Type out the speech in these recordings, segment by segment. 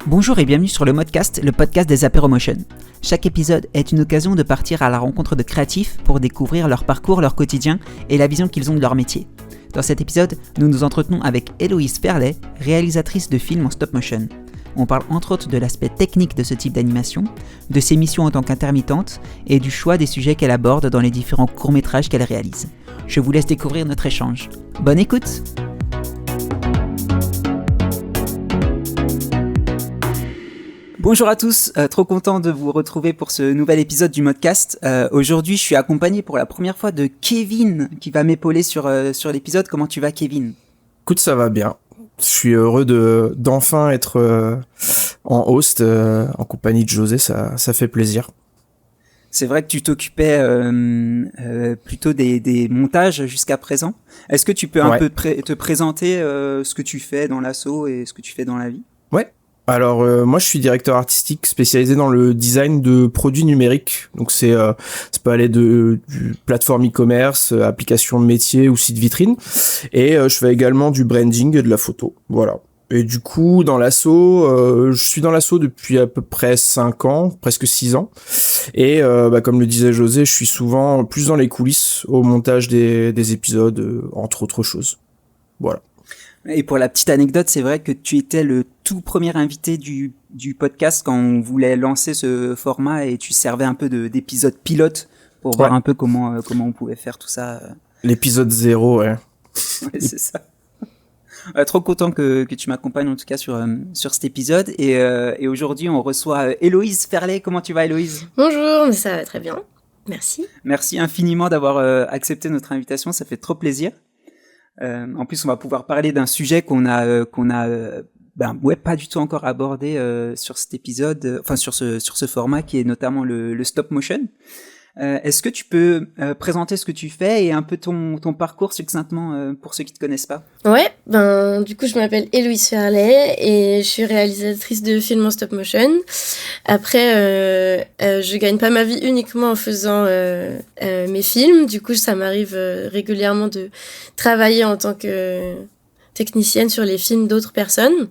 Bonjour et bienvenue sur le Modcast, le podcast des Apéromotion. Chaque épisode est une occasion de partir à la rencontre de créatifs pour découvrir leur parcours, leur quotidien et la vision qu'ils ont de leur métier. Dans cet épisode, nous nous entretenons avec Héloïse Ferlet, réalisatrice de films en stop motion. On parle entre autres de l'aspect technique de ce type d'animation, de ses missions en tant qu'intermittente et du choix des sujets qu'elle aborde dans les différents courts-métrages qu'elle réalise. Je vous laisse découvrir notre échange. Bonne écoute! Bonjour à tous, trop content de vous retrouver pour ce nouvel épisode du Modcast. Aujourd'hui, je suis accompagné pour la première fois de Kevin qui va m'épauler sur l'épisode. Comment tu vas, Kevin ? Écoute, ça va bien. Je suis heureux d'enfin être en host en compagnie de José, ça fait plaisir. C'est vrai que tu t'occupais plutôt des montages jusqu'à présent. Est-ce que tu peux un peu te présenter ce que tu fais dans l'asso et ce que tu fais dans la vie ? Ouais. Alors moi je suis directeur artistique spécialisé dans le design de produits numériques. Donc ça peut aller du plateforme e-commerce, application métier ou site vitrine. Et je fais également du branding et de la photo. Voilà. Et du coup dans l'asso, je suis dans l'asso depuis à peu près 5 ans, presque 6 ans. Et comme le disait José, je suis souvent plus dans les coulisses au montage des épisodes, entre autres choses. Voilà. Et pour la petite anecdote, c'est vrai que tu étais le tout premier invité du podcast quand on voulait lancer ce format et tu servais un peu d'épisode pilote pour voir un peu comment on pouvait faire tout ça. L'épisode 0, ouais. Ouais, c'est ça. Trop content que tu m'accompagnes en tout cas sur cet épisode. Et aujourd'hui, on reçoit Héloïse Ferlet. Comment tu vas, Héloïse ? Bonjour, ça va très bien. Merci. Merci infiniment d'avoir accepté notre invitation. Ça fait trop plaisir. En plus, on va pouvoir parler d'un sujet qu'on a pas du tout encore abordé sur cet épisode, sur ce format qui est notamment le stop motion. Est-ce que tu peux présenter ce que tu fais et un peu ton parcours succinctement pour ceux qui te connaissent pas ? Ouais, du coup je m'appelle Héloïse Ferlet et je suis réalisatrice de films en stop motion. Après, je gagne pas ma vie uniquement en faisant mes films. Du coup, ça m'arrive régulièrement de travailler en tant que technicienne sur les films d'autres personnes.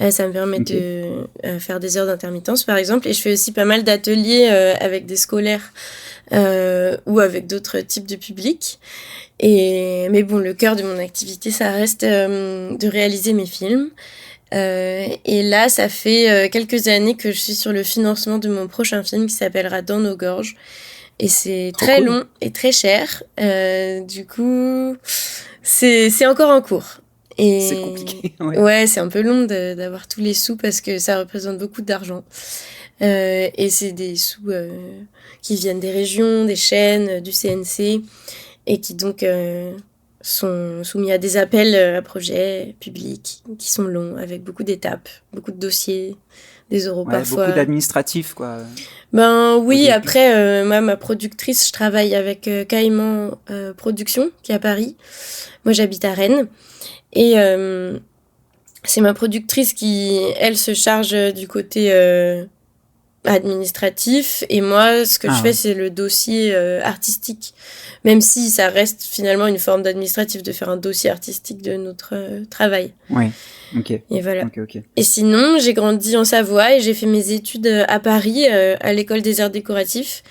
Ça me permet de faire des heures d'intermittence, par exemple. Et je fais aussi pas mal d'ateliers avec des scolaires ou avec d'autres types de publics. Mais bon, le cœur de mon activité, ça reste de réaliser mes films. Et là, ça fait quelques années que je suis sur le financement de mon prochain film qui s'appellera Dans nos gorges. Et c'est très long et très cher. Du coup, c'est encore en cours. Et c'est compliqué. Ouais, c'est un peu long d'avoir tous les sous parce que ça représente beaucoup d'argent. Et c'est des sous qui viennent des régions, des chaînes, du CNC et qui donc sont soumis à des appels à projets publics qui sont longs avec beaucoup d'étapes, beaucoup de dossiers, des euros parfois. Beaucoup d'administratifs, quoi. Oui, après, ma productrice, je travaille avec Caïman Productions qui est à Paris. Moi, j'habite à Rennes. Et c'est ma productrice qui, elle, se charge du côté administratif. Et moi, ce que je fais, c'est le dossier artistique. Même si ça reste finalement une forme d'administratif de faire un dossier artistique de notre travail. Oui, ok. Et voilà. Okay. Et sinon, j'ai grandi en Savoie et j'ai fait mes études à Paris, à l'école des arts décoratifs,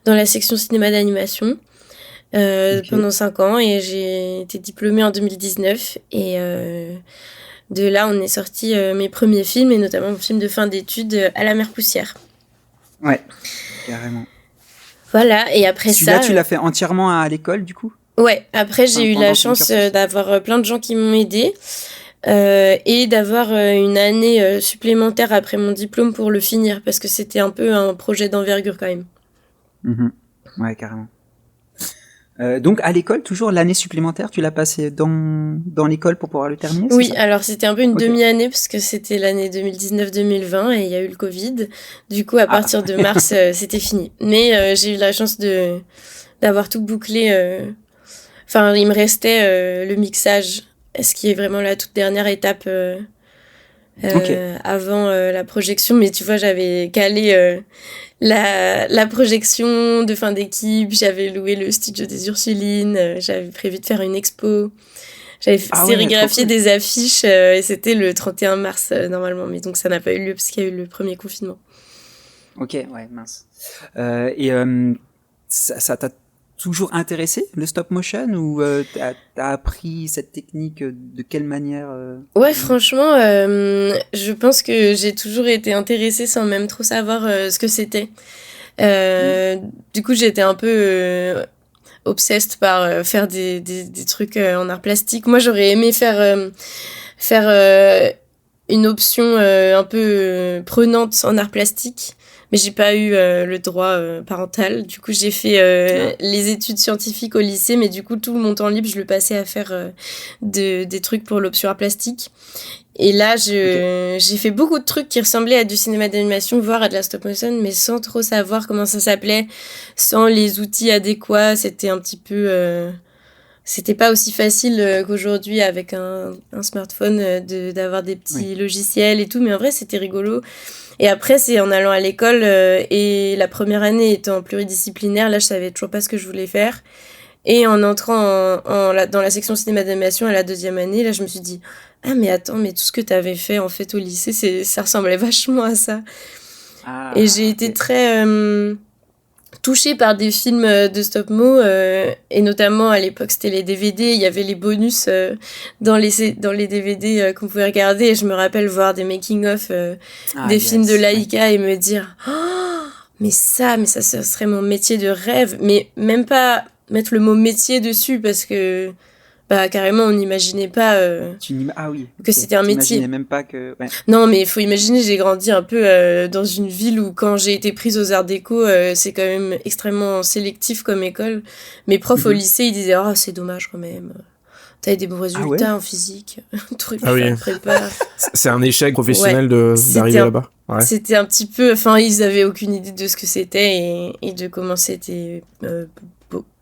dans la section cinéma d'animation. Pendant 5 ans et j'ai été diplômée en 2019 et de là on est sorti mes premiers films et notamment mon film de fin d'études À la mer poussière. Ouais, carrément. Voilà, et après Celui-là, tu l'as fait entièrement à l'école du coup ? Ouais, après j'ai eu la chance d'avoir plein de gens qui m'ont aidée et d'avoir une année supplémentaire après mon diplôme pour le finir parce que c'était un peu un projet d'envergure quand même. Ouais, carrément. Donc à l'école, toujours l'année supplémentaire, tu l'as passé dans l'école pour pouvoir le terminer ? Oui, alors c'était un peu une demi-année parce que c'était l'année 2019-2020 et il y a eu le Covid. Du coup, à partir de mars, c'était fini. Mais j'ai eu la chance d'avoir tout bouclé. Enfin, il me restait le mixage, ce qui est vraiment la toute dernière étape avant la projection. Mais tu vois, j'avais calé la projection de fin d'équipe, j'avais loué le studio des Ursulines, j'avais prévu de faire une expo. J'avais ouais, sérigraphié trop cool. des affiches et c'était le 31 mars normalement, mais donc ça n'a pas eu lieu parce qu'il y a eu le premier confinement. Ok, ouais, mince. Et ça t'a toujours intéressé, le stop motion, ou t'as appris cette technique de quelle manière Ouais, franchement, je pense que j'ai toujours été intéressée sans même trop savoir ce que c'était. Mm. Du coup, j'étais un peu obsessed par faire des trucs en art plastique. Moi, j'aurais aimé faire une option un peu prenante en art plastique, mais j'ai pas eu le droit parental. Du coup, j'ai fait Ah, les études scientifiques au lycée, mais du coup, tout mon temps libre, je le passais à faire des trucs pour l'option art plastique. Et là, ok. j'ai fait beaucoup de trucs qui ressemblaient à du cinéma d'animation, voire à de la stop motion, mais sans trop savoir comment ça s'appelait, sans les outils adéquats. C'était un petit peu... c'était pas aussi facile qu'aujourd'hui avec un smartphone d'avoir des Oui. petits logiciels et tout, mais en vrai, c'était rigolo. Et après, c'est en allant à l'école et la première année étant pluridisciplinaire, là, je savais toujours pas ce que je voulais faire. Et en entrant dans la section cinéma d'animation à la deuxième année, là, je me suis dit, ah, mais attends, mais tout ce que t'avais fait, en fait, au lycée, ça ressemblait vachement à ça. Et j'ai Ah, été ok. très touchée par des films de stop-mo, et notamment à l'époque, c'était les DVD, il y avait les bonus dans les DVD qu'on pouvait regarder, et je me rappelle voir des making-of Ah, des films de yes. Ouais. Laïka et me dire, oh, mais ça serait mon métier de rêve, mais même pas mettre le mot métier dessus parce que bah carrément on n'imaginait pas Ah oui, que ok. c'était un T'imaginais métier. même pas que. Ouais. Non, mais il faut imaginer, j'ai grandi un peu dans une ville où quand j'ai été prise aux arts déco, c'est quand même extrêmement sélectif comme école. Mes profs au Mhm. lycée, ils disaient, oh, c'est dommage quand même. T'as eu des bons Ah ouais? résultats en physique, t'aurais pu Ah faire oui, de prépa. c'est un échec Ouais, professionnel c'était d'arriver un, là-bas. Ouais, c'était un petit peu... Enfin, ils avaient aucune idée de ce que c'était et de comment c'était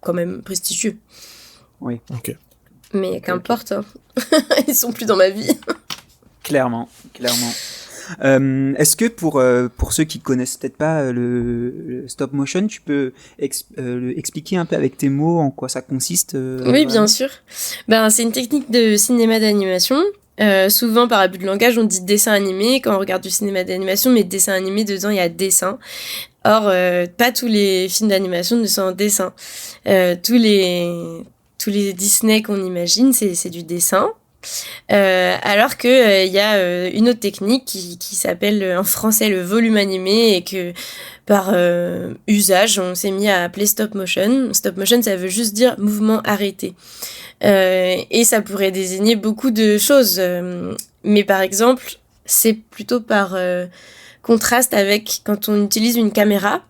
quand même prestigieux. Oui, ok. Mais ok, ok. qu'importe, hein. Ils sont plus dans ma vie. Clairement, clairement. Est-ce que pour ceux qui connaissent peut-être pas le stop motion, tu peux expliquer un peu avec tes mots en quoi ça consiste Oui, bien vraiment? sûr. Ben, c'est une technique de cinéma d'animation. Souvent, par abus de langage, on dit dessin animé quand on regarde du cinéma d'animation, mais dessin animé, dedans, il y a dessin. Or, pas tous les films d'animation ne sont en dessin. Tous les Disney qu'on imagine, c'est du dessin. Alors que il y a une autre technique qui s'appelle en français le volume animé et que par usage on s'est mis à appeler stop motion. Stop motion, ça veut juste dire mouvement arrêté. Et ça pourrait désigner beaucoup de choses. Mais par exemple, c'est plutôt par contraste avec quand on utilise une caméra.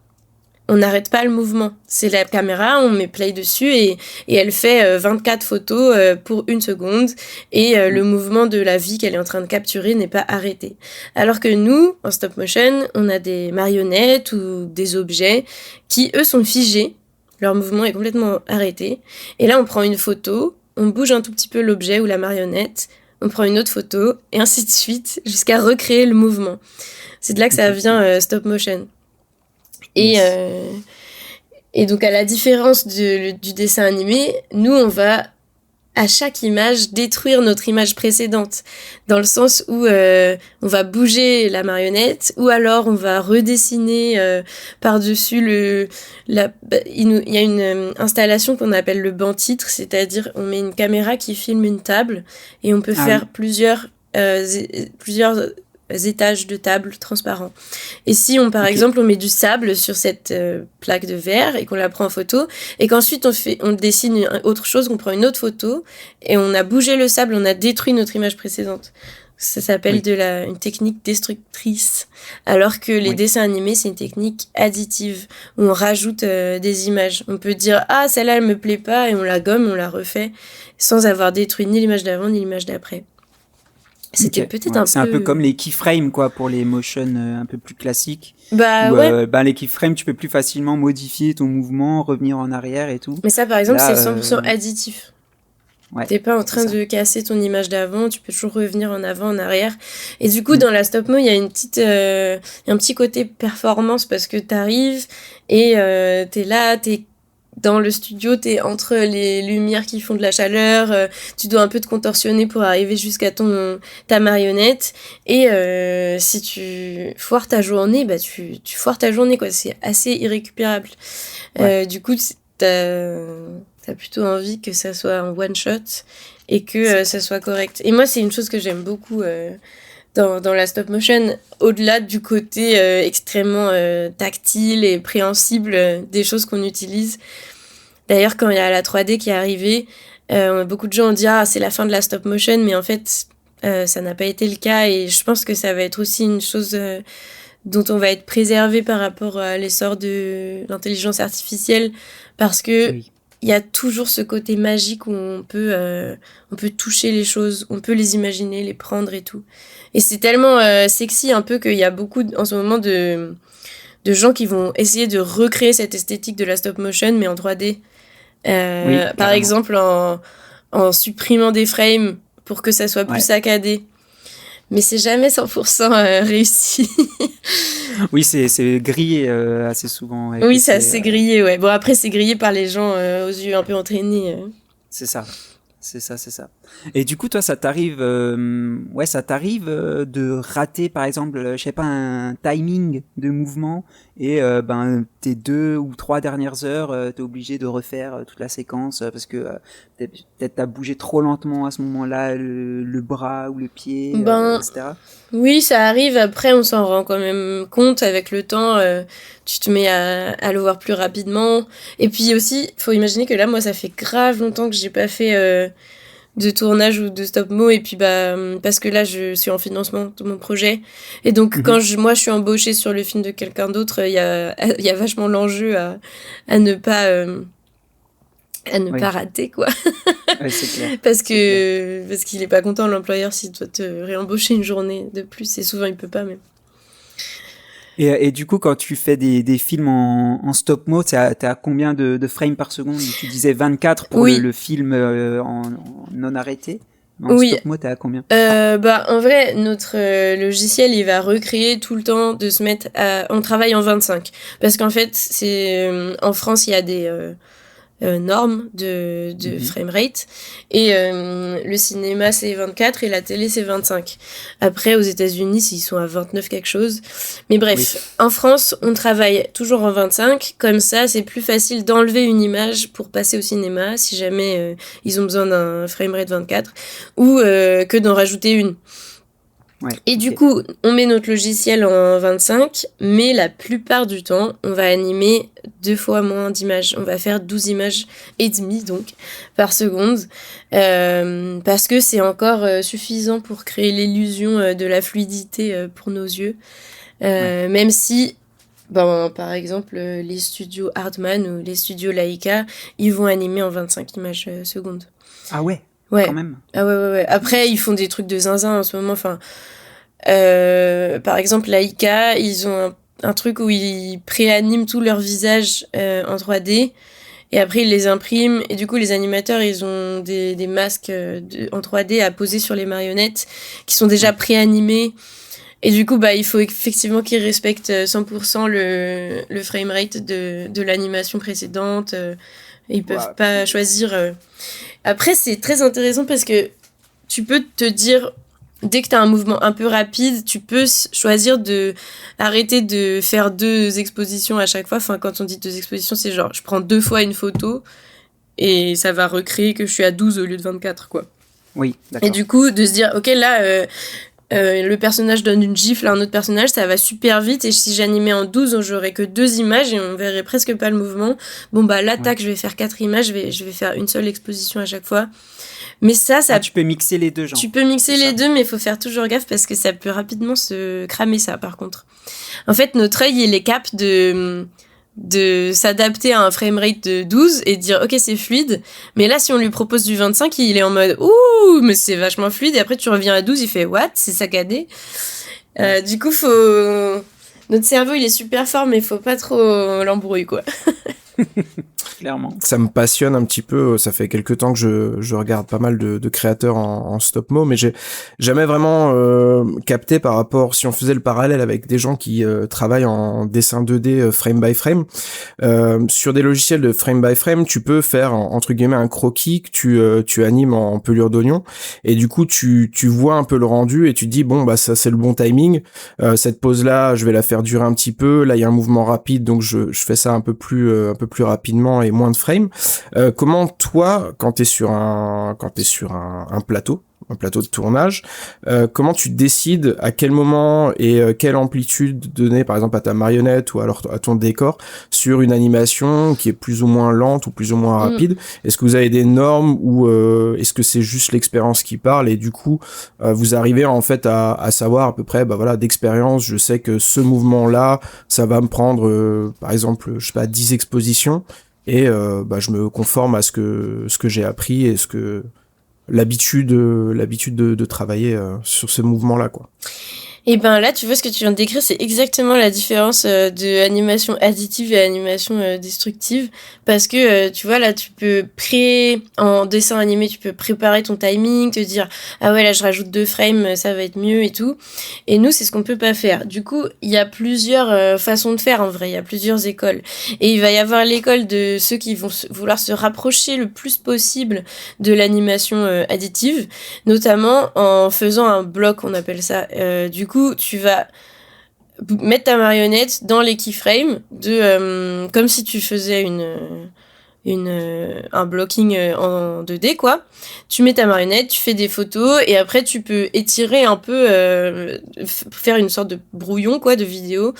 On n'arrête pas le mouvement. C'est la caméra, on met play dessus et elle fait 24 photos pour 1 seconde et Mm. le mouvement de la vie qu'elle est en train de capturer n'est pas arrêté. Alors que nous, en stop motion, on a des marionnettes ou des objets qui, eux, sont figés. Leur mouvement est complètement arrêté. Et là, on prend une photo, on bouge un tout petit peu l'objet ou la marionnette, on prend une autre photo et ainsi de suite jusqu'à recréer le mouvement. C'est de là que ça Ok, vient stop motion. Et, yes. euh, et donc, à la différence du dessin animé, nous, on va, à chaque image, détruire notre image précédente. Dans le sens où on va bouger la marionnette, ou alors on va redessiner par-dessus il y a une installation qu'on appelle le banc-titre, c'est-à-dire on met une caméra qui filme une table, et on peut Ah faire oui, plusieurs étages de table transparents. Et si par ok. exemple, on met du sable sur cette plaque de verre et qu'on la prend en photo, et qu'ensuite on dessine autre chose, qu'on prend une autre photo, et on a bougé le sable, on a détruit notre image précédente. Ça s'appelle Oui, une technique destructrice. Alors que les oui. dessins animés, c'est une technique additive, où on rajoute des images. On peut dire, ah, celle-là, elle me plaît pas, et on la gomme, on la refait, sans avoir détruit ni l'image d'avant, ni l'image d'après. Ok. C'était peut-être Ouais. un C'est un peu peu... comme les keyframes quoi pour les motion un peu plus classiques Bah où ouais, ben, les keyframes tu peux plus facilement modifier ton mouvement, revenir en arrière et tout. mais ça, par exemple, c'est Là, 100% additif. ouais, T'es pas en c'est train ça. de casser ton image d'avant, tu peux toujours revenir en avant, en arrière. Et du coup, Mm. dans la stop-mo, il y a un petit côté performance parce que t'arrives et t'es là, t'es dans le studio, t'es entre les lumières qui font de la chaleur, tu dois un peu te contorsionner pour arriver jusqu'à ta marionnette. Et si tu foires ta journée, bah tu foires ta journée, quoi. C'est assez irrécupérable. Ouais. Du coup, t'as plutôt envie que ça soit en one shot et que ça soit correct. Et moi, c'est une chose que j'aime beaucoup dans la stop motion, au-delà du côté extrêmement tactile et préhensible des choses qu'on utilise. D'ailleurs, quand il y a la 3D qui est arrivée, beaucoup de gens ont dit « Ah, c'est la fin de la stop motion », mais en fait, ça n'a pas été le cas, et je pense que ça va être aussi une chose dont on va être préservé par rapport à l'essor de l'intelligence artificielle, parce que il y a toujours ce côté magique où on peut toucher les choses, on peut les imaginer, les prendre et tout. Et c'est tellement sexy un peu qu'il y a beaucoup en ce moment de gens qui vont essayer de recréer cette esthétique de la stop motion mais en 3D. Par exemple en supprimant des frames pour que ça soit plus saccadé. Mais c'est jamais 100% réussi. Oui, c'est grillé assez souvent. Oui, c'est assez grillé, ouais. Bon, après, c'est grillé par les gens aux yeux un peu entraînés. C'est ça. Et du coup, toi, ça t'arrive de rater, par exemple, je sais pas, un timing de mouvement et tes 2 ou 3 dernières heures, t'es obligé de refaire toute la séquence parce que peut-être t'as bougé trop lentement à ce moment-là, le bras ou le pied, etc. Oui, ça arrive. Après, on s'en rend quand même compte avec le temps. Tu te mets à le voir plus rapidement. Et puis aussi, faut imaginer que là, moi, ça fait grave longtemps que j'ai pas fait de tournage ou de stop-mo. Et puis, parce que là, je suis en financement de mon projet. Et donc, quand moi, je suis embauchée sur le film de quelqu'un d'autre, il y a vachement l'enjeu à ne pas... pas rater, quoi. Ouais, c'est clair. parce qu'il est pas content, l'employeur, s'il doit te réembaucher une journée de plus, et souvent il peut pas même. Et du coup, quand tu fais des films en stop-mo, t'es à combien de frames par seconde? Tu disais 24 pour le film en non arrêté. En stop-mo, t'es à combien? En vrai, notre logiciel, il va recréer tout le temps de se mettre on travaille en 25. Parce qu'en fait, en France, il y a des normes de framerate, et le cinéma c'est 24 et la télé c'est 25. Après aux États-Unis ils sont à 29 quelque chose, mais bref, en France on travaille toujours en 25, comme ça c'est plus facile d'enlever une image pour passer au cinéma si jamais ils ont besoin d'un framerate 24 ou que d'en rajouter une. Et du coup, on met notre logiciel en 25, mais la plupart du temps, on va animer 2 fois moins d'images. On va faire 12 images et demie, donc, par seconde, parce que c'est encore suffisant pour créer l'illusion de la fluidité pour nos yeux. Même si, par exemple, les studios Hartman ou les studios Laika, ils vont animer en 25 images secondes. Ah ouais? Ouais. Quand même. Ah ouais. Après, ils font des trucs de zinzin en ce moment. Enfin, par exemple, Laika, ils ont un truc où ils préaniment tout leur visage en 3D. Et après, ils les impriment. Et du coup, les animateurs, ils ont des masques en 3D à poser sur les marionnettes qui sont déjà préanimés. Et du coup, il faut effectivement qu'ils respectent 100% le framerate de l'animation précédente. Ils peuvent pas choisir... Après, c'est très intéressant parce que tu peux te dire, dès que tu as un mouvement un peu rapide, tu peux choisir de arrêter de faire 2 expositions à chaque fois. Enfin, quand on dit 2 expositions, c'est genre, je prends 2 fois une photo et ça va recréer que je suis à 12 au lieu de 24, quoi. Oui, d'accord. Et du coup, de se dire, ok, là, le personnage donne une gifle à un autre personnage, ça va super vite, et si j'animais en 12, j'aurais que 2 images et on verrait presque pas le mouvement. Là, tac, je vais faire 4 images, je vais faire une seule exposition à chaque fois. Mais ça... tu peux mixer les deux, genre. Tu peux mixer les deux, mais il faut faire toujours gaffe parce que ça peut rapidement se cramer, ça, par contre. En fait, notre œil, il est capable de s'adapter à un framerate de 12 et de dire ok, c'est fluide, mais là si on lui propose du 25, il est en mode ouh, mais c'est vachement fluide, et après tu reviens à 12, il fait what, c'est saccadé. Du coup, notre cerveau il est super fort, mais faut pas trop l'embrouiller, quoi. Clairement. Ça me passionne un petit peu. Ça fait quelques temps que je regarde pas mal de créateurs en stop-mo, mais j'ai jamais vraiment capté par rapport, si on faisait le parallèle avec des gens qui travaillent en dessin 2D frame by frame. Sur des logiciels de frame by frame, tu peux faire entre guillemets un croquis que tu animes en pelure d'oignon, et du coup tu vois un peu le rendu et tu te dis bon bah ça c'est le bon timing. Cette pose là, je vais la faire durer un petit peu. Là il y a un mouvement rapide, donc je fais ça un peu plus rapidement et moins de frames. Comment toi, quand t'es sur un plateau, de tournage, comment tu décides à quel moment et quelle amplitude donner, par exemple, à ta marionnette ou alors à ton décor sur une animation qui est plus ou moins lente ou plus ou moins rapide? Est-ce que vous avez des normes ou est-ce que c'est juste l'expérience qui parle et du coup vous arrivez en fait à savoir à peu près, bah voilà, d'expérience, je sais que ce mouvement-là, ça va me prendre par exemple, je sais pas, 10 expositions. Et je me conforme à ce que j'ai appris et l'habitude de travailler sur ce mouvement-là, quoi. Et ben là, tu vois, ce que tu viens de décrire, c'est exactement la différence de animation additive et animation destructive. Parce que, tu vois, là, en dessin animé, tu peux préparer ton timing, te dire, ah ouais, là, je rajoute 2 frames, ça va être mieux et tout. Et nous, c'est ce qu'on peut pas faire. Du coup, il y a plusieurs façons de faire, en vrai. Il y a plusieurs écoles. Et il va y avoir l'école de ceux qui vont vouloir se rapprocher le plus possible de l'animation additive, notamment en faisant un bloc, on appelle ça. Du coup, tu vas mettre ta marionnette dans les keyframes comme si tu faisais un blocking en 2D, quoi. Tu mets ta marionnette, tu fais des photos et après tu peux étirer un peu, faire une sorte de brouillon, quoi, de vidéo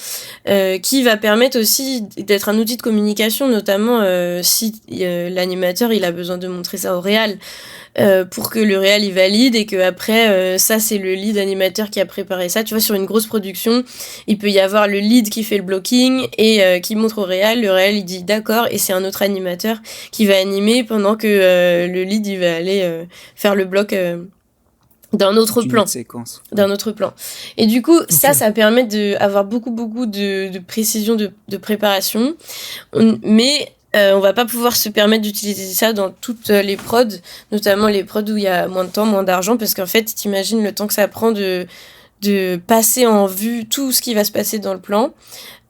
qui va permettre aussi d'être un outil de communication, notamment si l'animateur il a besoin de montrer ça au réal. Pour que le réal il valide et que après ça c'est le lead animateur qui a préparé ça. Tu vois, sur une grosse production, il peut y avoir le lead qui fait le blocking et qui montre au réal. Le réal il dit d'accord et c'est un autre animateur qui va animer pendant que le lead il va aller faire le bloc d'un autre plan. D'un autre plan. Et du coup, okay. ça permet d'avoir beaucoup de précision de préparation. Mais on va pas pouvoir se permettre d'utiliser ça dans toutes les prods, notamment les prods où il y a moins de temps, moins d'argent, parce qu'en fait, t'imagines le temps que ça prend de passer en vue tout ce qui va se passer dans le plan.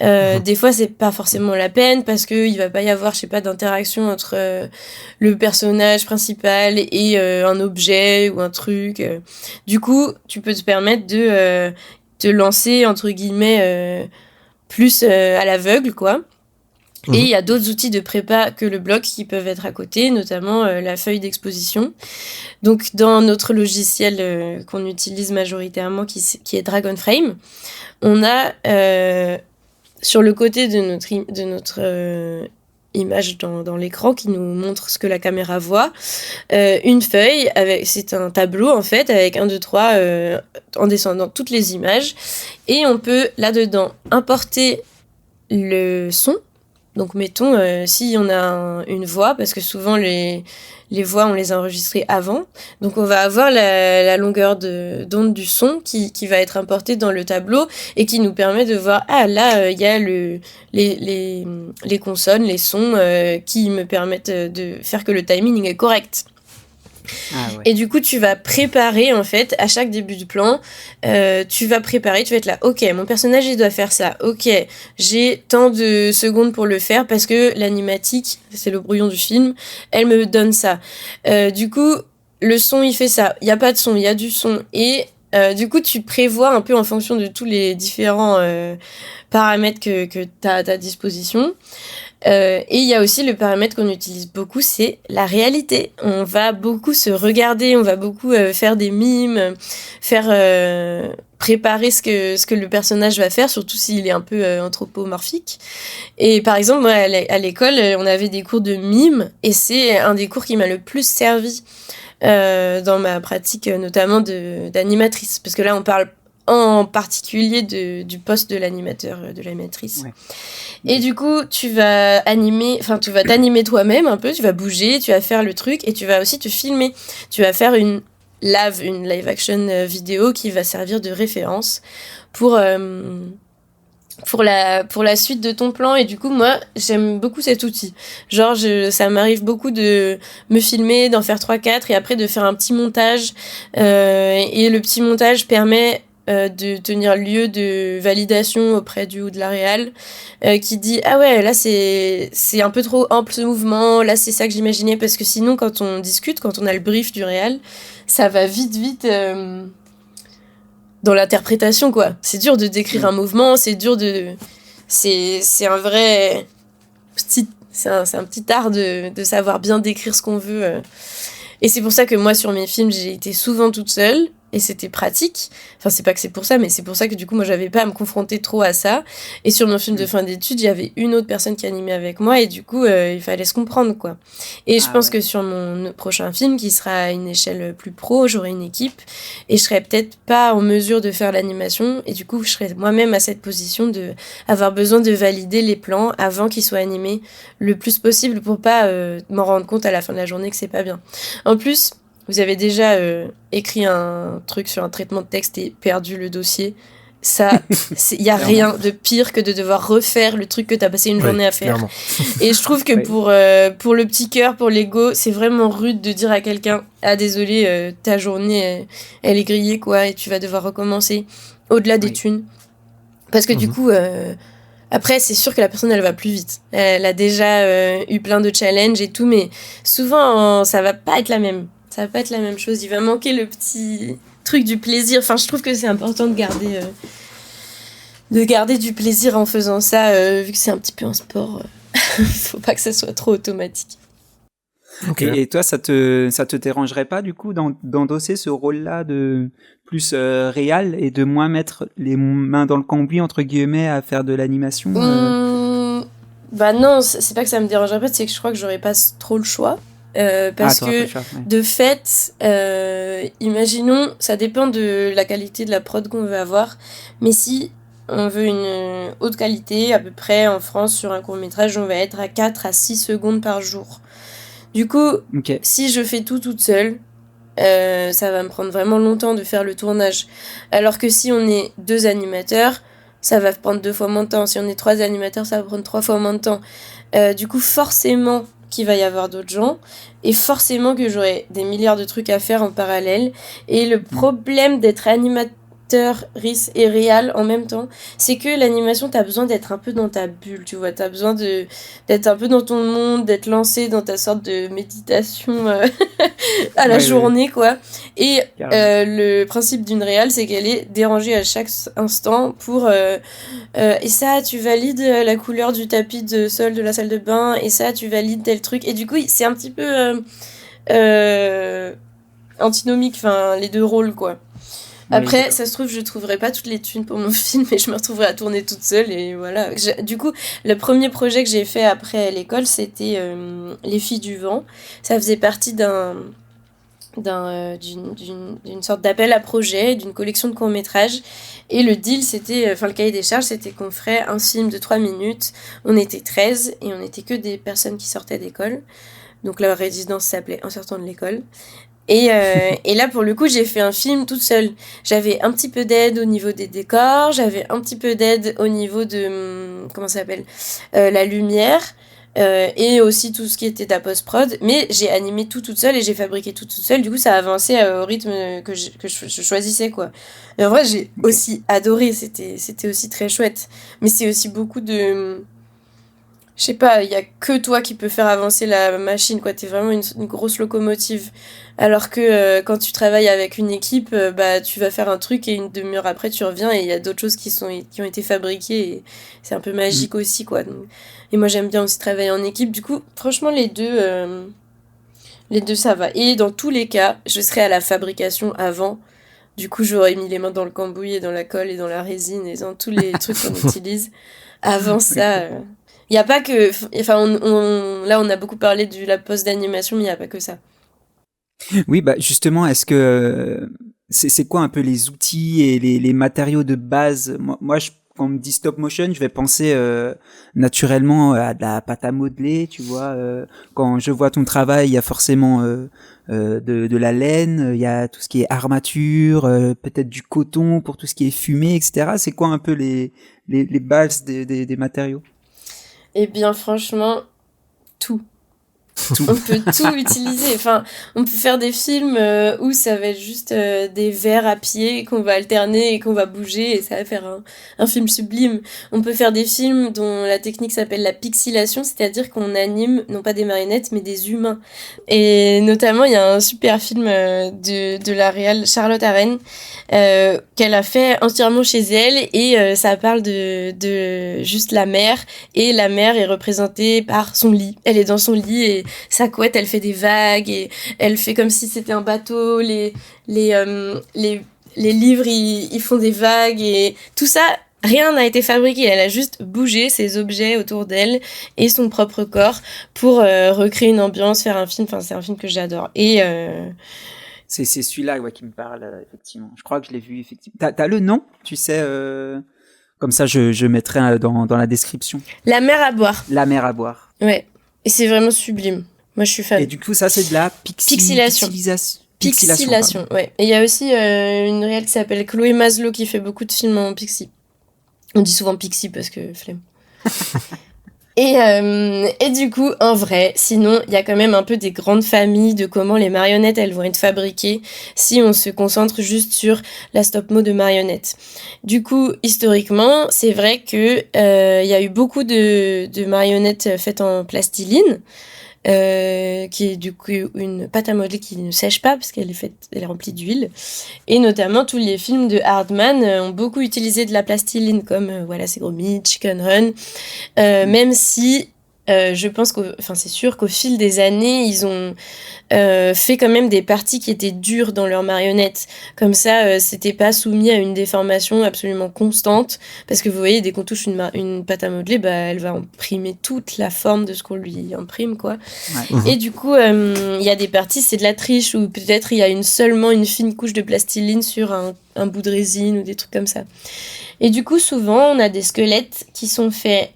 Des fois, c'est pas forcément la peine parce que il va pas y avoir, je sais pas, d'interaction entre le personnage principal et un objet ou un truc. Du coup, tu peux te permettre de te lancer, entre guillemets, plus à l'aveugle, quoi. Et il y a d'autres outils de prépa que le bloc qui peuvent être à côté, notamment la feuille d'exposition. Donc, dans notre logiciel qu'on utilise majoritairement, qui est Dragonframe, on a sur le côté de notre image dans l'écran qui nous montre ce que la caméra voit, une feuille, c'est un tableau en fait, avec 1, 2, 3, en descendant toutes les images. Et on peut là-dedans importer le son. Donc, mettons, si on a une voix, parce que souvent les voix, on les a enregistrées avant. Donc, on va avoir la longueur d'onde du son qui va être importée dans le tableau et qui nous permet de voir, ah là, il y a les consonnes, les sons qui me permettent de faire que le timing est correct. Ah ouais. Et du coup, tu vas préparer, en fait, à chaque début de plan, tu vas être là, ok, mon personnage, il doit faire ça, ok, j'ai tant de secondes pour le faire, parce que l'animatique, c'est le brouillon du film, elle me donne ça. Du coup, le son, il fait ça, il n'y a pas de son, il y a du son, et du coup, tu prévois un peu en fonction de tous les différents paramètres que tu as à ta disposition. Et il y a aussi le paramètre qu'on utilise beaucoup, c'est la réalité. On va beaucoup se regarder, on va beaucoup faire des mimes, préparer ce que le personnage va faire, surtout s'il est un peu anthropomorphique. Et par exemple, moi, à l'école, on avait des cours de mime, et c'est un des cours qui m'a le plus servi dans ma pratique, notamment d'animatrice. Parce que là, on parle en particulier du poste de l'animateur, de l'animatrice. Ouais. Et du coup, tu vas t'animer toi-même un peu, tu vas bouger, tu vas faire le truc et tu vas aussi te filmer. Tu vas faire une live action vidéo qui va servir de référence pour pour la suite de ton plan. Et du coup, moi, j'aime beaucoup cet outil. Genre, ça m'arrive beaucoup de me filmer, d'en faire 3-4 et après de faire un petit montage. Et le petit montage permet de tenir lieu de validation auprès du ou de la réal qui dit ah ouais, là c'est un peu trop ample ce mouvement, là c'est ça que j'imaginais, parce que sinon quand on discute, quand on a le brief du réal, ça va vite dans l'interprétation, quoi. C'est dur de décrire un mouvement, c'est dur de... C'est un vrai... C'est un petit art de savoir bien décrire ce qu'on veut. Et c'est pour ça que moi, sur mes films, j'ai été souvent toute seule. Et c'était pratique. Enfin, c'est pas que c'est pour ça, mais c'est pour ça que du coup, moi, j'avais pas à me confronter trop à ça. Et sur mon film de fin d'études, il y avait une autre personne qui animait avec moi. Et du coup, il fallait se comprendre, quoi. Et je pense que sur mon prochain film, qui sera à une échelle plus pro, j'aurai une équipe. Et je serai peut-être pas en mesure de faire l'animation. Et du coup, je serai moi-même à cette position de avoir besoin de valider les plans avant qu'ils soient animés le plus possible pour pas m'en rendre compte à la fin de la journée que c'est pas bien. En plus, vous avez déjà écrit un truc sur un traitement de texte et perdu le dossier. Ça, il y a rien de pire que de devoir refaire le truc que t'as passé une journée à faire. Clairement. Et je trouve que pour le petit cœur, pour l'ego, c'est vraiment rude de dire à quelqu'un ah désolé, ta journée elle est grillée quoi et tu vas devoir recommencer au-delà des thunes. Parce que du coup après, c'est sûr que la personne, elle va plus vite. Elle a déjà eu plein de challenges et tout, mais souvent, ça va pas être la même. Ça va pas être la même chose. Il va manquer le petit truc du plaisir. Enfin, je trouve que c'est important de garder du plaisir en faisant ça, vu que c'est un petit peu un sport. Faut pas que ça soit trop automatique. Okay. Et toi, ça te dérangerait pas du coup d'endosser ce rôle-là de plus réal et de moins mettre les mains dans le cambouis entre guillemets à faire de l'animation Bah non, c'est pas que ça me dérangerait pas, c'est que je crois que j'aurais pas trop le choix. Parce que de fait, imaginons, ça dépend de la qualité de la prod qu'on veut avoir, mais si on veut une haute qualité, à peu près en France sur un court-métrage, on va être à 4 à 6 secondes par jour. Du coup, si je fais tout toute seule, ça va me prendre vraiment longtemps de faire le tournage. Alors que si on est 2 animateurs, ça va prendre 2 fois moins de temps. Si on est 3 animateurs, ça va prendre 3 fois moins de temps. Du coup, forcément qu'il va y avoir d'autres gens et forcément que j'aurai des milliards de trucs à faire en parallèle. Et le problème d'être animateur, RIS et réal en même temps, c'est que l'animation, t'as besoin d'être un peu dans ta bulle, tu vois, t'as besoin d'être un peu dans ton monde, d'être lancé dans ta sorte de méditation à la journée, quoi. Et le principe d'une réal, c'est qu'elle est dérangée à chaque instant pour et ça, tu valides la couleur du tapis de sol de la salle de bain, et ça, tu valides tel truc, et du coup, c'est un petit peu antinomique, enfin, les deux rôles, quoi. Après, ça se trouve, je trouverai pas toutes les thunes pour mon film et je me retrouverai à tourner toute seule et voilà. Du coup, le premier projet que j'ai fait après l'école, c'était Les Filles du Vent. Ça faisait partie d'une sorte d'appel à projet, d'une collection de courts-métrages. Et le deal, le cahier des charges, c'était qu'on ferait un film de 3 minutes. On était 13 et on n'était que des personnes qui sortaient d'école. Donc la résidence s'appelait En sortant de l'école. Et là, pour le coup, j'ai fait un film toute seule. J'avais un petit peu d'aide au niveau des décors, j'avais un petit peu d'aide au niveau de, comment ça s'appelle, la lumière, et aussi tout ce qui était de la post-prod. Mais j'ai animé tout toute seule et j'ai fabriqué tout toute seule. Du coup, ça a avancé au rythme que je choisissais, quoi. Et en vrai, j'ai aussi adoré. C'était aussi très chouette. Mais c'est aussi beaucoup de... Je sais pas, il y a que toi qui peux faire avancer la machine, quoi. T'es vraiment une grosse locomotive. Alors que quand tu travailles avec une équipe, bah tu vas faire un truc et une demi-heure après tu reviens et il y a d'autres choses qui ont été fabriquées et c'est un peu magique aussi, quoi. Donc, et moi j'aime bien aussi travailler en équipe. Du coup, franchement les deux ça va. Et dans tous les cas, je serai à la fabrication avant. Du coup, j'aurais mis les mains dans le cambouis et dans la colle et dans la résine et dans tous les trucs qu'on utilise. Avant ça, il y a pas que... Enfin, là, on a beaucoup parlé de la poste d'animation, mais il n'y a pas que ça. Oui, bah justement, est-ce que c'est quoi un peu les outils et les matériaux de base? Moi, quand on me dit stop motion, je vais penser naturellement à de la pâte à modeler, tu vois. Quand je vois ton travail, il y a forcément de la laine, il y a tout ce qui est armature, peut-être du coton pour tout ce qui est fumé, etc. C'est quoi un peu les bases des matériaux? Eh bien, franchement, tout. On peut tout utiliser. Enfin, on peut faire des films où ça va être juste des verres à pied qu'on va alterner et qu'on va bouger et ça va faire un film sublime. On peut faire des films dont la technique s'appelle la pixelation, c'est-à-dire qu'on anime non pas des marionnettes mais des humains. Et notamment, il y a un super film de la réal Charlotte Arène qu'elle a fait entièrement chez elle et ça parle de juste la mer et la mer est représentée par son lit. Elle est dans son lit et sa couette, elle fait des vagues et elle fait comme si c'était un bateau. Les livres, ils font des vagues et tout ça, rien n'a été fabriqué. Elle a juste bougé ses objets autour d'elle et son propre corps pour recréer une ambiance, faire un film. Enfin, c'est un film que j'adore. Et c'est celui-là qui me parle, effectivement. Je crois que je l'ai vu, effectivement. T'as le nom, tu sais comme ça, je mettrai dans la description. La mer à boire. La mer à boire. Ouais. Et c'est vraiment sublime. Moi, je suis fan. Et du coup, ça, c'est de la pixelation. Pixelation, ouais. Et il y a aussi une réelle qui s'appelle Chloé Maslow qui fait beaucoup de films en pixie. On dit souvent pixie parce que flemme. Et du coup, en vrai, sinon, il y a quand même un peu des grandes familles de comment les marionnettes, elles vont être fabriquées si on se concentre juste sur la stop-mo de marionnettes. Du coup, historiquement, c'est vrai que y a eu beaucoup de marionnettes faites en plastiline, qui est du coup une pâte à modeler qui ne sèche pas parce qu'elle est remplie d'huile. Et notamment, tous les films de Hardman ont beaucoup utilisé de la plastiline, comme c'est Gros Mythe, Chicken Run, même si je pense c'est sûr qu'au fil des années, ils ont fait quand même des parties qui étaient dures dans leurs marionnettes. Comme ça, c'était pas soumis à une déformation absolument constante. Parce que vous voyez, dès qu'on touche une pâte à modeler, elle va imprimer toute la forme de ce qu'on lui imprime, quoi. Ouais. Et du coup, il y a des parties, c'est de la triche, ou peut-être il y a seulement une fine couche de plastiline sur un bout de résine, ou des trucs comme ça. Et du coup, souvent, on a des squelettes qui sont faits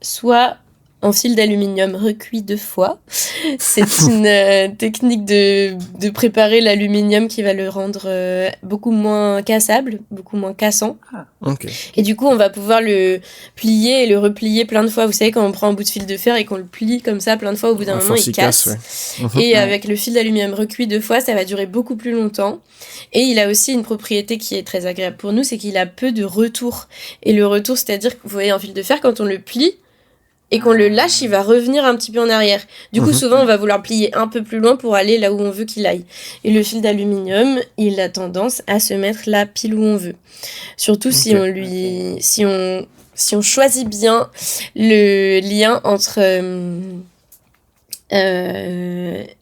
soit en fil d'aluminium recuit 2 fois. C'est une technique de préparer l'aluminium qui va le rendre beaucoup moins cassable, beaucoup moins cassant. Okay. Et du coup, on va pouvoir le plier et le replier plein de fois. Vous savez, quand on prend un bout de fil de fer et qu'on le plie comme ça plein de fois, au bout d'un moment, il casse. Ouais. Et avec le fil d'aluminium recuit 2 fois, ça va durer beaucoup plus longtemps. Et il a aussi une propriété qui est très agréable pour nous, c'est qu'il a peu de retour. Et le retour, c'est-à-dire que vous voyez un fil de fer, quand on le plie, et qu'on le lâche, il va revenir un petit peu en arrière. Du coup, souvent, on va vouloir plier un peu plus loin pour aller là où on veut qu'il aille. Et le fil d'aluminium, il a tendance à se mettre là pile où on veut. Surtout si on choisit bien le lien entre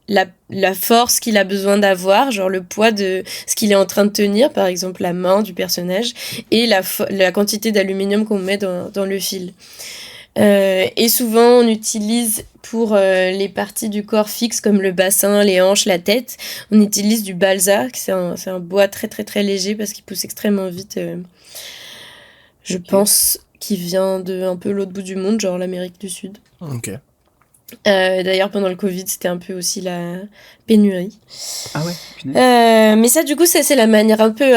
la force qu'il a besoin d'avoir, genre le poids de ce qu'il est en train de tenir, par exemple la main du personnage, et la quantité d'aluminium qu'on met dans le fil. Et souvent on utilise pour les parties du corps fixes comme le bassin, les hanches, la tête, on utilise du balsa, c'est un bois très très très léger parce qu'il pousse extrêmement vite, je pense qu'il vient de un peu l'autre bout du monde, genre l'Amérique du Sud. Ok. D'ailleurs pendant le Covid c'était un peu aussi la pénurie. Ah ouais. Mais ça du coup c'est la manière un peu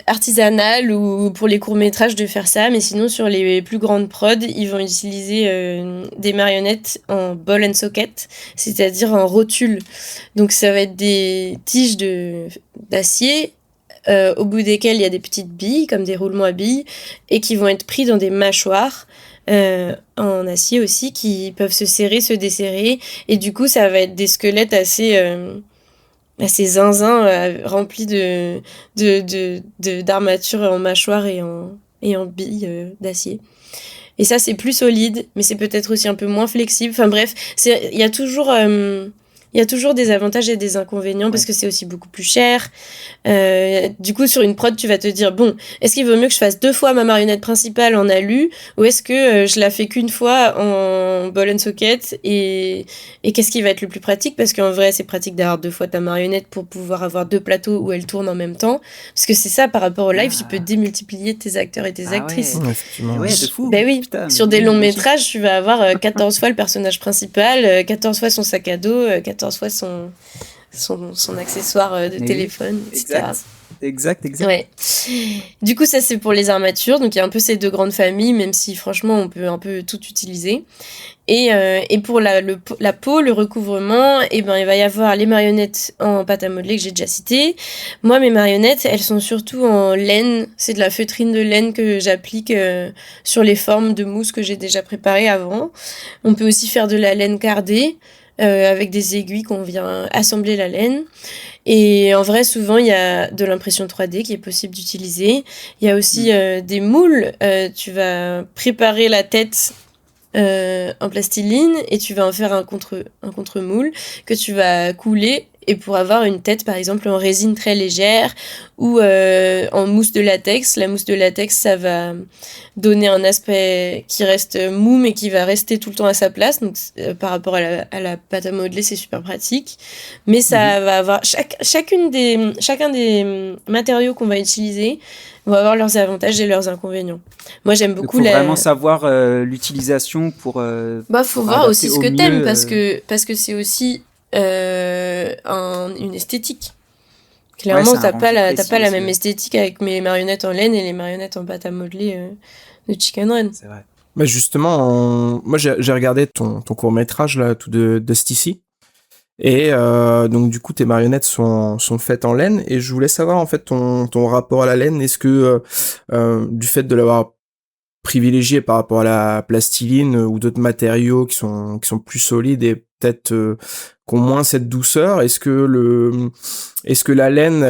artisanale ou pour les courts-métrages de faire ça, mais sinon sur les plus grandes prods ils vont utiliser des marionnettes en ball and socket, c'est-à-dire en rotule. Donc ça va être des tiges d'acier au bout desquelles il y a des petites billes comme des roulements à billes et qui vont être pris dans des mâchoires en acier aussi qui peuvent se serrer, se desserrer et du coup ça va être des squelettes assez zinzin remplis d'armatures en mâchoire et en billes d'acier. Et ça c'est plus solide mais c'est peut-être aussi un peu moins flexible. Enfin bref, il y a toujours Il y a toujours des avantages et des inconvénients parce que c'est aussi beaucoup plus cher. Du coup, sur une prod, tu vas te dire, bon, est-ce qu'il vaut mieux que je fasse 2 fois ma marionnette principale en alu ou est-ce que je la fais qu'une fois en ball and socket et qu'est-ce qui va être le plus pratique? Parce qu'en vrai, c'est pratique d'avoir 2 fois ta marionnette pour pouvoir avoir 2 plateaux où elle tourne en même temps. Parce que c'est ça, par rapport au live, tu peux démultiplier tes acteurs et tes actrices. Ouais, effectivement. Ouais, de fou. Ben oui, Putain, sur des longs métrages, tu vas avoir 14 fois le personnage principal, 14 fois son sac à dos, 14 fois son accessoire de téléphone, etc. Exact. Ouais. Du coup, ça c'est pour les armatures. Donc il y a un peu ces 2 grandes familles, même si franchement on peut un peu tout utiliser. Et pour la peau, le recouvrement, il va y avoir les marionnettes en pâte à modeler que j'ai déjà cité. Moi, mes marionnettes, elles sont surtout en laine. C'est de la feutrine de laine que j'applique sur les formes de mousse que j'ai déjà préparées avant. On peut aussi faire de la laine cardée avec des aiguilles qu'on vient assembler la laine. Et en vrai, souvent, il y a de l'impression 3D qui est possible d'utiliser. Il y a aussi des moules. Tu vas préparer la tête en plastiline et tu vas en faire un contre-moule que tu vas couler et pour avoir une tête par exemple en résine très légère ou en mousse de latex. La mousse de latex, ça va donner un aspect qui reste mou mais qui va rester tout le temps à sa place. Donc par rapport à la pâte à modeler, c'est super pratique. Mais ça va avoir chacun des matériaux qu'on va utiliser vont avoir leurs avantages et leurs inconvénients. Moi, j'aime beaucoup vraiment savoir l'utilisation pour faut voir aussi ce que t'aimes parce que c'est aussi une esthétique. Clairement, t'as pas la même esthétique avec mes marionnettes en laine et les marionnettes en pâte à modeler de Chicken Run. C'est vrai. Bah justement, moi j'ai regardé ton court-métrage là, tout de Sticy. Et donc du coup tes marionnettes sont faites en laine et je voulais savoir en fait ton rapport à la laine. Est-ce que du fait de l'avoir privilégié par rapport à la plastiline ou d'autres matériaux qui sont plus solides et peut-être qui ont moins cette douceur, est-ce que la laine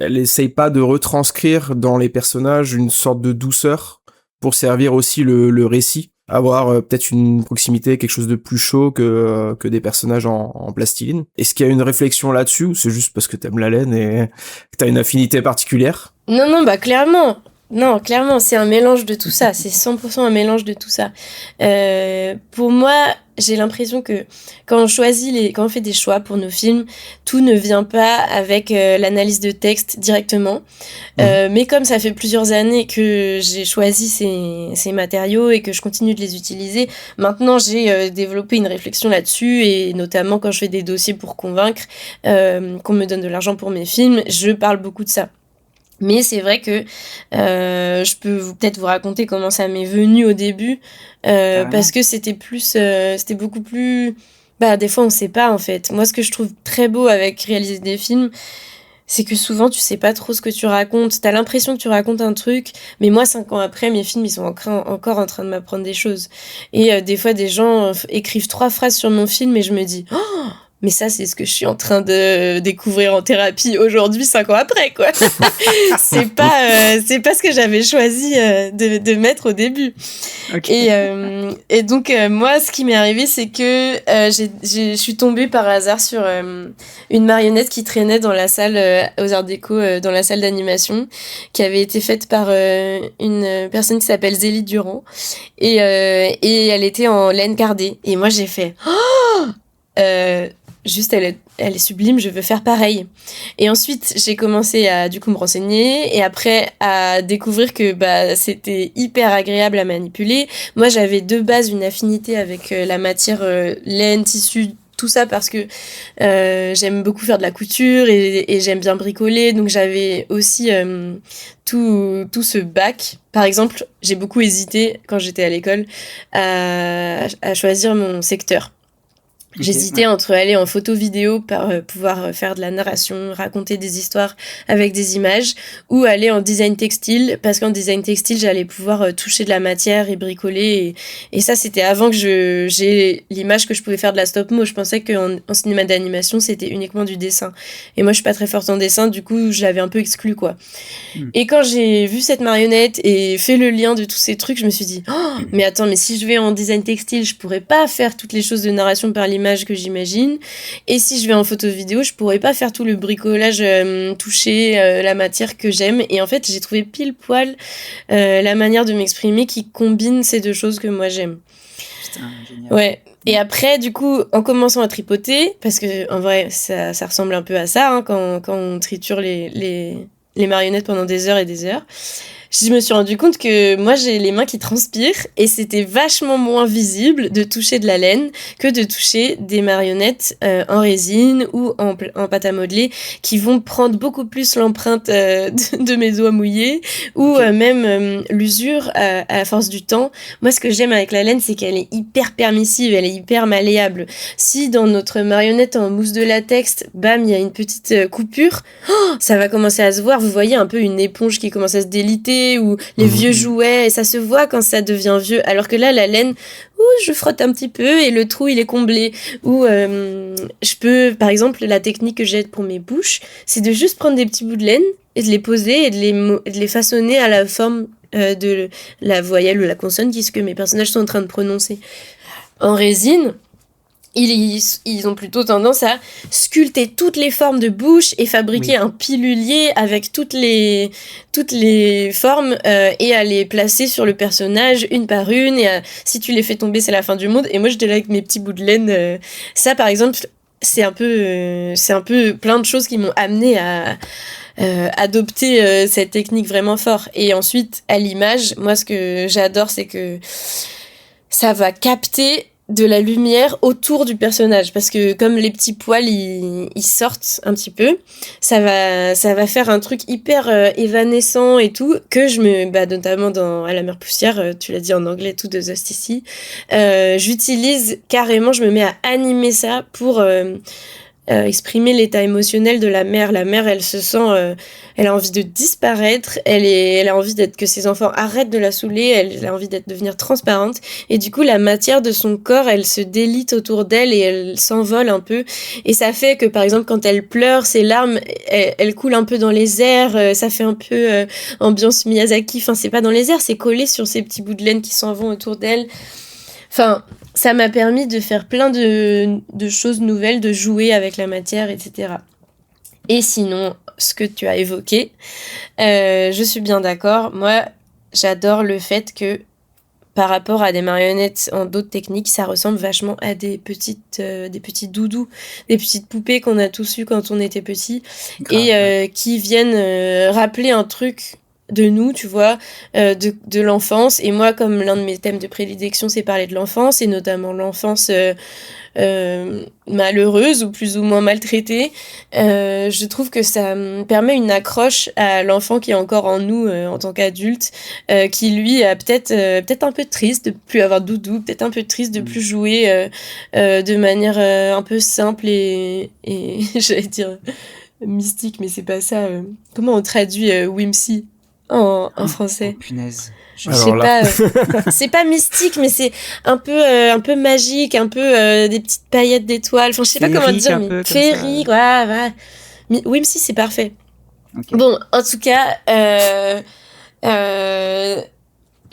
elle essaye pas de retranscrire dans les personnages une sorte de douceur pour servir aussi le récit? Avoir peut-être une proximité, quelque chose de plus chaud que des personnages en plastiline. Est-ce qu'il y a une réflexion là-dessus ou c'est juste parce que t'aimes la laine et que t'as une affinité particulière? Non, clairement. Non, clairement, c'est un mélange de tout ça. C'est 100% un mélange de tout ça. Pour moi, j'ai l'impression que quand on fait des choix pour nos films, tout ne vient pas avec l'analyse de texte directement. Mais comme ça fait plusieurs années que j'ai choisi ces matériaux et que je continue de les utiliser, maintenant j'ai développé une réflexion là-dessus et notamment quand je fais des dossiers pour convaincre qu'on me donne de l'argent pour mes films, je parle beaucoup de ça. Mais c'est vrai que je peux peut-être vous raconter comment ça m'est venu au début, parce que c'était beaucoup plus... des fois on sait pas en fait. Moi ce que je trouve très beau avec réaliser des films, c'est que souvent tu sais pas trop ce que tu racontes. T'as l'impression que tu racontes un truc, mais moi 5 ans après, mes films ils sont encore en train de m'apprendre des choses. Et des fois des gens écrivent 3 phrases sur mon film et je me dis... Oh, mais ça, c'est ce que je suis en train de découvrir en thérapie aujourd'hui, 5 ans après, quoi. c'est pas ce que j'avais choisi de mettre au début. Okay. Et donc, moi, ce qui m'est arrivé, c'est que je suis tombée par hasard sur une marionnette qui traînait dans la salle aux Arts Déco, dans la salle d'animation, qui avait été faite par une personne qui s'appelle Zélie Durand. Et elle était en laine cardée. Et moi, j'ai fait... Oh juste elle est sublime, je veux faire pareil. Et ensuite j'ai commencé à du coup me renseigner et après à découvrir que c'était hyper agréable à manipuler. Moi j'avais de base une affinité avec la matière laine, tissu, tout ça parce que j'aime beaucoup faire de la couture et j'aime bien bricoler, donc j'avais aussi tout ce bac. Par exemple, j'ai beaucoup hésité quand j'étais à l'école à choisir mon secteur. Okay, j'hésitais entre aller en photo-vidéo pour pouvoir faire de la narration, raconter des histoires avec des images, ou aller en design textile, parce qu'en design textile, j'allais pouvoir toucher de la matière et bricoler. Et ça, c'était avant que j'ai l'image que je pouvais faire de la stop-mo. Je pensais qu'en cinéma d'animation, c'était uniquement du dessin. Et moi, je suis pas très forte en dessin, du coup, je l'avais un peu exclu, quoi. Et quand j'ai vu cette marionnette et fait le lien de tous ces trucs, je me suis dit, oh, mais attends, mais si je vais en design textile, je pourrais pas faire toutes les choses de narration par l'image l'image que j'imagine. Et si je vais en photo vidéo, je pourrais pas faire tout le bricolage, toucher la matière que j'aime. Et en fait, j'ai trouvé pile poil la manière de m'exprimer qui combine ces deux choses que moi j'aime. Putain, génial. Ouais. Et après, du coup, en commençant à tripoter, parce que en vrai, ça ressemble un peu à ça, hein, quand on triture les marionnettes pendant des heures et des heures, je me suis rendu compte que moi, j'ai les mains qui transpirent et c'était vachement moins visible de toucher de la laine que de toucher des marionnettes en résine ou en pâte à modeler qui vont prendre beaucoup plus l'empreinte de mes doigts mouillés ou même l'usure à force du temps. Moi, ce que j'aime avec la laine, c'est qu'elle est hyper permissive, elle est hyper malléable. Si dans notre marionnette en mousse de latex, bam, il y a une petite coupure, ça va commencer à se voir. Vous voyez un peu une éponge qui commence à se déliter ou les vieux jouets, et ça se voit quand ça devient vieux, alors que là la laine, je frotte un petit peu et le trou il est comblé. Ou je peux, par exemple, la technique que j'ai pour mes bouches, c'est de juste prendre des petits bouts de laine et de les poser et de les façonner à la forme de la voyelle ou la consonne qui est ce que mes personnages sont en train de prononcer. En résine, ils ont plutôt tendance à sculpter toutes les formes de bouche et fabriquer un pilulier avec toutes les formes et à les placer sur le personnage une par une, et si tu les fais tomber c'est la fin du monde. Et moi j'étais là avec mes petits bouts de laine, ça par exemple c'est un peu plein de choses qui m'ont amené à adopter cette technique vraiment fort. Et ensuite à l'image, moi ce que j'adore c'est que ça va capter de la lumière autour du personnage, parce que comme les petits poils ils sortent un petit peu, ça va faire un truc hyper évanescent et tout, que notamment à la mer poussière, tu l'as dit en anglais, tout de Dust ici, j'utilise carrément, je me mets à animer ça pour exprimer l'état émotionnel de la mère. La mère, elle se sent, elle a envie de disparaître, elle a envie que ses enfants arrêtent de la saouler, elle a envie de devenir transparente, et du coup la matière de son corps, elle se délite autour d'elle et elle s'envole un peu, et ça fait que par exemple quand elle pleure, ses larmes, elles coulent un peu dans les airs, ça fait un peu ambiance Miyazaki, enfin c'est pas dans les airs, c'est collé sur ces petits bouts de laine qui s'en vont autour d'elle. Enfin, ça m'a permis de faire plein de choses nouvelles, de jouer avec la matière, etc. Et sinon, ce que tu as évoqué, je suis bien d'accord. Moi, j'adore le fait que, par rapport à des marionnettes en d'autres techniques, ça ressemble vachement à des petits doudous, des petites poupées qu'on a tous eues quand on était petits, et qui viennent rappeler un truc de nous, tu vois, de l'enfance. Et moi, comme l'un de mes thèmes de prédilection, c'est parler de l'enfance, et notamment l'enfance malheureuse ou plus ou moins maltraitée, je trouve que ça me permet une accroche à l'enfant qui est encore en nous en tant qu'adulte, qui lui a peut-être un peu triste de plus avoir de doudou, peut-être un peu triste de plus jouer de manière un peu simple et j'allais dire mystique, mais c'est pas ça. Comment on traduit Whimsy en français? Oh, punaise. Je sais pas, c'est pas mystique, mais c'est un peu magique, un peu des petites paillettes d'étoiles. Enfin, je sais pas comment dire, mais féerique, voilà. Whimsy, c'est parfait. Okay. Bon, en tout cas,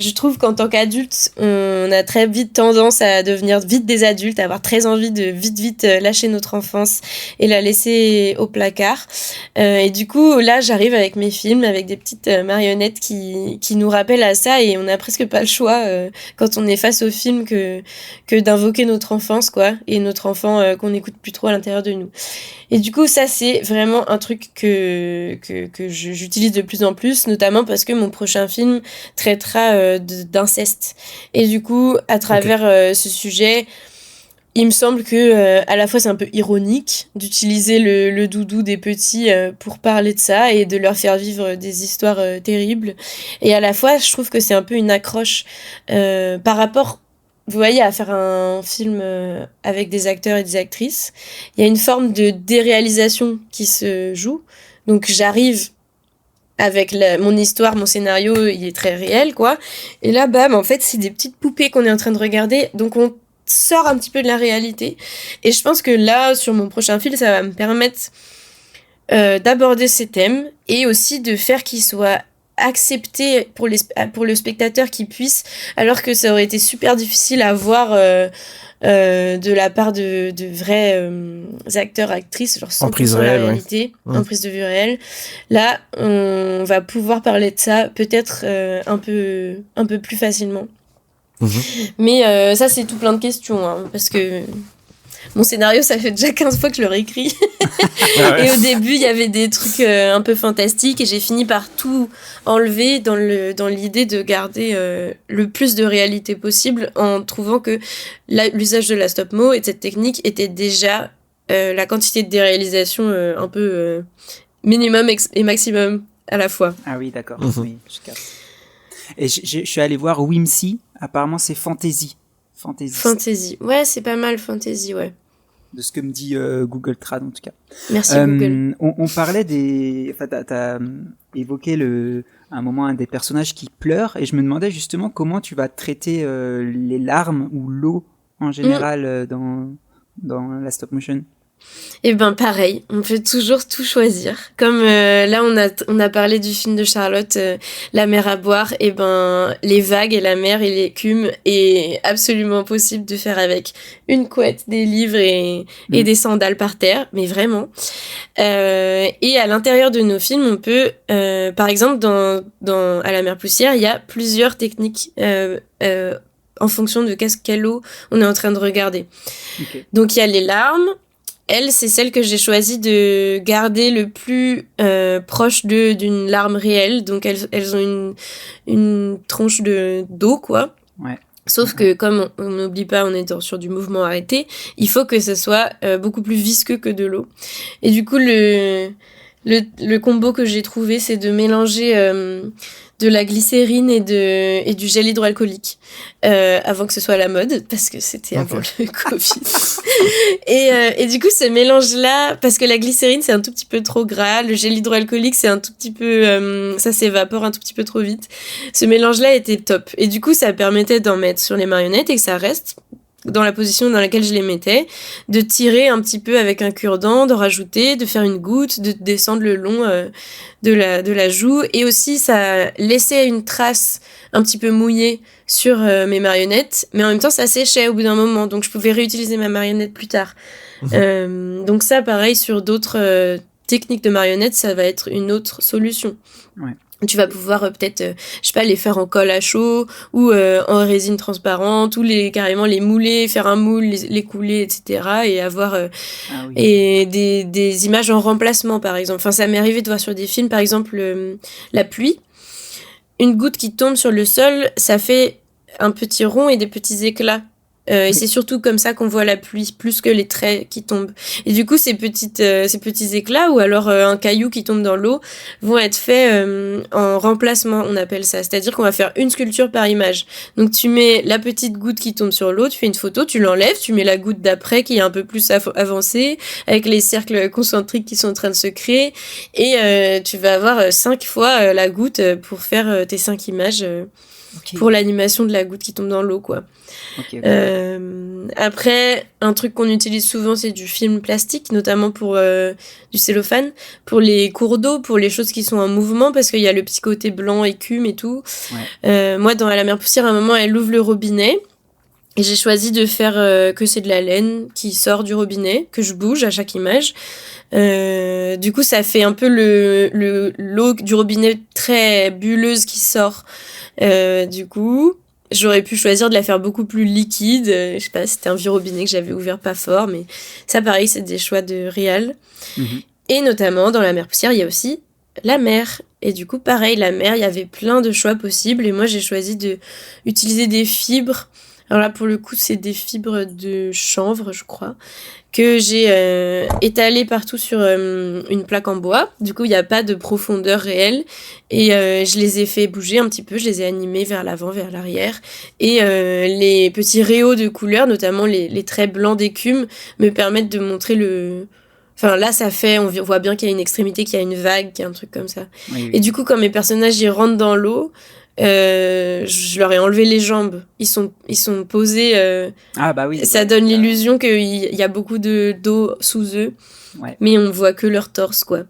je trouve qu'en tant qu'adulte, on a très vite tendance à devenir vite des adultes, à avoir très envie de vite lâcher notre enfance et la laisser au placard. Et du coup, là, j'arrive avec mes films, avec des petites marionnettes qui nous rappellent à ça, et on n'a presque pas le choix quand on est face au film que d'invoquer notre enfance, quoi, et notre enfant qu'on n'écoute plus trop à l'intérieur de nous. Et du coup, ça, c'est vraiment un truc que j'utilise de plus en plus, notamment parce que mon prochain film traitera d'inceste. Et du coup, à travers ce sujet, il me semble que à la fois c'est un peu ironique d'utiliser le doudou des petits pour parler de ça et de leur faire vivre des histoires terribles. Et à la fois, je trouve que c'est un peu une accroche par rapport, vous voyez, à faire un film avec des acteurs et des actrices. Il y a une forme de déréalisation qui se joue. Donc j'arrive avec mon histoire, mon scénario, il est très réel, quoi. Et là, bam, en fait, c'est des petites poupées qu'on est en train de regarder. Donc on sort un petit peu de la réalité. Et je pense que là, sur mon prochain film, ça va me permettre d'aborder ces thèmes et aussi de faire qu'ils soient accepté pour le spectateur qui puisse, alors que ça aurait été super difficile à voir de la part de vrais acteurs, actrices, genre 100% En prise la réelle, réalité, ouais. en prise de vue réelle. Là, on va pouvoir parler de ça peut-être un peu plus facilement. Mais ça, c'est tout plein de questions, hein, parce que mon scénario, ça fait déjà 15 fois que je le réécris. Ah ouais. Et au début, il y avait des trucs un peu fantastiques et j'ai fini par tout enlever dans l'idée de garder le plus de réalité possible en trouvant que l'usage de la stop-mo et de cette technique était déjà la quantité de déréalisation un peu minimum et maximum à la fois. Ah oui, d'accord. Oui, je capte. Et je suis allé voir Whimsy. Apparemment, c'est fantasy. Fantasy. Ouais, c'est pas mal, fantasy, ouais. De ce que me dit Google Trad, en tout cas. Merci, Google. On parlait des... Enfin, t'as évoqué un moment un des personnages qui pleure, et je me demandais justement comment tu vas traiter les larmes ou l'eau en général dans la stop motion. Et ben pareil, on peut toujours tout choisir. Comme là on a parlé du film de Charlotte, La mer à boire, et ben les vagues et la mer et l'écume est absolument possible de faire avec une couette, des livres et des sandales par terre, mais vraiment. Et à l'intérieur de nos films, on peut, par exemple dans À la mer poussière, il y a plusieurs techniques en fonction de quelle eau on est en train de regarder. Okay. Donc il y a les larmes. Elle, c'est celle que j'ai choisi de garder le plus proche d'une larme réelle. Donc, elles ont une tronche d'eau, quoi. Ouais. Sauf que, comme on n'oublie pas, on est sur du mouvement arrêté, il faut que ce soit beaucoup plus visqueux que de l'eau. Et du coup, le combo que j'ai trouvé, c'est de mélanger de la glycérine et du gel hydroalcoolique avant que ce soit la mode, parce que c'était avant le Covid. Et du coup, ce mélange-là, parce que la glycérine, c'est un tout petit peu trop gras, le gel hydroalcoolique, c'est un tout petit peu... ça s'évapore un tout petit peu trop vite. Ce mélange-là était top. Et du coup, ça permettait d'en mettre sur les marionnettes et que ça reste dans la position dans laquelle je les mettais, de tirer un petit peu avec un cure-dent, de rajouter, de faire une goutte, de descendre le long de la joue. Et aussi, ça laissait une trace un petit peu mouillée sur mes marionnettes, mais en même temps, ça séchait au bout d'un moment, donc je pouvais réutiliser ma marionnette plus tard. Donc ça, pareil, sur d'autres techniques de marionnettes, ça va être une autre solution. Ouais. Tu vas pouvoir peut-être, je sais pas, les faire en colle à chaud ou en résine transparente ou carrément les mouler, faire un moule, les couler, etc. et avoir et des images en remplacement, par exemple. Enfin, ça m'est arrivé de voir sur des films, par exemple, la pluie. Une goutte qui tombe sur le sol, ça fait un petit rond et des petits éclats. Et c'est surtout comme ça qu'on voit la pluie, plus que les traits qui tombent. Et du coup, ces petits éclats, ou alors un caillou qui tombe dans l'eau, vont être faits en remplacement, on appelle ça. C'est-à-dire qu'on va faire une sculpture par image. Donc tu mets la petite goutte qui tombe sur l'eau, tu fais une photo, tu l'enlèves, tu mets la goutte d'après qui est un peu plus avancée, avec les cercles concentriques qui sont en train de se créer, et tu vas avoir 5 fois la goutte pour faire tes 5 images pour l'animation de la goutte qui tombe dans l'eau, quoi. Après, un truc qu'on utilise souvent, c'est du film plastique, notamment pour du cellophane, pour les cours d'eau, pour les choses qui sont en mouvement, parce qu'il y a le petit côté blanc, écume et tout. Moi, dans À la mer poussière, à un moment, elle ouvre le robinet, et j'ai choisi de faire que c'est de la laine qui sort du robinet, que je bouge à chaque image. Du coup, ça fait un peu l'eau du robinet très bulleuse qui sort. Du coup, j'aurais pu choisir de la faire beaucoup plus liquide. Je sais pas, c'était un vieux robinet que j'avais ouvert pas fort, mais ça, pareil, c'est des choix de réal. Et notamment, dans La mer poussière, il y a aussi la mer. Et du coup, pareil, la mer, il y avait plein de choix possibles. Et moi, j'ai choisi de utiliser des fibres. Alors là, pour le coup, c'est des fibres de chanvre, je crois, que j'ai étalées partout sur une plaque en bois. Du coup, il n'y a pas de profondeur réelle. Et je les ai fait bouger un petit peu, je les ai animés vers l'avant, vers l'arrière. Et les petits rayons de couleurs, notamment les traits blancs d'écume, me permettent de montrer Enfin, là, ça fait... On voit bien qu'il y a une extrémité, qu'il y a une vague, qu'il y a un truc comme ça. Oui. Et du coup, quand mes personnages, ils rentrent dans l'eau... je leur ai enlevé les jambes. Ils sont posés. Ah bah oui. Ça donne l'illusion qu'il y a beaucoup d'eau sous eux, mais on voit que leur torse, quoi.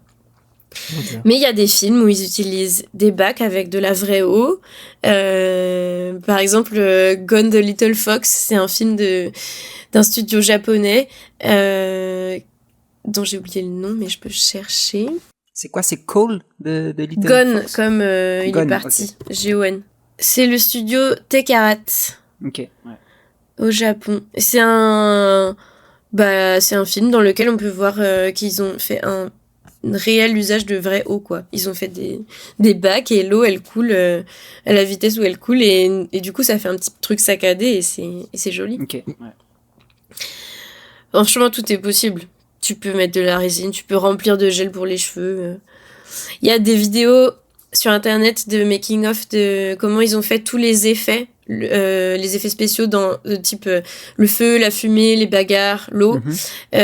Mais il y a des films où ils utilisent des bacs avec de la vraie eau. Par exemple, Gone the Little Fox, c'est un film d'un studio japonais dont j'ai oublié le nom, mais je peux chercher. C'est quoi, c'est Cole de Little Gone, Fox comme il Gone, est parti, okay. G-O-N. C'est le studio Tekarat. Ok, ouais. Au Japon. C'est un film dans lequel on peut voir qu'ils ont fait un réel usage de vraie eau, quoi. Ils ont fait des bacs et l'eau, elle coule à la vitesse où elle coule et du coup, ça fait un petit truc saccadé et c'est joli. Ok, ouais. Franchement, tout est possible. Tu peux mettre de la résine, tu peux remplir de gel pour les cheveux. Il y a des vidéos sur internet de making of de comment ils ont fait tous les effets spéciaux dans type le feu, la fumée, les bagarres, l'eau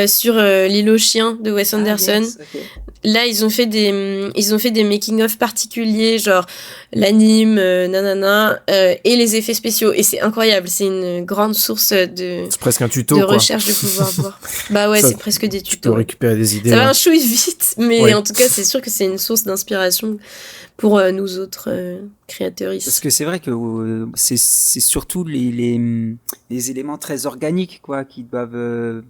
sur l'île aux chiens de Wes Anderson. Yes, okay. Là, ils ont fait des making of particuliers, genre l'anime, et les effets spéciaux. Et c'est incroyable, c'est une grande source c'est presque un tuto, de quoi. Recherche de pouvoir voir. Bah ouais, Ça, c'est presque des tu tutos. peux récupérer des idées. Ça va un chouille vite, mais Ouais. en tout cas, c'est sûr que c'est une source d'inspiration pour nous autres créateuristes. Parce que c'est vrai que c'est surtout les éléments très organiques, quoi, qui doivent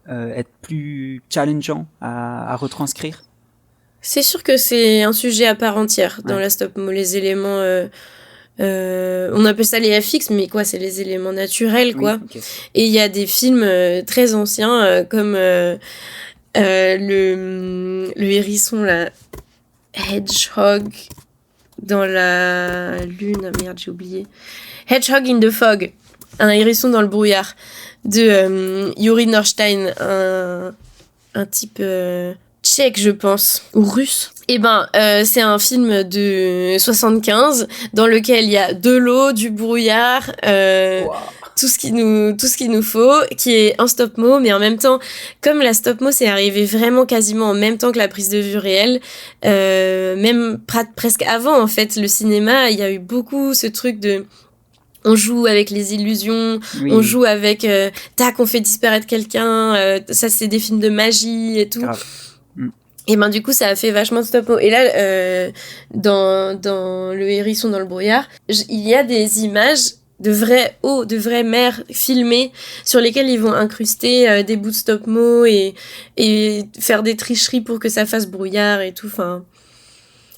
être plus challengeants à retranscrire. C'est sûr que c'est un sujet à part entière dans la stop-mo, les éléments... on appelle ça les FX, mais quoi, c'est les éléments naturels, quoi. Oui, okay. Et il y a des films très anciens, comme le hérisson, là, Hedgehog dans la lune, merde, j'ai oublié. Hedgehog in the Fog, un hérisson dans le brouillard, de Yuri Norstein, un type tchèque, je pense, ou russe. Et c'est un film de 75 dans lequel il y a de l'eau, du brouillard, tout ce qu'il nous faut, qui est en stop-mo, mais en même temps, comme la stop-mo c'est arrivé vraiment quasiment en même temps que la prise de vue réelle, même presque avant, en fait, le cinéma, il y a eu beaucoup ce truc de... On joue avec les illusions, on joue avec... tac, on fait disparaître quelqu'un, ça c'est des films de magie et tout. Grave. Et du coup, ça a fait vachement de stop-mo. Et là, dans Le hérisson dans le brouillard, il y a des images de vraies eaux, de vraies mers filmées sur lesquelles ils vont incruster des bouts de stop-mo et faire des tricheries pour que ça fasse brouillard et tout. Enfin,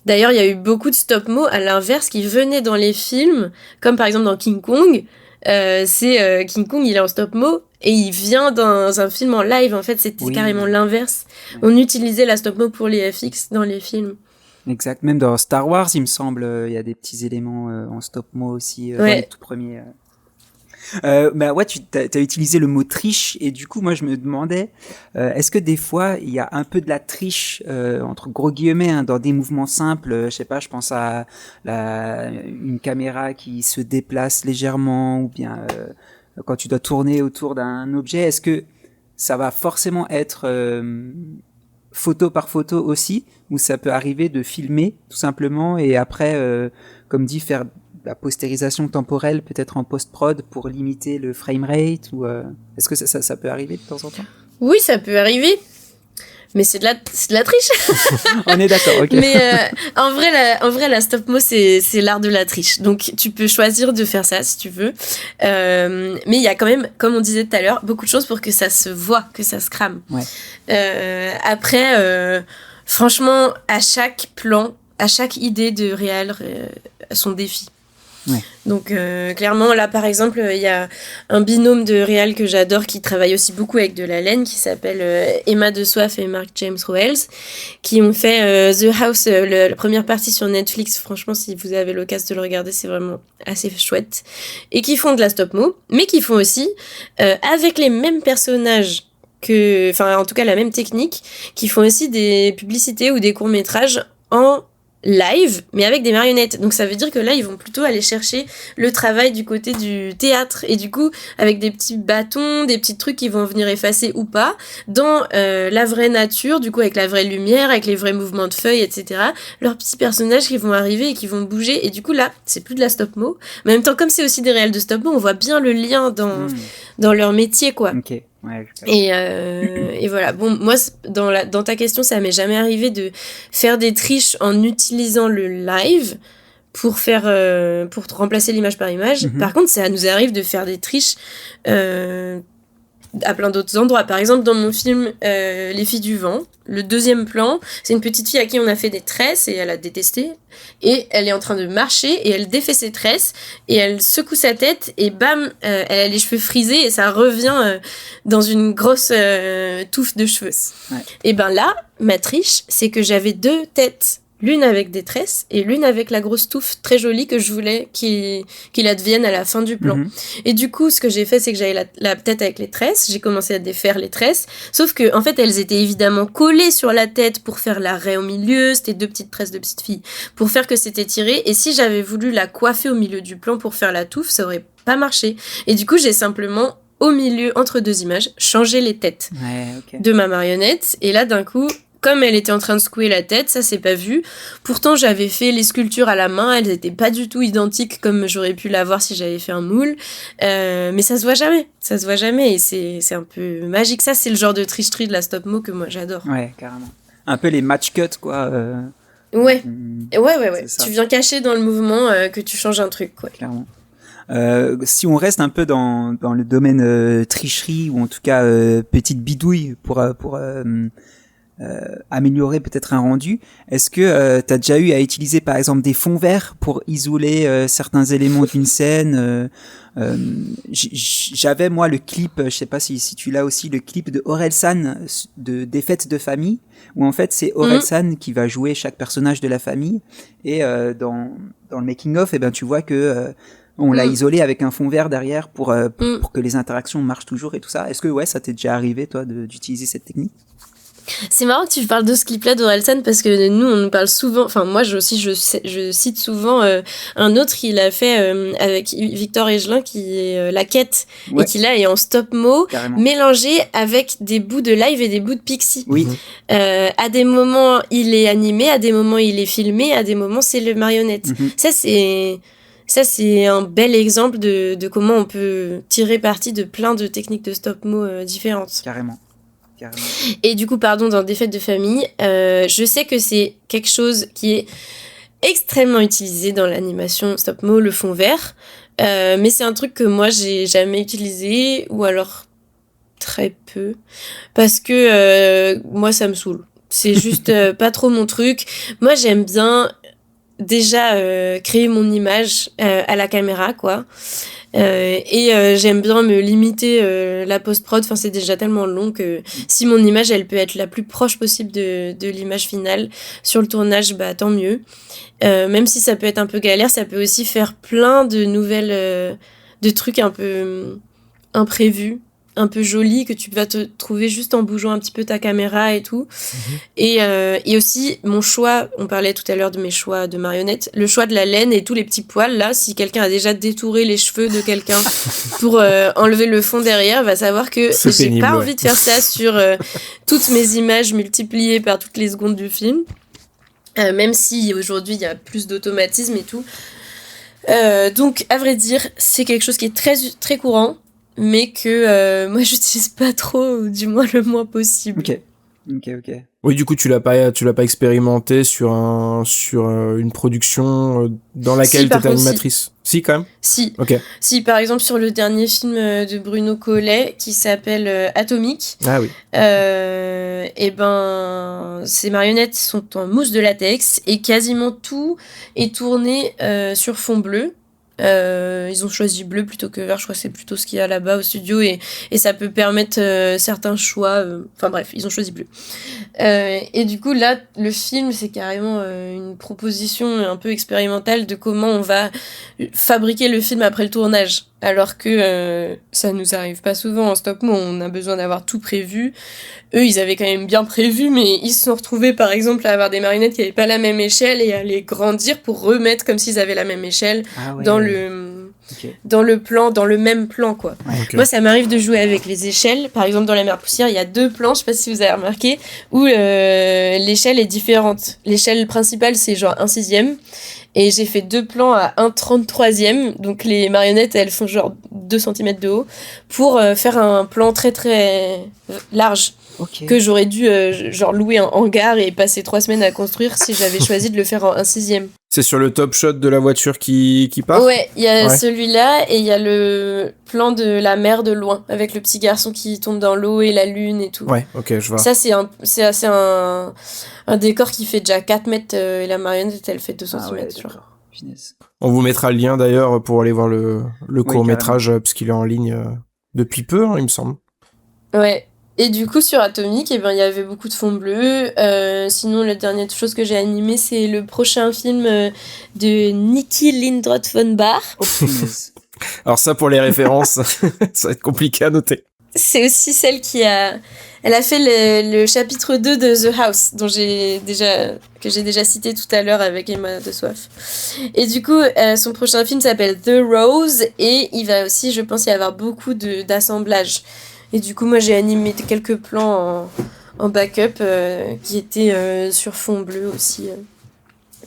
d'ailleurs, il y a eu beaucoup de stop-mo à l'inverse qui venaient dans les films, comme par exemple dans King Kong. King Kong, il est en stop-mo et il vient dans un film en live. En fait, c'était carrément l'inverse. On utilisait la stop-mo pour les FX dans les films. Exact. Même dans Star Wars, il me semble, il y a des petits éléments en stop-mo aussi dans les tout premiers. Tu as utilisé le mot triche et du coup, moi, je me demandais, est-ce que des fois, il y a un peu de la triche entre gros guillemets dans des mouvements simples, je sais pas, je pense à une caméra qui se déplace légèrement ou bien quand tu dois tourner autour d'un objet, est-ce que ça va forcément être photo par photo aussi, ou ça peut arriver de filmer tout simplement et après, comme dit, faire la postérisation temporelle peut-être en post-prod pour limiter le framerate ou est-ce que ça peut arriver de temps en temps? Oui, ça peut arriver. Mais c'est de la triche. On est d'accord, ok. Mais en vrai, la stop-mo, c'est l'art de la triche. Donc, tu peux choisir de faire ça si tu veux. Mais il y a quand même, comme on disait tout à l'heure, beaucoup de choses pour que ça se voit, que ça se crame. Ouais. Après, franchement, à chaque plan, à chaque idée de réal, son défi. Ouais. Donc clairement là par exemple il y a un binôme de réal que j'adore qui travaille aussi beaucoup avec de la laine qui s'appelle Emma De Soif et Mark James Roels qui ont fait The House, la première partie sur Netflix. Franchement si vous avez l'occasion de le regarder c'est vraiment assez chouette et qui font de la stop-mo mais qui font aussi avec les mêmes personnages en tout cas la même technique, qui font aussi des publicités ou des courts-métrages en live, mais avec des marionnettes. Donc ça veut dire que là, ils vont plutôt aller chercher le travail du côté du théâtre. Et du coup, avec des petits bâtons, des petits trucs qui vont venir effacer ou pas, dans la vraie nature, du coup avec la vraie lumière, avec les vrais mouvements de feuilles, etc. Leurs petits personnages qui vont arriver et qui vont bouger. Et du coup là, c'est plus de la stop-mo. Mais en même temps, comme c'est aussi des réels de stop-mo, on voit bien le lien dans leur métier, quoi. Ok. Ouais, Et voilà. Bon, moi, dans ta question, ça m'est jamais arrivé de faire des triches en utilisant le live pour remplacer l'image par image. Par contre, ça nous arrive de faire des triches à plein d'autres endroits. Par exemple, dans mon film Les filles du vent, le deuxième plan, c'est une petite fille à qui on a fait des tresses et elle a détesté. Et elle est en train de marcher et elle défait ses tresses et elle secoue sa tête et bam, elle a les cheveux frisés et ça revient dans une grosse touffe de cheveux. Ouais. Et ben là, ma triche, c'est que j'avais 2 têtes. L'une avec des tresses et l'une avec la grosse touffe très jolie que je voulais qu'il advienne à la fin du plan. Et du coup, ce que j'ai fait, c'est que j'avais la tête avec les tresses. J'ai commencé à défaire les tresses. Sauf que, en fait, elles étaient évidemment collées sur la tête pour faire la raie au milieu. C'était 2 petites tresses de petites filles. Pour faire que c'était tiré. Et si j'avais voulu la coiffer au milieu du plan pour faire la touffe, ça aurait pas marché. Et du coup, j'ai simplement, au milieu, entre 2 images, changé les têtes de ma marionnette. Et là, d'un coup, comme elle était en train de secouer la tête, ça s'est pas vu. Pourtant, j'avais fait les sculptures à la main, elles étaient pas du tout identiques comme j'aurais pu l'avoir si j'avais fait un moule. Mais ça se voit jamais et c'est un peu magique. Ça, c'est le genre de tricherie de la stop-mo que moi j'adore. Ouais, carrément. Un peu les match cuts, quoi. Ouais. Tu viens cacher dans le mouvement que tu changes un truc, quoi. Clairement. Si on reste un peu dans le domaine tricherie ou en tout cas petite bidouille pour améliorer peut-être un rendu. Est-ce que tu as déjà eu à utiliser par exemple des fonds verts pour isoler certains éléments d'une scène j'avais moi le clip, je sais pas si tu l'as aussi, le clip de Orelsan des fêtes de famille, où en fait c'est Orelsan qui va jouer chaque personnage de la famille et dans le making of, tu vois que on l'a isolé avec un fond vert derrière pour que les interactions marchent toujours et tout ça. Est-ce que ça t'est déjà arrivé toi d'utiliser cette technique? C'est marrant que tu parles de ce clip-là d'Orelsan parce que nous, on nous parle souvent, enfin moi je cite souvent un autre qu'il a fait avec Victor Egelin qui est La Quête et qui là est en stop-mo mélangé avec des bouts de live et des bouts de Pixie. Oui. À des moments il est animé, à des moments il est filmé, à des moments c'est le marionnette. Ça c'est un bel exemple de comment on peut tirer parti de plein de techniques de stop-mo différentes. Carrément. Et du coup, dans des fêtes de famille, je sais que c'est quelque chose qui est extrêmement utilisé dans l'animation stop-mo, le fond vert. Mais c'est un truc que moi, j'ai jamais utilisé, ou alors très peu, parce que moi, ça me saoule. C'est juste pas trop mon truc. Moi, j'aime bien déjà créer mon image à la caméra, quoi. J'aime bien me limiter la post-prod, enfin c'est déjà tellement long que si mon image elle peut être la plus proche possible de l'image finale sur le tournage, tant mieux. Même si ça peut être un peu galère, ça peut aussi faire plein de nouvelles de trucs un peu imprévus, un peu jolis que tu vas te trouver juste en bougeant un petit peu ta caméra et tout. Et aussi mon choix, on parlait tout à l'heure de mes choix de marionnettes, le choix de la laine et tous les petits poils là, si quelqu'un a déjà détouré les cheveux de quelqu'un pour enlever le fond derrière, va savoir que j'ai pas envie de faire ça sur toutes mes images multipliées par toutes les secondes du film. Même si aujourd'hui il y a plus d'automatisme et tout. Donc à vrai dire, c'est quelque chose qui est très, très courant, mais que moi j'utilise pas trop, ou du moins le moins possible. Ok. Oui, du coup, tu l'as pas expérimenté sur une production dans laquelle t'étais animatrice. Si, quand même. Si. Ok. Si, par exemple sur le dernier film de Bruno Collet qui s'appelle Atomique. Ah oui. Ces marionnettes sont en mousse de latex et quasiment tout est tourné sur fond bleu. Ils ont choisi bleu plutôt que vert, je crois que c'est plutôt ce qu'il y a là-bas au studio et ça peut permettre certains choix, enfin bref, ils ont choisi bleu. Et du coup là, le film c'est carrément une proposition un peu expérimentale de comment on va fabriquer le film après le tournage, alors que ça nous arrive pas souvent en stop-mo, on a besoin d'avoir tout prévu. Eux, ils avaient quand même bien prévu, mais ils se sont retrouvés par exemple à avoir des marionnettes qui n'avaient pas la même échelle et à les grandir pour remettre comme s'ils avaient la même échelle dans dans le même plan, quoi. Ouais. Ok. Moi, ça m'arrive de jouer avec les échelles. Par exemple, dans La Mer Poussière, il y a 2 plans, je sais pas si vous avez remarqué, où l'échelle est différente. L'échelle principale, c'est genre 1/6. Et j'ai fait 2 plans à 1/33. Donc les marionnettes, elles font genre 2 cm de haut, pour faire un plan très très large. Ok. Que j'aurais dû genre louer un hangar et passer 3 semaines à construire si j'avais choisi de le faire en 1/6. C'est sur le top shot de la voiture qui part. Ouais, il y a Ouais. celui-là et il y a le plan de la mer de loin avec le petit garçon qui tombe dans l'eau et la lune et tout. Ouais, ok, je vois. Ça, c'est un décor qui fait déjà 4 mètres et la marionnette, elle fait 2 Ah cm. ouais, genre. d'accord. Punaise. On vous mettra le lien d'ailleurs pour aller voir le court-métrage, puisqu'il est en ligne depuis peu, hein, il me semble. Ouais. Et du coup, sur Atomic, eh ben, il y avait beaucoup de fonds bleus. Sinon, la dernière chose que j'ai animée, c'est le prochain film de Niki Lindroth von Bar. Oh, punaise. Alors ça, pour les références, ça va être compliqué à noter. C'est aussi celle elle a fait le chapitre 2 de The House, que j'ai déjà cité tout à l'heure avec Emma de Soif. Et du coup, son prochain film s'appelle The Rose, et il va aussi, je pense, y avoir beaucoup d'assemblage. Et du coup, moi, j'ai animé quelques plans en backup qui étaient sur fond bleu aussi.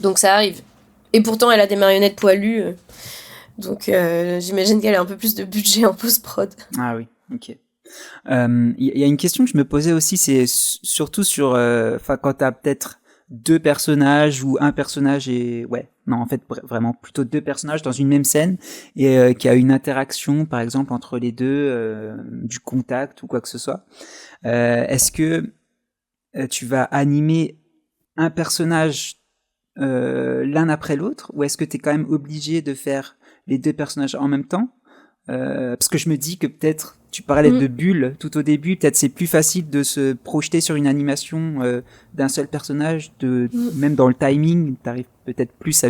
Donc ça arrive. Et pourtant, elle a des marionnettes poilues. Donc j'imagine qu'elle a un peu plus de budget en post-prod. Ah oui, ok. Il y a une question que je me posais aussi, c'est surtout sur quand t'as peut-être 2 personnages ou un personnage et en fait vraiment plutôt 2 personnages dans une même scène et qui a une interaction par exemple entre les deux, du contact ou quoi que ce soit. Est-ce que tu vas animer un personnage l'un après l'autre, ou est-ce que t'es quand même obligé de faire les 2 personnages en même temps? Parce que je me dis que peut-être, tu parlais de bulles tout au début, peut-être c'est plus facile de se projeter sur une animation d'un seul personnage, même dans le timing, t'arrives peut-être plus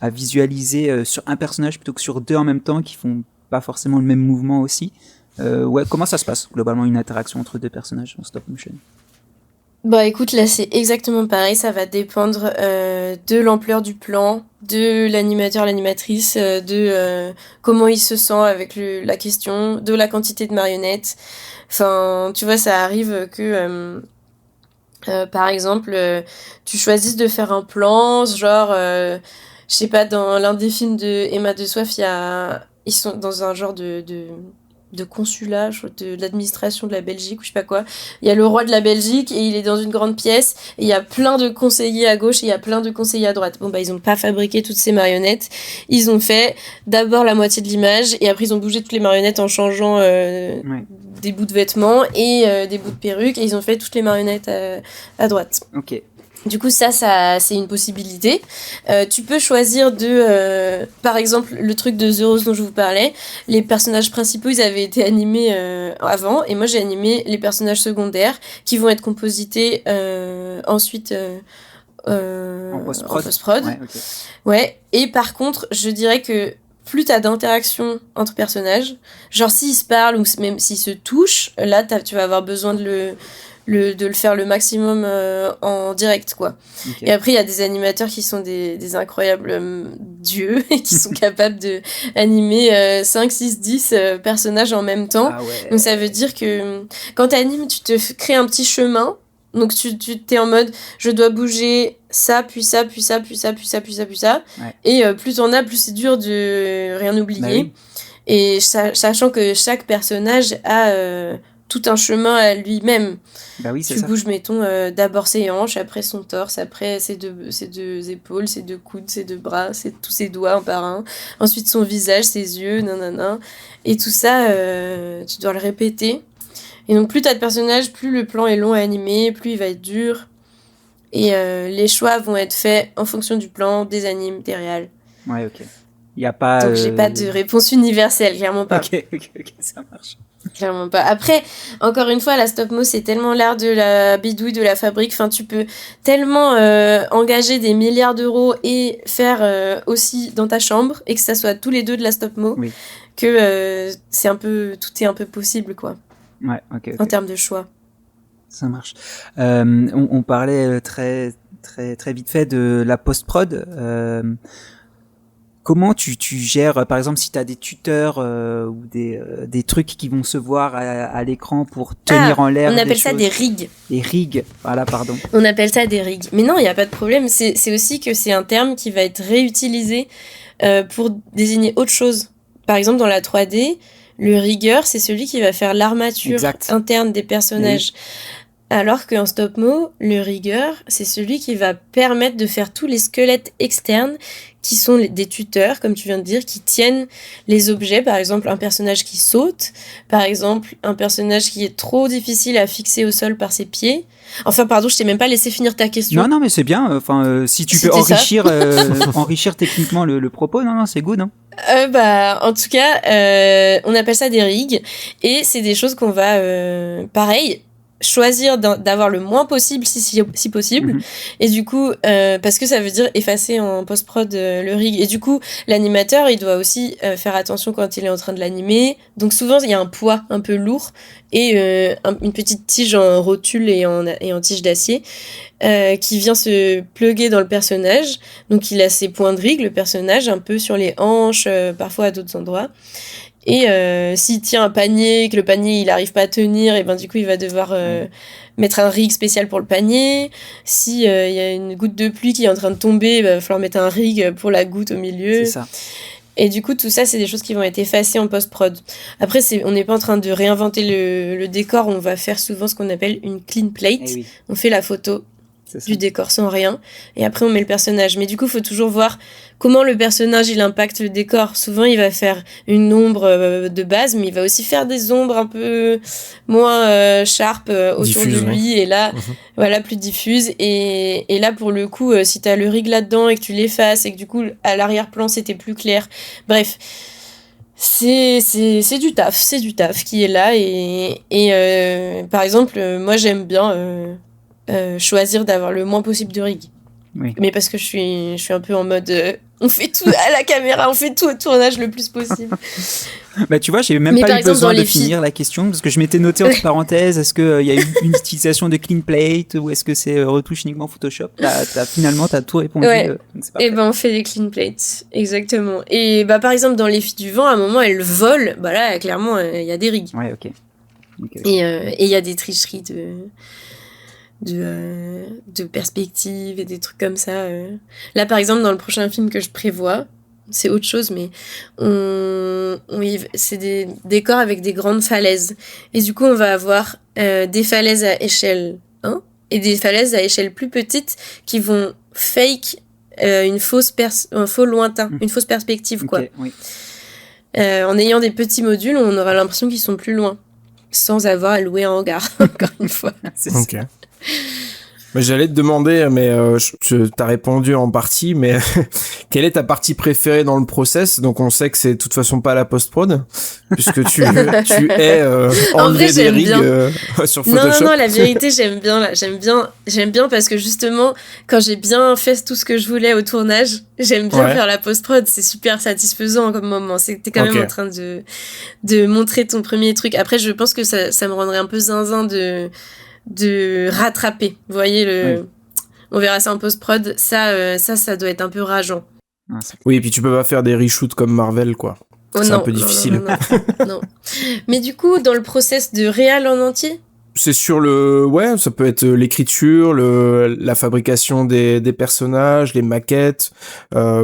à visualiser sur un personnage plutôt que sur 2 en même temps qui font pas forcément le même mouvement aussi. Comment ça se passe globalement, une interaction entre 2 personnages en stop motion? Bah écoute, là c'est exactement pareil, ça va dépendre de l'ampleur du plan, de l'animateur, l'animatrice, de comment il se sent avec la question, de la quantité de marionnettes. Enfin, tu vois, ça arrive que, par exemple, tu choisisses de faire un plan, genre, je sais pas, dans l'un des films de Emma de Soif, ils sont dans un genre de consulat, de l'administration de la Belgique ou je sais pas quoi. Il y a le roi de la Belgique et il est dans une grande pièce et il y a plein de conseillers à gauche et il y a plein de conseillers à droite. Bon bah ils ont pas fabriqué toutes ces marionnettes. Ils ont fait d'abord la moitié de l'image et après ils ont bougé toutes les marionnettes en changeant des bouts de vêtements et des bouts de perruques et ils ont fait toutes les marionnettes à droite. Ok. Du coup, ça c'est une possibilité. Tu peux choisir par exemple, le truc de The Rose dont je vous parlais. Les personnages principaux, ils avaient été animés avant, et moi j'ai animé les personnages secondaires qui vont être composités ensuite En post-prod. Ouais, okay. Ouais. Et par contre, je dirais que plus t'as d'interactions entre personnages, genre s'ils se parlent ou même s'ils se touchent, là tu vas avoir besoin de le faire le maximum en direct, quoi. Okay. Et après, il y a des animateurs qui sont des incroyables dieux et qui sont capables de animer 5, 6, 10 personnages en même temps. Ah ouais. Donc ça veut dire que quand t'animes, tu te crées un petit chemin. Donc tu t'es en mode, je dois bouger ça, puis ça, puis ça, puis ça, puis ça, puis ça, puis ça. Ouais. Et plus t'en as, plus c'est dur de rien oublier. Bah oui. Et sachant que chaque personnage a tout un chemin à lui-même. Bah oui, tu bouges, mettons, d'abord ses hanches, après son torse, après ses deux épaules, ses 2 coudes, ses 2 bras, tous ses doigts un par un. Ensuite, son visage, ses yeux, nanana. Et tout ça, tu dois le répéter. Et donc, plus t'as de personnages, plus le plan est long à animer, plus il va être dur. Et les choix vont être faits en fonction du plan, des animes, des réals. Ouais, ok. Il y a pas... Donc, j'ai pas de réponse universelle, clairement pas. Ok, ça marche. Clairement pas. Après, encore une fois, la stop-mo, c'est tellement l'art de la bidouille, de la fabrique. Enfin, tu peux tellement engager des milliards d'euros et faire aussi dans ta chambre, et que ça soit tous les 2 de la stop-mo, oui. Que tout est un peu possible, quoi. Ouais, ok. En termes de choix. Ça marche. On parlait très, très, très vite fait de la post-prod. comment tu gères, par exemple, si tu as des tuteurs ou des trucs qui vont se voir à l'écran pour tenir en l'air on appelle des ça choses. des rigs. Des rigs, voilà, pardon. On appelle ça des rigs. Mais non, il n'y a pas de problème. C'est aussi que c'est un terme qui va être réutilisé pour désigner autre chose. Par exemple, dans la 3D, le rigger, c'est celui qui va faire l'armature interne des personnages. Oui. Alors qu'en stop-mo, le rigger, c'est celui qui va permettre de faire tous les squelettes externes qui sont des tuteurs, comme tu viens de dire, qui tiennent les objets. Par exemple, un personnage qui saute. Par exemple, un personnage qui est trop difficile à fixer au sol par ses pieds. Enfin, pardon, je t'ai même pas laissé finir ta question. Non, mais c'est bien. Enfin, si tu peux enrichir, enrichir techniquement le propos, non, c'est good, hein. En tout cas, on appelle ça des rigs. Et c'est des choses qu'on va, pareil, choisir d'avoir le moins possible si possible. Et du coup, parce que ça veut dire effacer en post-prod le rig. Et du coup, l'animateur, il doit aussi faire attention quand il est en train de l'animer. Donc souvent, il y a un poids un peu lourd et une petite tige en rotule et en tige d'acier qui vient se plugger dans le personnage. Donc il a ses points de rig, le personnage, un peu sur les hanches, parfois à d'autres endroits. Et s'il tient un panier, que le panier il n'arrive pas à tenir, et ben du coup il va devoir mettre un rig spécial pour le panier. Si y a une goutte de pluie qui est en train de tomber, il va falloir mettre un rig pour la goutte au milieu. C'est ça. Et du coup tout ça c'est des choses qui vont être effacées en post-prod. Après on n'est pas en train de réinventer le décor, on va faire souvent ce qu'on appelle une clean plate. Oui. On fait la photo du décor sans rien et après on met le personnage, mais du coup il faut toujours voir comment le personnage il impacte le décor. Souvent il va faire une ombre de base, mais il va aussi faire des ombres un peu moins sharp autour diffuse, de lui, et là voilà, plus diffuse, et là pour le coup si t'as le rig là-dedans et que tu l'effaces et que du coup à l'arrière-plan c'était plus clair, bref, c'est du taf qui est là, et par exemple moi j'aime bien choisir d'avoir le moins possible de rig. Oui. Mais parce que je suis un peu en mode on fait tout à la caméra, on fait tout au tournage le plus possible. Bah tu vois, j'ai même pas eu besoin de finir la question parce que je m'étais noté entre parenthèses, est-ce qu'il y a eu une utilisation de clean plate ou est-ce que c'est retouche uniquement Photoshop? Finalement t'as tout répondu. Ouais. Et ben on fait des clean plates, exactement. Et bah par exemple dans Les Filles du Vent, à un moment elles volent, bah là clairement il y a des rigs. Ouais, ok. Et il y a des tricheries de perspective et des trucs comme ça. Là, par exemple, dans le prochain film que je prévois, c'est autre chose, mais c'est des décors avec des grandes falaises. Et du coup, on va avoir des falaises à échelle 1 et des falaises à échelle plus petite qui vont fake un faux lointain, une fausse perspective, quoi. Oui. En ayant des petits modules, on aura l'impression qu'ils sont plus loin, sans avoir à louer un hangar, encore une fois. C'est ça. Mais j'allais te demander, mais t'as répondu en partie, mais quelle est ta partie préférée dans le process? Donc on sait que c'est de toute façon pas la post-prod, puisque tu es enlever des rigs sur Photoshop. Non, la vérité, j'aime bien parce que justement, quand j'ai bien fait tout ce que je voulais au tournage, j'aime bien faire la post-prod, c'est super satisfaisant comme moment. T'es quand même en train de montrer ton premier truc. Après, je pense que ça me rendrait un peu zinzin de rattraper, vous voyez on verra ça en post-prod, ça doit être un peu rageant. Oui, et puis tu peux pas faire des reshoots comme Marvel, quoi. C'est un peu difficile. Non. Mais du coup, dans le process de réal en entier, c'est sur ça peut être l'écriture, la fabrication des personnages, les maquettes,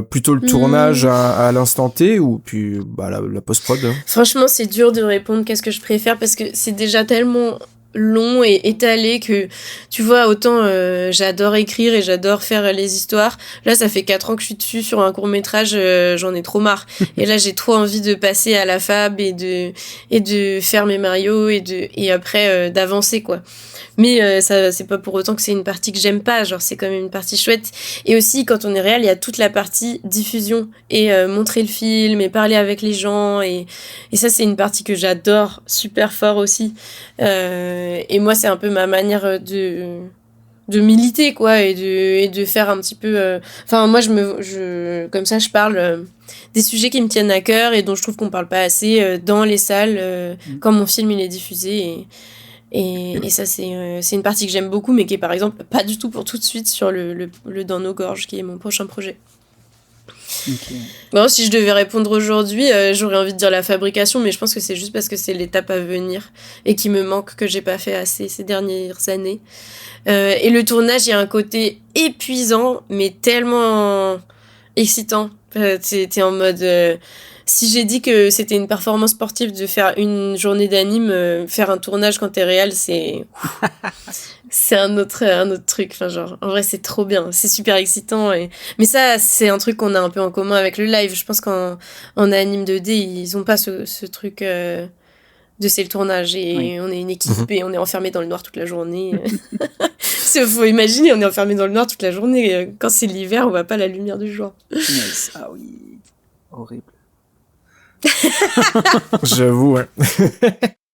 plutôt le tournage à l'instant T, ou puis la post-prod. Franchement, c'est dur de répondre qu'est-ce que je préfère, parce que c'est déjà tellement long et étalé que tu vois, autant j'adore écrire et j'adore faire les histoires. Là ça fait 4 ans que je suis dessus sur un court-métrage, j'en ai trop marre et là j'ai trop envie de passer à la fab et de faire mes Mario et après d'avancer, quoi. Mais ça, c'est pas pour autant que c'est une partie que j'aime pas, genre c'est quand même une partie chouette. Et aussi quand on est réel, il y a toute la partie diffusion et montrer le film et parler avec les gens, et ça c'est une partie que j'adore super fort aussi. Et moi c'est un peu ma manière de militer, quoi, et de faire un petit peu enfin moi comme ça je parle des sujets qui me tiennent à cœur et dont je trouve qu'on parle pas assez dans les salles quand mon film il est diffusé, et ça c'est une partie que j'aime beaucoup, mais qui est par exemple pas du tout pour tout de suite sur le Dans nos gorges, qui est mon prochain projet. Ok. Bon, si je devais répondre aujourd'hui, j'aurais envie de dire la fabrication, mais je pense que c'est juste parce que c'est l'étape à venir et qui me manque, que j'ai pas fait assez ces dernières années. Et le tournage, il y a un côté épuisant, mais tellement excitant. T'es en mode... si j'ai dit que c'était une performance sportive de faire une journée d'anime, faire un tournage quand t'es réel, c'est un autre truc. Enfin, genre, en vrai, c'est trop bien. C'est super excitant. Mais ça, c'est un truc qu'on a un peu en commun avec le live. Je pense qu'en anime 2D, ils ont pas ce truc de c'est le tournage et Oui. on est une équipe et on est enfermé dans le noir toute la journée. Faut imaginer, on est enfermé dans le noir toute la journée. Quand c'est l'hiver, on voit pas la lumière du jour. Nice. Ah oui. Horrible. J'avoue, ouais.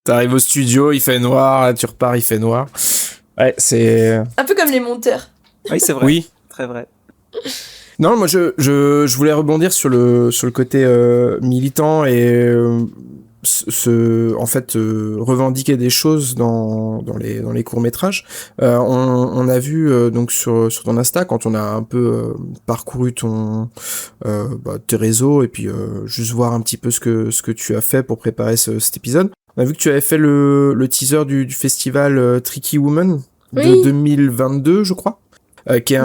T'arrives au studio, il fait noir, tu repars, il fait noir. Ouais, c'est... Un peu comme les monteurs. Oui, c'est vrai. Oui. Très vrai. Non, moi je voulais rebondir sur le côté militant et revendiquer des choses dans les courts-métrages. On a vu donc sur ton Insta, quand on a un peu parcouru tes réseaux et puis juste voir un petit peu ce que tu as fait pour préparer cet épisode. On a vu que tu avais fait le teaser du festival Tricky Woman de 2022, je crois. Qui est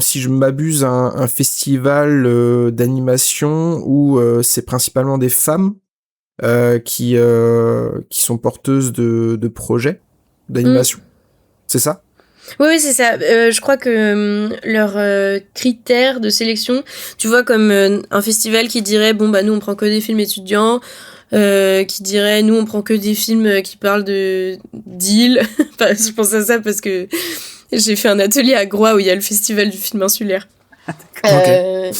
si je m'abuse, un festival d'animation où c'est principalement des femmes qui sont porteuses de projets d'animation. C'est ça ? Oui, c'est ça. Je crois que leurs critères de sélection, tu vois, comme un festival qui dirait, bon, bah nous, on prend que des films étudiants, qui dirait, nous, on prend que des films qui parlent de d'îles. Enfin, je pense à ça parce que j'ai fait un atelier à Groix où il y a le festival du film insulaire. Mais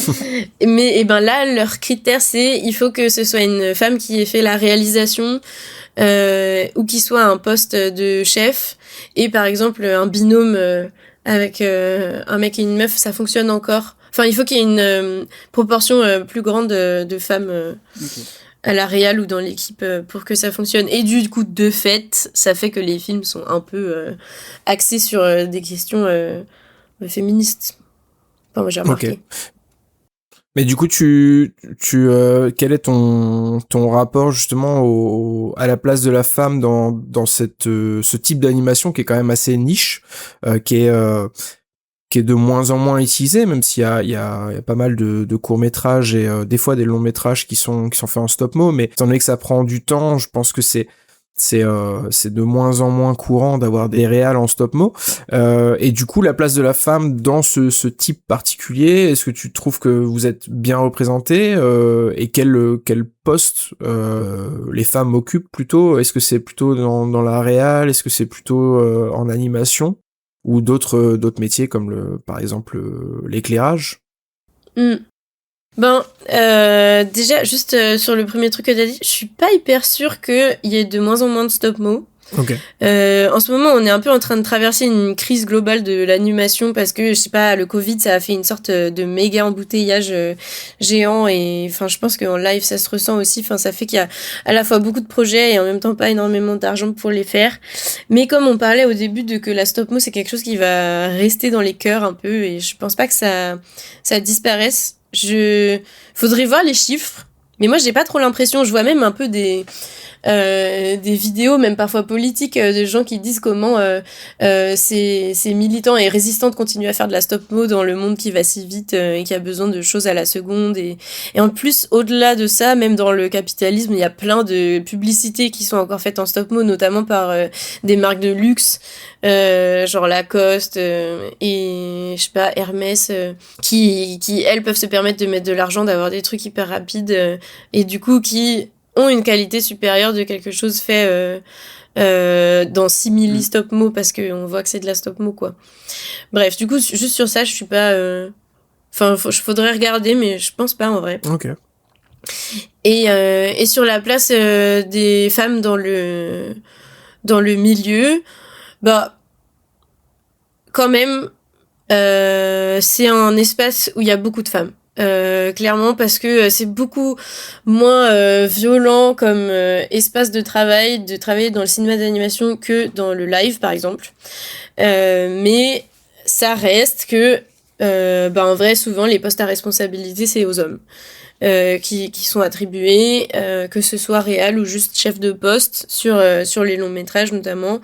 et ben là, leur critère, c'est il faut que ce soit une femme qui ait fait la réalisation ou qui soit un poste de chef. Et par exemple, un binôme avec un mec et une meuf, ça fonctionne encore. Enfin, il faut qu'il y ait une proportion plus grande de femmes à la réal ou dans l'équipe pour que ça fonctionne. Et du coup, de fait, ça fait que les films sont un peu axés sur des questions féministes. Enfin, moi, j'ai remarqué. Okay. Mais du coup, quel est ton rapport justement à la place de la femme dans ce type d'animation qui est quand même assez niche, qui est de moins en moins utilisé, même s'il y a pas mal de courts-métrages et des fois des longs-métrages qui sont faits en stop-mo, mais étant donné que ça prend du temps, je pense que c'est de moins en moins courant d'avoir des réals en stop-mo. Et du coup, la place de la femme dans ce type particulier, est-ce que tu trouves que vous êtes bien représenté et quel poste les femmes occupent plutôt? Est-ce que c'est plutôt dans la réal? Est-ce que c'est plutôt en animation? Ou d'autres métiers comme par exemple l'éclairage? Ben, déjà, juste sur le premier truc que t'as dit, je suis pas hyper sûre qu'il y ait de moins en moins de stop-mo. Okay. En ce moment, on est un peu en train de traverser une crise globale de l'animation parce que, je sais pas, le Covid, ça a fait une sorte de méga embouteillage géant et, enfin, je pense qu'en live, ça se ressent aussi. Enfin, ça fait qu'il y a à la fois beaucoup de projets et en même temps pas énormément d'argent pour les faire. Mais comme on parlait au début de que la stop-mo, c'est quelque chose qui va rester dans les cœurs un peu et je pense pas que ça disparaisse. Faudrait voir les chiffres. Mais moi, j'ai pas trop l'impression. Je vois même un peu des vidéos, même parfois politiques, de gens qui disent comment ces militants et résistants continuent à faire de la stop-mo dans le monde qui va si vite et qui a besoin de choses à la seconde. Et en plus, au-delà de ça, même dans le capitalisme, il y a plein de publicités qui sont encore faites en stop-mo, notamment par des marques de luxe, genre Lacoste et je sais pas, Hermès, qui elles peuvent se permettre de mettre de l'argent, d'avoir des trucs hyper rapides et du coup qui ont une qualité supérieure de quelque chose fait dans simili stop-mo parce qu'on voit que c'est de la stop-mo, quoi. Bref, du coup, juste sur ça, je suis pas... Enfin, faudrait regarder, mais je pense pas, en vrai. Ok. Et sur la place des femmes dans le milieu, bah, quand même, c'est un espace où il y a beaucoup de femmes. Clairement parce que c'est beaucoup moins violent comme espace de travailler dans le cinéma d'animation que dans le live par exemple, mais ça reste que en vrai, souvent, les postes à responsabilité, c'est aux hommes. Qui sont attribués, que ce soit réal ou juste chef de poste sur les longs métrages notamment,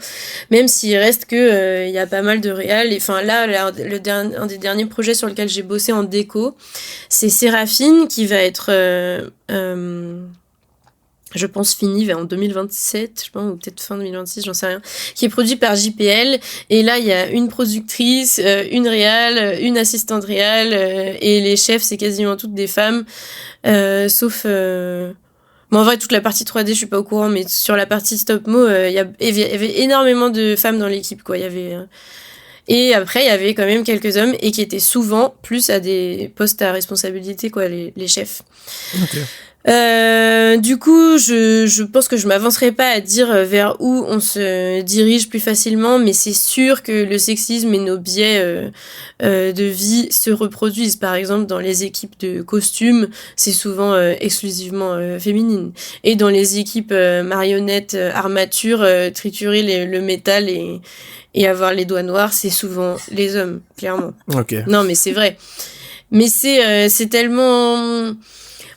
même s'il reste que il y a pas mal de réal. Enfin là, un des derniers projets sur lequel j'ai bossé en déco, c'est Séraphine qui va être je pense fini en 2027, je pense, ou peut-être fin 2026, j'en sais rien, qui est produit par JPL. Et là, il y a une productrice, une réal, une assistante réal, et les chefs, c'est quasiment toutes des femmes, sauf... Bon, en vrai, toute la partie 3D, je suis pas au courant, mais sur la partie stop-mo, il y avait énormément de femmes dans l'équipe, quoi. Il y avait... Et après, il y avait quand même quelques hommes, et qui étaient souvent plus à des postes à responsabilité, quoi, les chefs. Ok. Du coup, je pense que je m'avancerai pas à dire vers où on se dirige plus facilement, mais c'est sûr que le sexisme et nos biais de vie se reproduisent. Par exemple, dans les équipes de costumes, c'est souvent exclusivement féminine. Et dans les équipes marionnettes, armatures, triturer le métal et avoir les doigts noirs, c'est souvent les hommes, clairement. Ok. Non, mais c'est vrai. Mais c'est tellement...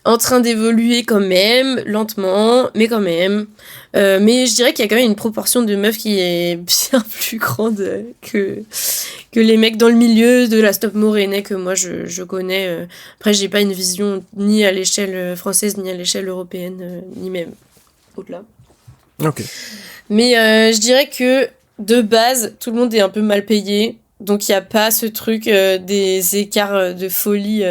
en train d'évoluer quand même, lentement, mais quand même. Mais je dirais qu'il y a quand même une proportion de meufs qui est bien plus grande que les mecs dans le milieu de la stop-mo rennais que moi je connais. Après, j'ai pas une vision ni à l'échelle française, ni à l'échelle européenne, ni même au-delà. Ok. Mais je dirais que, de base, tout le monde est un peu mal payé. Donc, il n'y a pas ce truc des écarts de folie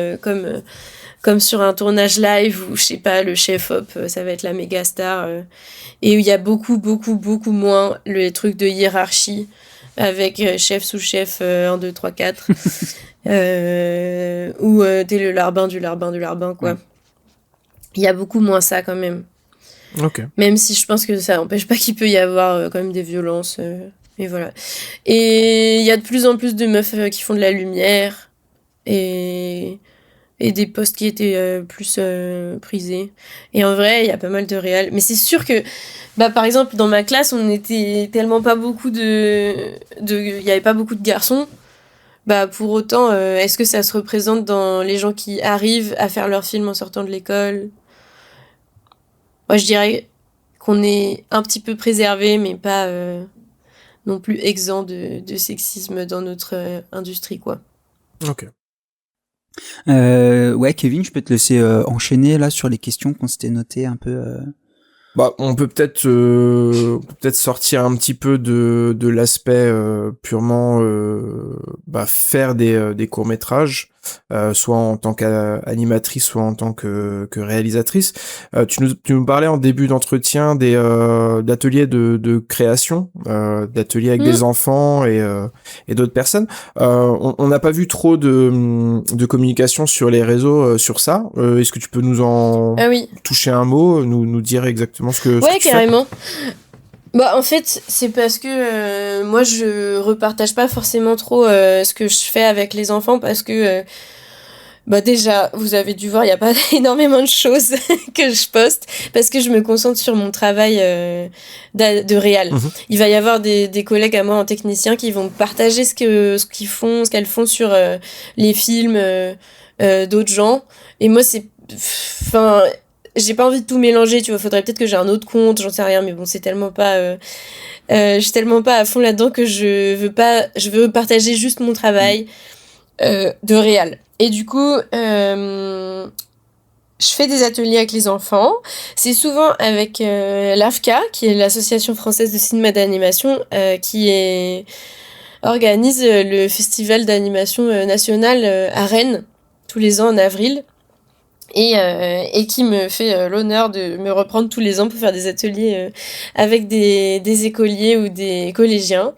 comme sur un tournage live où, je sais pas, le chef-op, ça va être la méga star. Et où il y a beaucoup, beaucoup, beaucoup moins le truc de hiérarchie avec chef, sous-chef, 1, 2, 3, 4. Où t'es le larbin du larbin du larbin, quoi. Il y a beaucoup moins ça, quand même. Ok. Même si je pense que ça n'empêche pas qu'il peut y avoir quand même des violences. Et voilà. Et il y a de plus en plus de meufs qui font de la lumière. Et des postes qui étaient plus prisés. Et en vrai, il y a pas mal de réals. Mais c'est sûr que, par exemple, dans ma classe, on était tellement pas beaucoup il y avait pas beaucoup de garçons. Pour autant, est-ce que ça se représente dans les gens qui arrivent à faire leur film en sortant de l'école ? Moi, je dirais qu'on est un petit peu préservé, mais pas non plus exempt de sexisme dans notre industrie, quoi. Ok. Ouais, Kevin, je peux te laisser enchaîner là sur les questions qu'on s'était notées un peu. On peut peut-être sortir un petit peu de l'aspect purement faire des courts-métrages, soit en tant qu'animatrice, soit en tant que réalisatrice. Tu nous parlais en début d'entretien d'ateliers de création, d'ateliers avec des enfants et d'autres personnes. On n'a pas vu trop de communication sur les réseaux sur ça. Est-ce que tu peux nous en toucher un mot, nous dire exactement ce que tu carrément. En fait, c'est parce que moi, je repartage pas forcément trop ce que je fais avec les enfants parce que déjà, vous avez dû voir, il n'y a pas énormément de choses que je poste parce que je me concentre sur mon travail de réal. Il va y avoir des collègues à moi en technicien qui vont partager ce qu'elles font sur les films d'autres gens. Et moi, j'ai pas envie de tout mélanger, tu vois. Faudrait peut-être que j'ai un autre compte, j'en sais rien, mais bon, c'est tellement pas... je suis tellement pas à fond là-dedans que je veux partager juste mon travail de réal. Et du coup, je fais des ateliers avec les enfants. C'est souvent avec l'AFCA, qui est l'Association française de cinéma d'animation, qui organise le festival d'animation national à Rennes, tous les ans en avril. Et qui me fait l'honneur de me reprendre tous les ans pour faire des ateliers avec des écoliers ou des collégiens.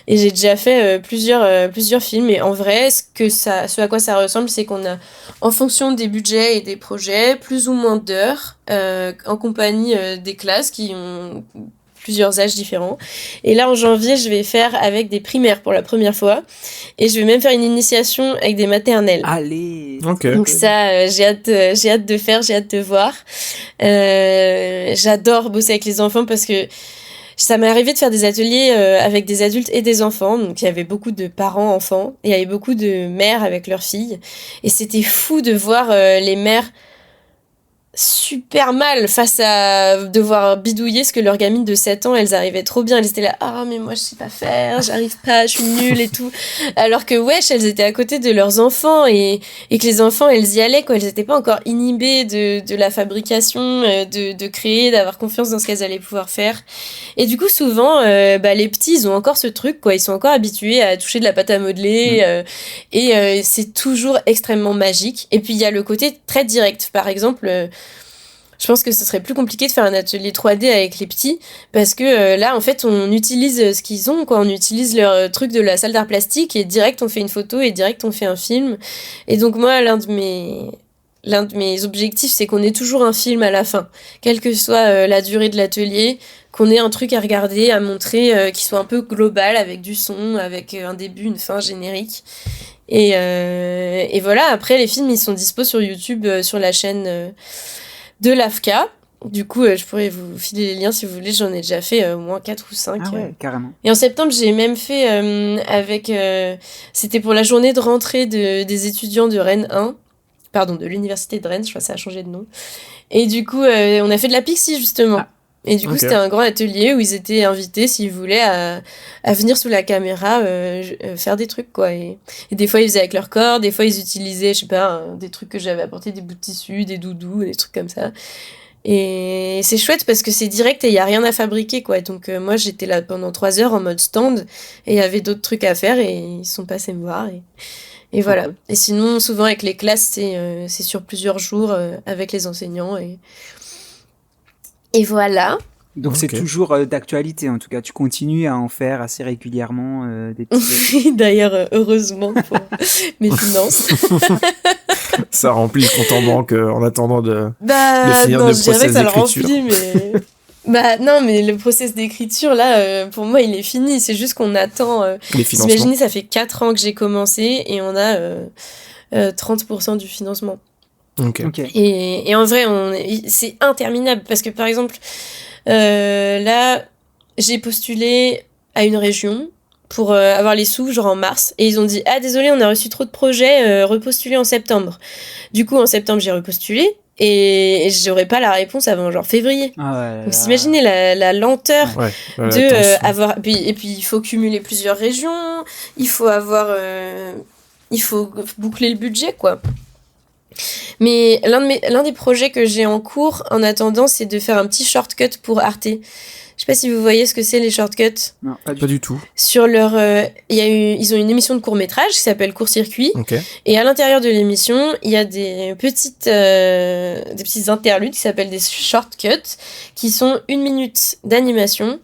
Et j'ai déjà fait plusieurs films. Et en vrai, ce à quoi ça ressemble, c'est qu'on a, en fonction des budgets et des projets, plus ou moins d'heures en compagnie des classes qui ont plusieurs âges différents. Et là, en janvier, je vais faire avec des primaires pour la première fois. Et je vais même faire une initiation avec des maternelles. Allez. Ok. Donc ça, j'ai hâte de voir. J'adore bosser avec les enfants parce que Ça m'est arrivé de faire des ateliers avec des adultes et des enfants. Donc, il y avait beaucoup de parents-enfants. Et il y avait beaucoup de mères avec leurs filles. Et c'était fou de voir les mères super mal face à devoir bidouiller ce que leurs gamines de 7 ans, elles arrivaient trop bien. Elles étaient là, ah, mais moi, je sais pas faire, j'arrive pas, je suis nulle et tout. Alors que, wesh, elles étaient à côté de leurs enfants et que les enfants, elles y allaient, quoi. Elles étaient pas encore inhibées de la fabrication, de créer, d'avoir confiance dans ce qu'elles allaient pouvoir faire. Et du coup, souvent, les petits, ils ont encore ce truc, quoi. Ils sont encore habitués à toucher de la pâte à modeler, c'est toujours extrêmement magique. Et puis, il y a le côté très direct. Par exemple, je pense que ce serait plus compliqué de faire un atelier 3D avec les petits parce que là, en fait, on utilise ce qu'ils ont, quoi. On utilise leur truc de la salle d'art plastique et direct, on fait une photo et direct, on fait un film. Et donc, moi, l'un de mes objectifs, c'est qu'on ait toujours un film à la fin, quelle que soit la durée de l'atelier, qu'on ait un truc à regarder, à montrer, qui soit un peu global, avec du son, avec un début, une fin, générique. Et voilà, après, les films, ils sont dispo sur YouTube, sur la chaîne de l'AFCA. Du coup, je pourrais vous filer les liens si vous voulez. J'en ai déjà fait au moins 4 ou 5. Ah ouais, carrément. Et en septembre, j'ai même fait avec... c'était pour la journée de rentrée des étudiants de Rennes 1. Pardon, de l'université de Rennes. Je crois que ça a changé de nom. Et du coup, on a fait de la Pixie, justement. Ah. Et du coup, c'était un grand atelier où ils étaient invités, s'ils voulaient, à venir sous la caméra faire des trucs, quoi. Et des fois, ils faisaient avec leur corps, des fois, ils utilisaient, je sais pas, des trucs que j'avais apportés, des bouts de tissu, des doudous, des trucs comme ça. Et c'est chouette parce que c'est direct et il y a rien à fabriquer, quoi. Donc, moi, j'étais là pendant 3 heures en mode stand et il y avait d'autres trucs à faire et ils sont passés me voir et voilà. Et sinon, souvent, avec les classes, c'est sur plusieurs jours avec les enseignants et voilà. Donc c'est toujours d'actualité, en tout cas. Tu continues à en faire assez régulièrement des petits... D'ailleurs, heureusement pour mes finances. Ça remplit le compte en banque en attendant de finir non, le je dirais process que ça le d'écriture. remplit, mais... non, mais le process d'écriture, là, pour moi, il est fini. C'est juste qu'on attend... Les financements. Imaginez, ça fait 4 ans que j'ai commencé et on a 30% du financement. Ok. Et en vrai, c'est interminable parce que, par exemple, là, j'ai postulé à une région pour avoir les sous, genre en mars, et ils ont dit « Ah, désolé, on a reçu trop de projets, repostulez en septembre. » Du coup, en septembre, j'ai repostulé, et j'aurais pas la réponse avant genre février. Donc, vous imaginez la lenteur de avoir... Et puis, il faut cumuler plusieurs régions, il faut avoir... il faut boucler le budget, quoi. Mais l'un des projets que j'ai en cours en attendant, c'est de faire un petit shortcut pour Arte. Je sais pas si vous voyez ce que c'est les shortcuts. Non, pas du tout. Sur leur, ils ont une émission de court-métrage qui s'appelle Court Circuit. Okay. Et à l'intérieur de l'émission, il y a des petits interludes qui s'appellent des shortcuts, qui sont 1 minute d'animation,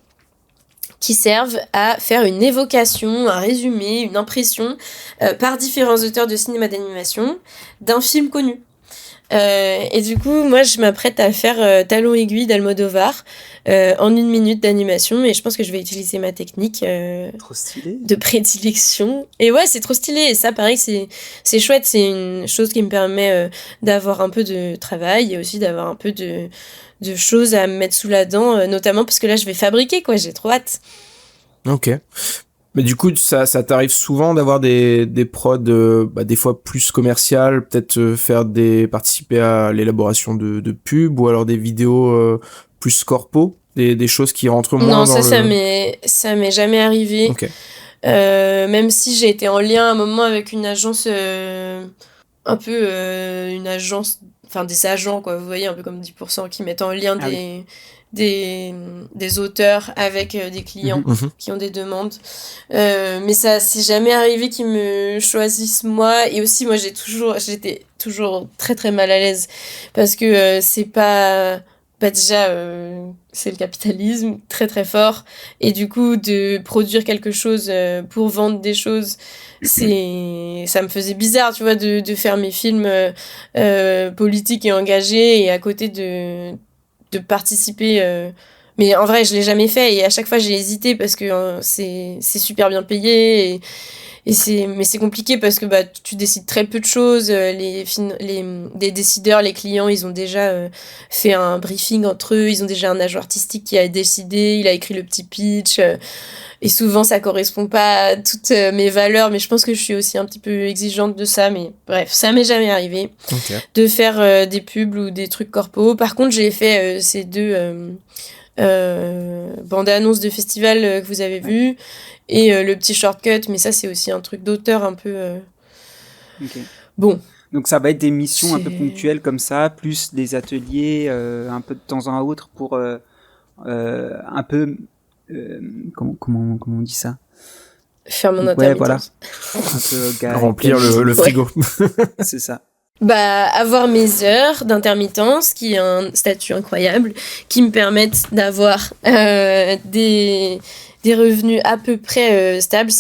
qui servent à faire une évocation, un résumé, une impression par différents auteurs de cinéma d'animation d'un film connu. Et du coup, moi, je m'apprête à faire Talon aiguille d'Almodovar en 1 minute d'animation, et je pense que je vais utiliser ma technique trop stylé. De prédilection. Et ouais, c'est trop stylé, et ça, pareil, c'est chouette, c'est une chose qui me permet d'avoir un peu de travail et aussi d'avoir un peu de choses à me mettre sous la dent, notamment parce que là, je vais fabriquer, quoi, j'ai trop hâte. Ok. Mais du coup, ça t'arrive souvent d'avoir des prods, des fois plus commerciales, peut-être participer à l'élaboration de pubs, ou alors des vidéos plus corpo, des choses qui rentrent moins non, dans ça m'est jamais arrivé. Okay. Même si j'ai été en lien à un moment avec une agence, une agence, enfin des agents, quoi, vous voyez, un peu comme 10% qui mettent en lien des auteurs avec des clients qui ont des demandes. Mais ça s'est jamais arrivé qu'ils me choisissent moi. Et aussi, moi, j'étais toujours très très mal à l'aise parce que c'est pas... déjà, c'est le capitalisme très très fort. Et du coup, de produire quelque chose pour vendre des choses, ça me faisait bizarre, tu vois, de faire mes films politiques et engagés et à côté de participer. Mais en vrai, je l'ai jamais fait et à chaque fois, j'ai hésité parce que c'est super bien payé mais c'est compliqué parce que tu décides très peu de choses. Les décideurs, les clients, ils ont déjà fait un briefing entre eux. Ils ont déjà un agent artistique qui a décidé. Il a écrit le petit pitch. Et souvent, ça correspond pas à toutes mes valeurs. Mais je pense que je suis aussi un petit peu exigeante de ça. Mais bref, ça m'est jamais arrivé de faire des pubs ou des trucs corpo. Par contre, j'ai fait ces 2 bandes-annonces de festival que vous avez vues. Et le petit shortcut, mais ça, c'est aussi un truc d'auteur un peu... Bon. Donc ça va être des missions un peu ponctuelles comme ça, plus des ateliers un peu de temps en autre pour un peu... comment on dit ça ? Faire mon intermittence. Un peu remplir le frigo. C'est ça. Avoir mes heures d'intermittence, qui est un statut incroyable, qui me permettent d'avoir des revenus à peu près stables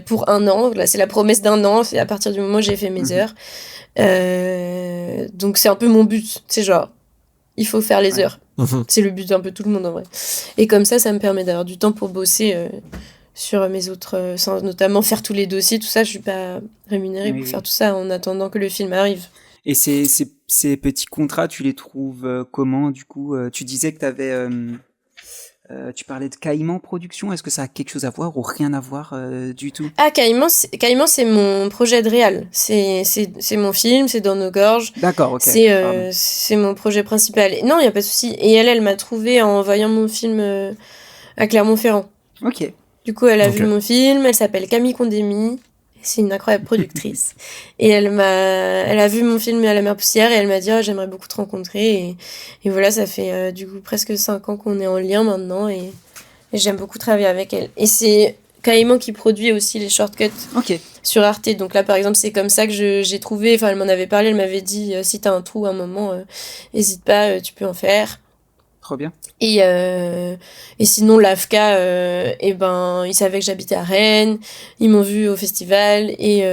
pour 1 an. Là, c'est la promesse d'1 an, c'est à partir du moment où j'ai fait mes heures. Donc c'est un peu mon but, c'est genre, il faut faire les heures. C'est le but d'un peu tout le monde en vrai. Et comme ça me permet d'avoir du temps pour bosser sur mes autres, sans notamment faire tous les dossiers, tout ça, je suis pas rémunérée pour faire tout ça en attendant que le film arrive. Et ces petits contrats, tu les trouves comment du coup ? Tu disais que t'avais... tu parlais de Caïman Productions, est-ce que ça a quelque chose à voir ou rien à voir du tout ? Ah, Caïman, c'est mon projet de réal. C'est mon film, c'est dans nos gorges. D'accord, ok. C'est mon projet principal. Non, il n'y a pas de souci. Et elle m'a trouvé en voyant mon film à Clermont-Ferrand. Ok. Du coup, elle a vu mon film, elle s'appelle Camille Condémy. C'est une incroyable productrice. Et elle a vu mon film à la mer poussière et elle m'a dit j'aimerais beaucoup te rencontrer. Et voilà, ça fait du coup presque 5 ans qu'on est en lien maintenant et j'aime beaucoup travailler avec elle. Et c'est Caïman qui produit aussi les shortcuts sur Arte. Donc là, par exemple, c'est comme ça que j'ai trouvé. Enfin, elle m'en avait parlé, elle m'avait dit si t'as un trou à un moment, hésite pas, tu peux en faire. Trop bien. Et sinon, l'AFCA, ils savaient que j'habitais à Rennes, ils m'ont vu au festival, et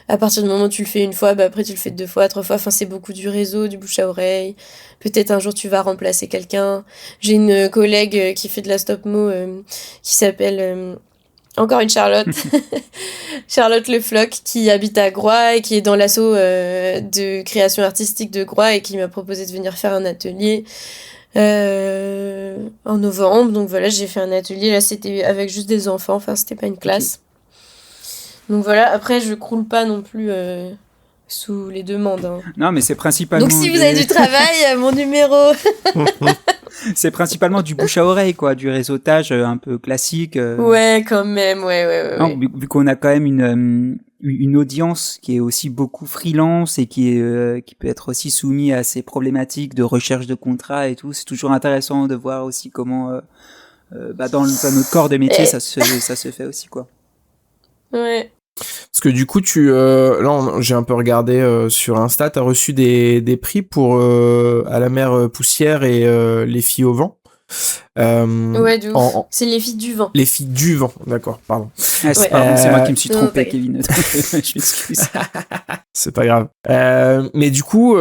à partir du moment où tu le fais une fois, après tu le fais 2 fois, 3 fois, enfin c'est beaucoup du réseau, du bouche à oreille, peut-être un jour tu vas remplacer quelqu'un. J'ai une collègue qui fait de la stop-mo qui s'appelle... encore une Charlotte, Charlotte Le Floch, qui habite à Groix et qui est dans l'asso de création artistique de Groix et qui m'a proposé de venir faire un atelier en novembre. Donc voilà, j'ai fait un atelier, là c'était avec juste des enfants, enfin c'était pas une classe. Donc voilà, après je croule pas non plus sous les demandes. Hein. Non, mais c'est principalement... Donc si vous avez du travail, mon numéro... C'est principalement du bouche à oreille, quoi, du réseautage un peu classique. Ouais, quand même, ouais. Non, vu qu'on a quand même une audience qui est aussi beaucoup freelance et qui peut être aussi soumise à ces problématiques de recherche de contrats et tout, c'est toujours intéressant de voir aussi comment, dans notre corps de métier, ça se fait aussi, quoi. Ouais. Parce que du coup, j'ai un peu regardé sur Insta, t'as reçu des prix pour À la mer poussière et Les filles au vent. Ouais, de ouf. C'est Les filles du vent. Les filles du vent, d'accord, pardon. Ah, c'est moi qui me suis trompé, Kevin. Je m'excuse. C'est pas grave. Mais du coup,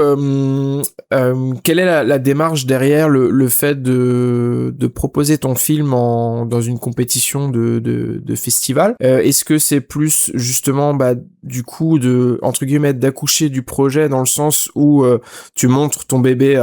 quelle est la démarche derrière le fait de proposer ton film dans une compétition de festival? Est-ce que c'est plus justement du coup entre guillemets d'accoucher du projet dans le sens où tu montres ton bébé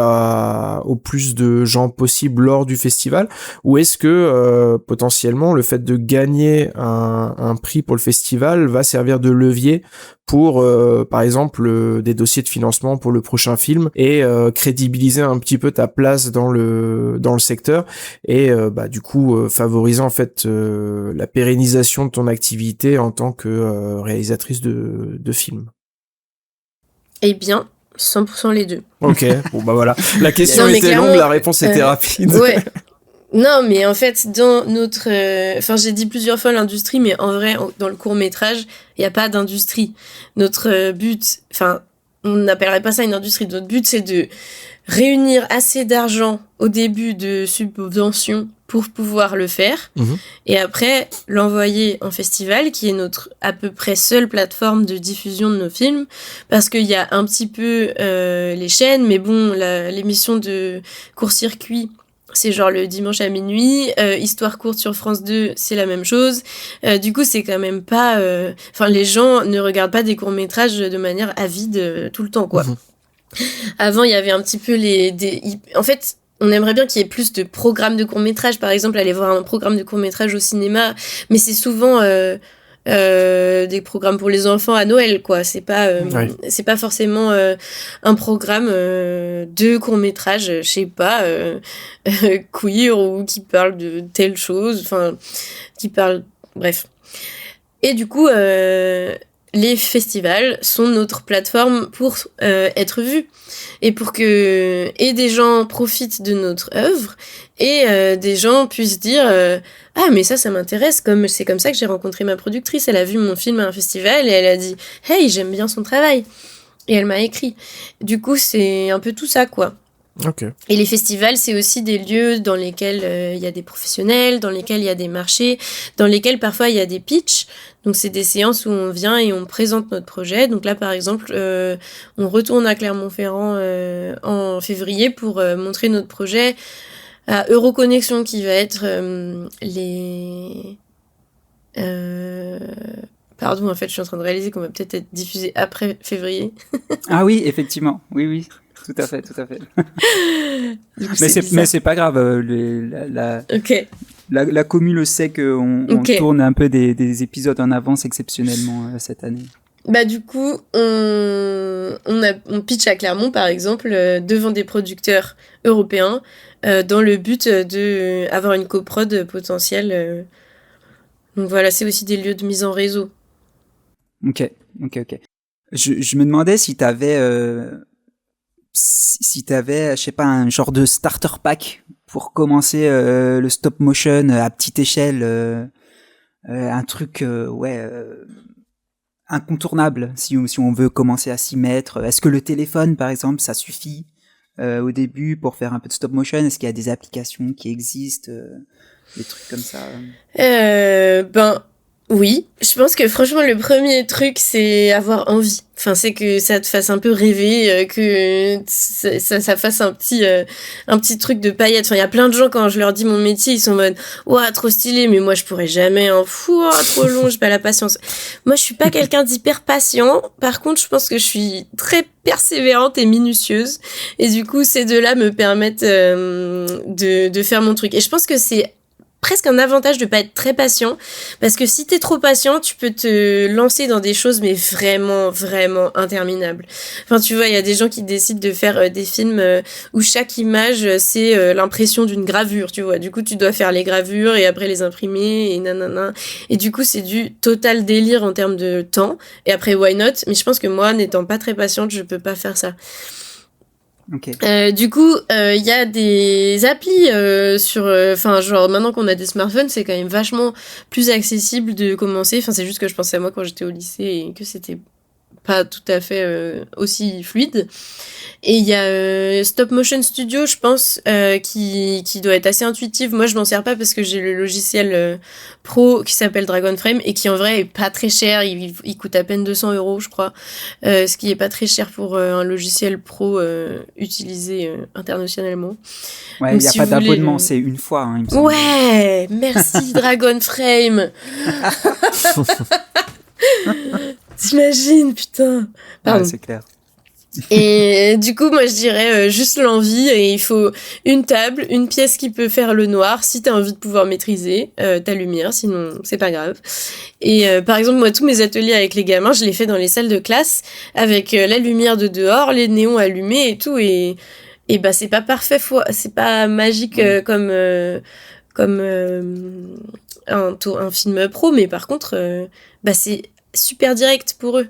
au plus de gens possible lors du festival, ou est-ce que potentiellement le fait de gagner un prix pour le festival va servir de levier pour par exemple des dossiers de financement pour le prochain film et crédibiliser un petit peu ta place dans le secteur et du coup favoriser en fait la pérennisation de ton activité en tant que réalisatrice de films? Eh bien, 100% les deux. Ok, bon voilà. La question était longue, la réponse était rapide. Ouais. Non, mais en fait, dans notre... j'ai dit plusieurs fois l'industrie, mais en vrai, dans le court-métrage, il n'y a pas d'industrie. Notre but... on n'appellerait pas ça une industrie. Notre but, c'est de réunir assez d'argent au début de subvention pour pouvoir le faire. Et après, l'envoyer en festival, qui est notre à peu près seule plateforme de diffusion de nos films. Parce qu'il y a un petit peu les chaînes, mais bon, l'émission de court-circuit... c'est genre le dimanche à minuit. Histoire courte sur France 2, c'est la même chose. Du coup, c'est quand même pas... Enfin, les gens ne regardent pas des courts-métrages de manière avide tout le temps, quoi. Avant, il y avait un petit peu en fait, on aimerait bien qu'il y ait plus de programmes de courts-métrages. Par exemple, aller voir un programme de courts-métrages au cinéma. Mais c'est souvent... des programmes pour les enfants à Noël, quoi. C'est pas forcément un programme de court-métrage, je sais pas, queer ou qui parle de telle chose, enfin, qui parle... Bref. Et du coup, les festivals sont notre plateforme pour être vus et pour que des gens profitent de notre œuvre et des gens puissent dire ah mais ça m'intéresse, comme c'est comme ça que j'ai rencontré ma productrice, elle a vu mon film à un festival et elle a dit hey, j'aime bien son travail et elle m'a écrit. Du coup, c'est un peu tout ça, quoi. Ok. Et les festivals, c'est aussi des lieux dans lesquels il y a des professionnels, dans lesquels il y a des marchés, dans lesquels parfois il y a des pitchs. Donc c'est des séances où on vient et on présente notre projet. Donc là, par exemple, on retourne à Clermont-Ferrand en février pour montrer notre projet à Euroconnexion, qui va être les... Pardon, en fait, je suis en train de réaliser qu'on va peut-être être diffusé après février. Ah oui, effectivement. Oui, oui. Tout à fait. Du coup, Mais c'est pas grave. Ok. La commu le sait qu'on tourne un peu des épisodes en avance exceptionnellement cette année. Bah du coup, on pitch à Clermont, par exemple, devant des producteurs européens, dans le but de avoir une coprod potentielle. Donc voilà, c'est aussi des lieux de mise en réseau. Ok. Je me demandais si t'avais, je sais pas, un genre de starter pack pour commencer le stop motion à petite échelle, un truc, incontournable si on veut commencer à s'y mettre. Est-ce que le téléphone, par exemple, ça suffit au début pour faire un peu de stop motion? Est-ce qu'il y a des applications qui existent, des trucs comme ça? Oui, je pense que franchement le premier truc c'est avoir envie. Enfin c'est que ça te fasse un peu rêver, que ça fasse un petit truc de paillettes. Enfin il y a plein de gens, quand je leur dis mon métier, ils sont en mode ouah trop stylé, mais moi je pourrais jamais, hein. Trop long, j'ai pas la patience. Moi je suis pas quelqu'un d'hyper patient. Par contre je pense que je suis très persévérante et minutieuse, et du coup ces deux-là me permettent de faire mon truc. Et je pense que c'est presque un avantage de pas être très patient, parce que si t'es trop patient, tu peux te lancer dans des choses mais vraiment, vraiment interminables. Enfin, tu vois, il y a des gens qui décident de faire des films où chaque image, c'est l'impression d'une gravure, tu vois. Du coup, tu dois faire les gravures et après les imprimer et nanana. Et du coup, c'est du total délire en termes de temps. Et après, why not? Mais je pense que moi, n'étant pas très patiente, je peux pas faire ça. Okay. Du coup, il y a des applis sur... Enfin, genre, maintenant qu'on a des smartphones, c'est quand même vachement plus accessible de commencer. Enfin, c'est juste que je pensais à moi quand j'étais au lycée et que c'était pas tout à fait aussi fluide. Et il y a Stop Motion Studio, je pense, qui doit être assez intuitive. Moi, je m'en sers pas parce que j'ai le logiciel pro qui s'appelle Dragon Frame et qui en vrai est pas très cher. Il coûte à peine 200 €, je crois. Ce qui est pas très cher pour un logiciel pro utilisé internationalement. Ouais, il n'y a pas d'abonnement, c'est une fois. Hein, il me semble. Ouais, merci Dragon Frame. T'imagines, putain. Pardon. Ouais, c'est clair. Et du coup, moi, je dirais juste l'envie, et il faut une table, une pièce qui peut faire le noir, si t'as envie de pouvoir maîtriser ta lumière, sinon c'est pas grave. Et par exemple, moi, tous mes ateliers avec les gamins, je les fais dans les salles de classe, avec la lumière de dehors, les néons allumés et tout, et bah c'est pas parfait, c'est pas magique comme un film pro, mais par contre, bah c'est super direct pour eux.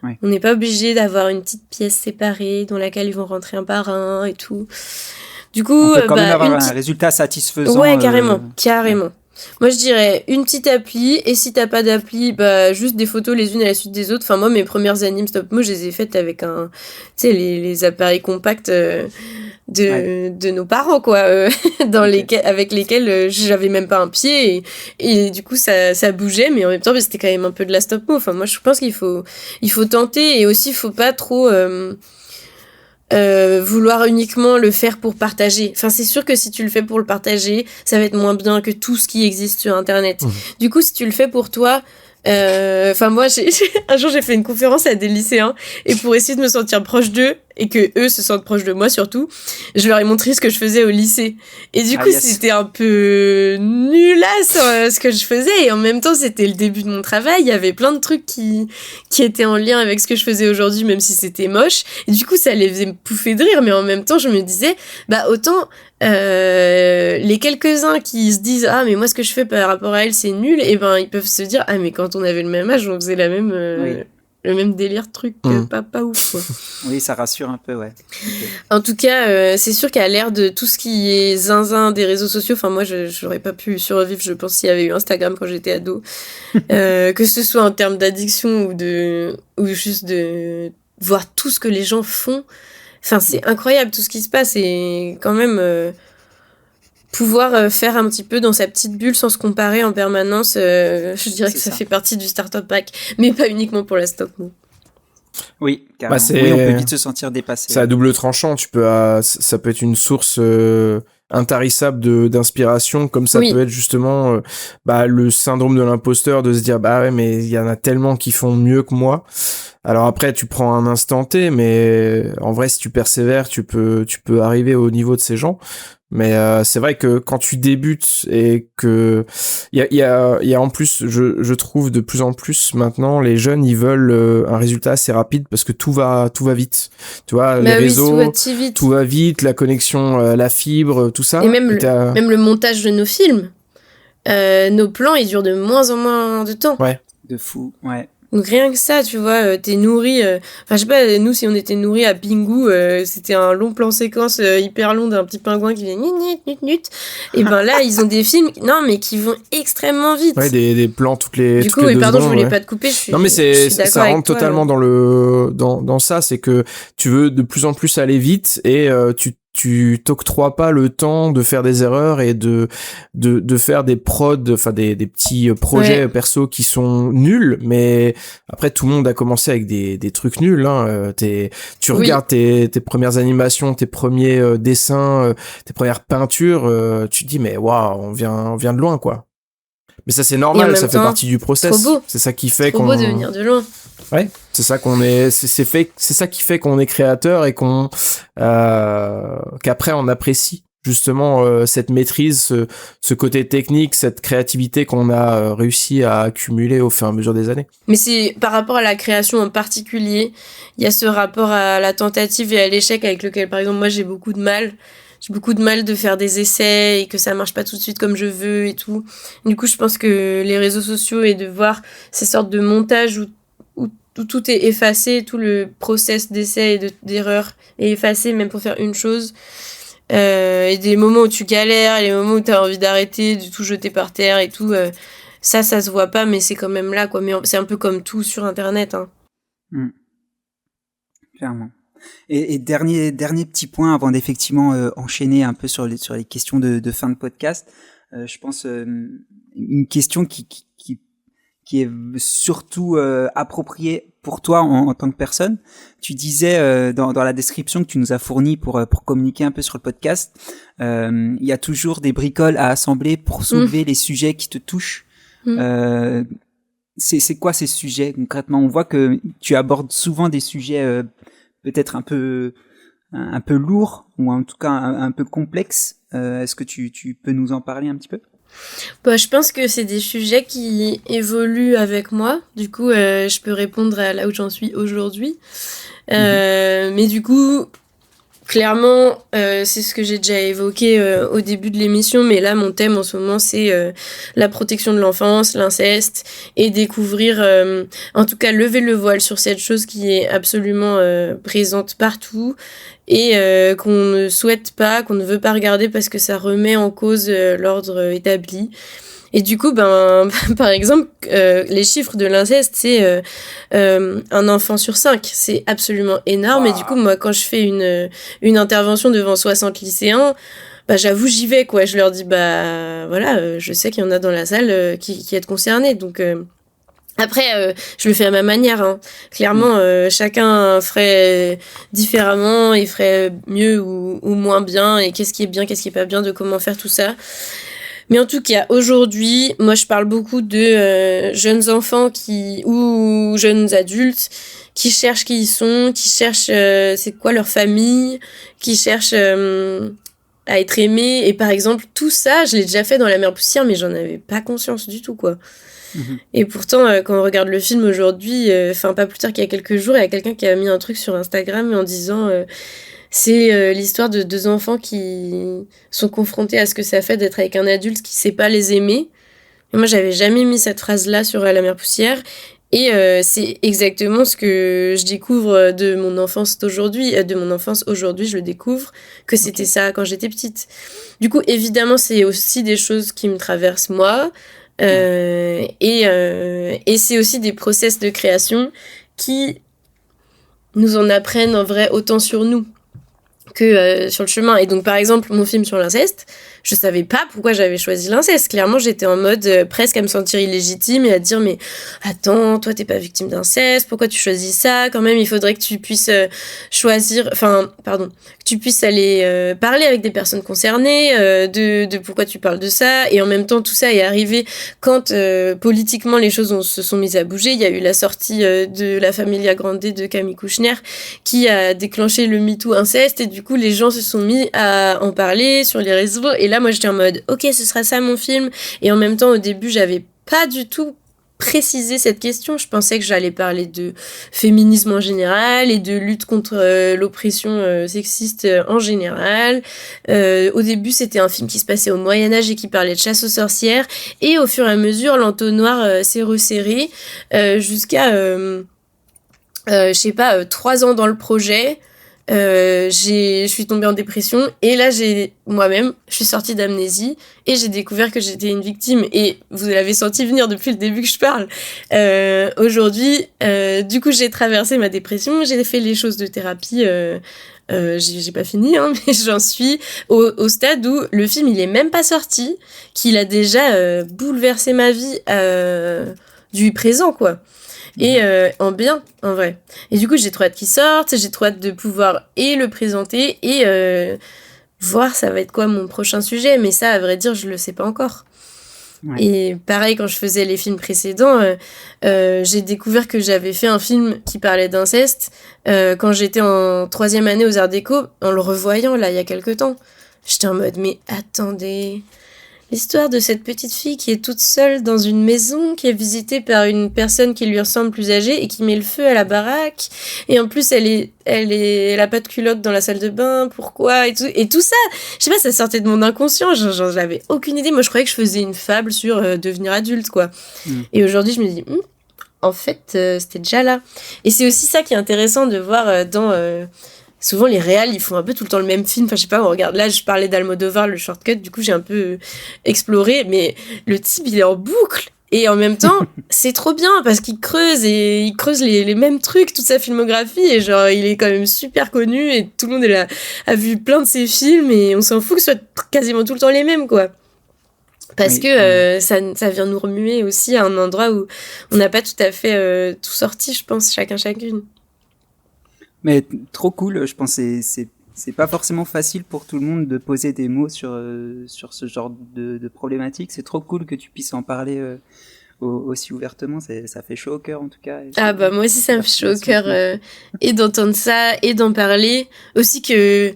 Ouais. On n'est pas obligé d'avoir une petite pièce séparée dans laquelle ils vont rentrer un par un et tout. Du coup, on peut quand même avoir un résultat satisfaisant. Ouais, carrément. Ouais. Moi, je dirais une petite appli, et si t'as pas d'appli, bah juste des photos les unes à la suite des autres. Enfin, moi, mes premières animes stop mo, je les ai faites avec les appareils compacts de nos parents, quoi, avec lesquels j'avais même pas un pied, et du coup ça bougeait, mais en même temps c'était quand même un peu de la stop mo. Enfin, moi je pense qu'il faut tenter, et aussi il faut pas trop vouloir uniquement le faire pour partager. Enfin, c'est sûr que si tu le fais pour le partager, ça va être moins bien que tout ce qui existe sur Internet. Du coup, si tu le fais pour toi, moi, un jour, j'ai fait une conférence à des lycéens et pour essayer de me sentir proche d'eux et que eux se sentent proches de moi surtout, je leur ai montré ce que je faisais au lycée. Et du coup, c'était un peu nulasse ce que je faisais et en même temps, c'était le début de mon travail. Il y avait plein de trucs qui étaient en lien avec ce que je faisais aujourd'hui, même si c'était moche. Et du coup, ça les faisait me pouffer de rire, mais en même temps, je me disais, autant les quelques-uns qui se disent mais moi ce que je fais par rapport à elle c'est nul, et ils peuvent se dire mais quand on avait le même âge on faisait la même le même délire truc pas ouf quoi. Oui, ça rassure un peu, ouais. Okay. En tout cas c'est sûr qu'à l'ère de tout ce qui est zinzin des réseaux sociaux, moi j'aurais pas pu survivre je pense s'il y avait eu Instagram quand j'étais ado. Que ce soit en termes d'addiction ou juste de voir tout ce que les gens font. Enfin, c'est incroyable tout ce qui se passe et quand même pouvoir faire un petit peu dans sa petite bulle sans se comparer en permanence, je dirais que ça fait partie du startup pack, mais pas uniquement pour la stock. Non. Oui, carrément. Oui, on peut vite se sentir dépassé. C'est à double tranchant. Ça peut être une source intarissable d'inspiration, comme ça peut être justement le syndrome de l'imposteur, de se dire mais il y en a tellement qui font mieux que moi. Alors après, tu prends un instant T, mais en vrai, si tu persévères, tu peux arriver au niveau de ces gens. Mais c'est vrai que quand tu débutes et que il y a en plus, je trouve de plus en plus maintenant, les jeunes ils veulent un résultat assez rapide parce que tout va vite. Tu vois, les réseaux, tout va vite, la connexion, la fibre, tout ça. Et même le montage de nos films, nos plans, ils durent de moins en moins de temps. Ouais. De fou, ouais. Donc rien que ça, tu vois, t'es nourri... je sais pas, nous, si on était nourris à Pingu, c'était un long plan séquence hyper long d'un petit pingouin qui vient nut. Et là, ils ont des films mais qui vont extrêmement vite. Ouais, des plans toutes les Du coup, toutes les 2 pardon, secondes, je voulais pas te couper, Non, mais ça rentre totalement dans ça, c'est que tu veux de plus en plus aller vite et tu t'octroies pas le temps de faire des erreurs et de faire des prods, enfin des petits projets perso qui sont nuls, mais après tout le monde a commencé avec des trucs nuls, hein. Tu regardes tes premières animations, tes premiers dessins, tes premières peintures, tu te dis mais waouh, on vient de loin quoi. Mais ça c'est normal, ça fait partie du process. C'est ça qui fait qu'on beau de venir de loin. Ouais, c'est ça c'est ça qui fait qu'on est créateur et qu'après on apprécie justement cette maîtrise, ce côté technique, cette créativité qu'on a réussi à accumuler au fur et à mesure des années. Mais c'est par rapport à la création en particulier, il y a ce rapport à la tentative et à l'échec avec lequel par exemple moi j'ai beaucoup de mal. J'ai beaucoup de mal de faire des essais et que ça marche pas tout de suite comme je veux et tout. Du coup, je pense que les réseaux sociaux et de voir ces sortes de montages où tout est effacé, tout le process d'essai et d'erreur est effacé, même pour faire une chose. Et des moments où tu galères, les moments où t'as envie d'arrêter, de tout jeter par terre et tout, ça se voit pas, mais c'est quand même là, quoi. Mais c'est un peu comme tout sur Internet, hein. Clairement. Et dernier petit point avant d'effectivement enchaîner un peu sur les questions de fin de podcast. Je pense une question qui est surtout appropriée pour toi en tant que personne. Tu disais dans la description que tu nous as fournie pour communiquer un peu sur le podcast, il y a toujours des bricoles à assembler pour soulever les sujets qui te touchent. C'est quoi ces sujets concrètement? On voit que tu abordes souvent des sujets peut-être un peu lourds ou en tout cas un peu complexes. Est-ce que tu peux nous en parler un petit peu? Je pense que c'est des sujets qui évoluent avec moi. Du coup, je peux répondre à là où j'en suis aujourd'hui. Mais du coup, clairement, c'est ce que j'ai déjà évoqué au début de l'émission. Mais là, mon thème en ce moment, c'est la protection de l'enfance, l'inceste, et découvrir, en tout cas, lever le voile sur cette chose qui est absolument présente partout. Et qu'on ne souhaite pas, qu'on ne veut pas regarder parce que ça remet en cause l'ordre établi. Et du coup, par exemple, les chiffres de l'inceste, c'est un enfant sur 5. C'est absolument énorme. Wow. Et du coup, moi, quand je fais une intervention devant 60 lycéens, j'avoue, j'y vais, quoi. Je leur dis, voilà, je sais qu'il y en a dans la salle qui êtes concernés. Donc, Après, je le fais à ma manière, hein. Clairement, chacun ferait différemment et ferait mieux ou moins bien, et qu'est-ce qui est bien, qu'est-ce qui est pas bien, de comment faire tout ça. Mais en tout cas, aujourd'hui, moi, je parle beaucoup de jeunes enfants ou jeunes adultes qui cherchent qui ils sont, qui cherchent c'est quoi leur famille, qui cherchent à être aimés. Et par exemple, tout ça, je l'ai déjà fait dans La Mère Poussière, mais j'en avais pas conscience du tout, quoi. Et pourtant, quand on regarde le film aujourd'hui, pas plus tard qu'il y a quelques jours, il y a quelqu'un qui a mis un truc sur Instagram en disant c'est l'histoire de deux enfants qui sont confrontés à ce que ça fait d'être avec un adulte qui sait pas les aimer. Et moi, j'avais jamais mis cette phrase-là sur La Mère Poussière. Et c'est exactement ce que je découvre de mon enfance d'aujourd'hui. De mon enfance aujourd'hui, je le découvre, que c'était ça quand j'étais petite. Du coup, évidemment, c'est aussi des choses qui me traversent moi. Et c'est aussi des process de création qui nous en apprennent en vrai autant sur nous que sur le chemin. Et donc, par exemple, mon film sur l'inceste, je savais pas pourquoi j'avais choisi l'inceste. Clairement, j'étais en mode presque à me sentir illégitime et à dire mais attends, toi t'es pas victime d'inceste, pourquoi tu choisis ça? Quand même, il faudrait que tu puisses choisir, que tu puisses aller parler avec des personnes concernées de pourquoi tu parles de ça. Et en même temps, tout ça est arrivé quand politiquement les choses se sont mises à bouger. Il y a eu la sortie de La Familia Grande de Camille Kouchner qui a déclenché le MeToo inceste, et du coup les gens se sont mis à en parler sur les réseaux. Et là, moi, j'étais en mode, ok, ce sera ça mon film. Et en même temps, au début, j'avais pas du tout précisé cette question. Je pensais que j'allais parler de féminisme en général et de lutte contre l'oppression sexiste en général. Au début, c'était un film qui se passait au Moyen-Âge et qui parlait de chasse aux sorcières. Et au fur et à mesure, l'entonnoir s'est resserré jusqu'à, 3 ans dans le projet. Je suis tombée en dépression, et là je suis sortie d'amnésie et j'ai découvert que j'étais une victime, et vous l'avez senti venir depuis le début que je parle. Aujourd'hui, du coup, j'ai traversé ma dépression, j'ai fait les choses de thérapie, j'ai pas fini, hein, mais j'en suis au stade où le film il est même pas sorti, qu'il a déjà bouleversé ma vie du présent, quoi. Et en bien, en vrai. Et du coup, j'ai trop hâte qu'il sorte, j'ai trop hâte de pouvoir le présenter et voir ça va être quoi mon prochain sujet. Mais ça, à vrai dire, je le sais pas encore. Ouais. Et pareil, quand je faisais les films précédents, j'ai découvert que j'avais fait un film qui parlait d'inceste quand j'étais en 3e année aux Arts Déco, en le revoyant là, il y a quelques temps. J'étais en mode, mais attendez... L'histoire de cette petite fille qui est toute seule dans une maison, qui est visitée par une personne qui lui ressemble plus âgée et qui met le feu à la baraque. Et en plus, elle a pas de culotte dans la salle de bain. Pourquoi? Et tout ça, je sais pas, ça sortait de mon inconscient. J'avais aucune idée. Moi, je croyais que je faisais une fable sur devenir adulte, quoi. Et aujourd'hui, je me dis, en fait, c'était déjà là. Et c'est aussi ça qui est intéressant de voir dans... souvent, les réals, ils font un peu tout le temps le même film. Enfin, je sais pas, on regarde. Là, je parlais d'Almodovar, le shortcut. Du coup, j'ai un peu exploré. Mais le type, il est en boucle. Et en même temps, c'est trop bien parce qu'il creuse les mêmes trucs, toute sa filmographie. Et genre, il est quand même super connu. Et tout le monde a vu plein de ses films. Et on s'en fout que ce soit quasiment tout le temps les mêmes, quoi. Parce que ça vient nous remuer aussi à un endroit où on n'a pas tout à fait tout sorti, je pense, chacune. Mais trop cool, je pense que c'est pas forcément facile pour tout le monde de poser des mots sur ce genre de problématiques. C'est trop cool que tu puisses en parler aussi ouvertement, ça fait chaud au cœur en tout cas. Ah bah moi aussi ça me fait chaud au cœur et d'entendre ça et d'en parler. Aussi que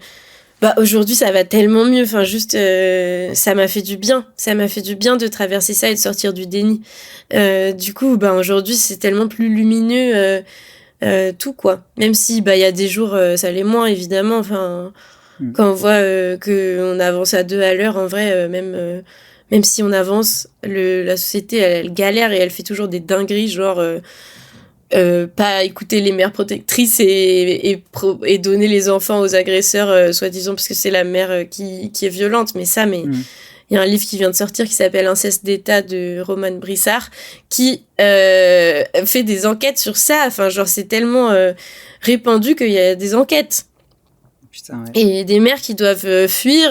aujourd'hui ça va tellement mieux, enfin juste ça m'a fait du bien. Ça m'a fait du bien de traverser ça et de sortir du déni. Du coup aujourd'hui c'est tellement plus lumineux tout, quoi. Même si il y a des jours ça l'est moins, évidemment. Enfin, quand on voit qu'on avance à 2 à l'heure, en vrai, même si on avance, la société elle galère et elle fait toujours des dingueries, genre pas écouter les mères protectrices et donner les enfants aux agresseurs soi-disant parce que c'est la mère qui est violente. Mais il y a un livre qui vient de sortir qui s'appelle Inceste d'État de Romane Brissard qui fait des enquêtes sur ça. Enfin, genre, c'est tellement répandu qu'il y a des enquêtes. Putain, Ça, ouais. Et des mères qui doivent fuir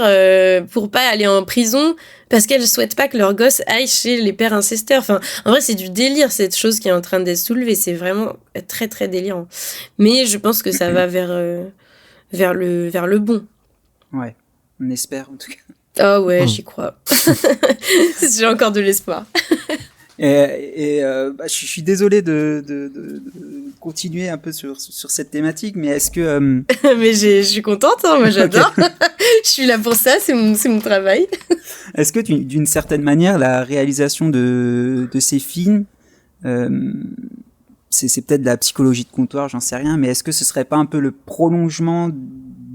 pour pas aller en prison parce qu'elles souhaitent pas que leur gosse aille chez les pères incesteurs. Enfin, en vrai, c'est du délire, cette chose qui est en train d'être soulevée. C'est vraiment très, très délirant. Mais je pense que ça va vers le bon. Ouais, on espère en tout cas. Ah ouais, j'y crois. J'ai encore de l'espoir. Je suis désolé de continuer un peu sur cette thématique, mais est-ce que... Mais je suis contente, hein, moi j'adore. Okay. Je suis là pour ça, c'est mon travail. Est-ce que d'une certaine manière, la réalisation de ces films, c'est peut-être de la psychologie de comptoir, j'en sais rien, mais est-ce que ce serait pas un peu le prolongement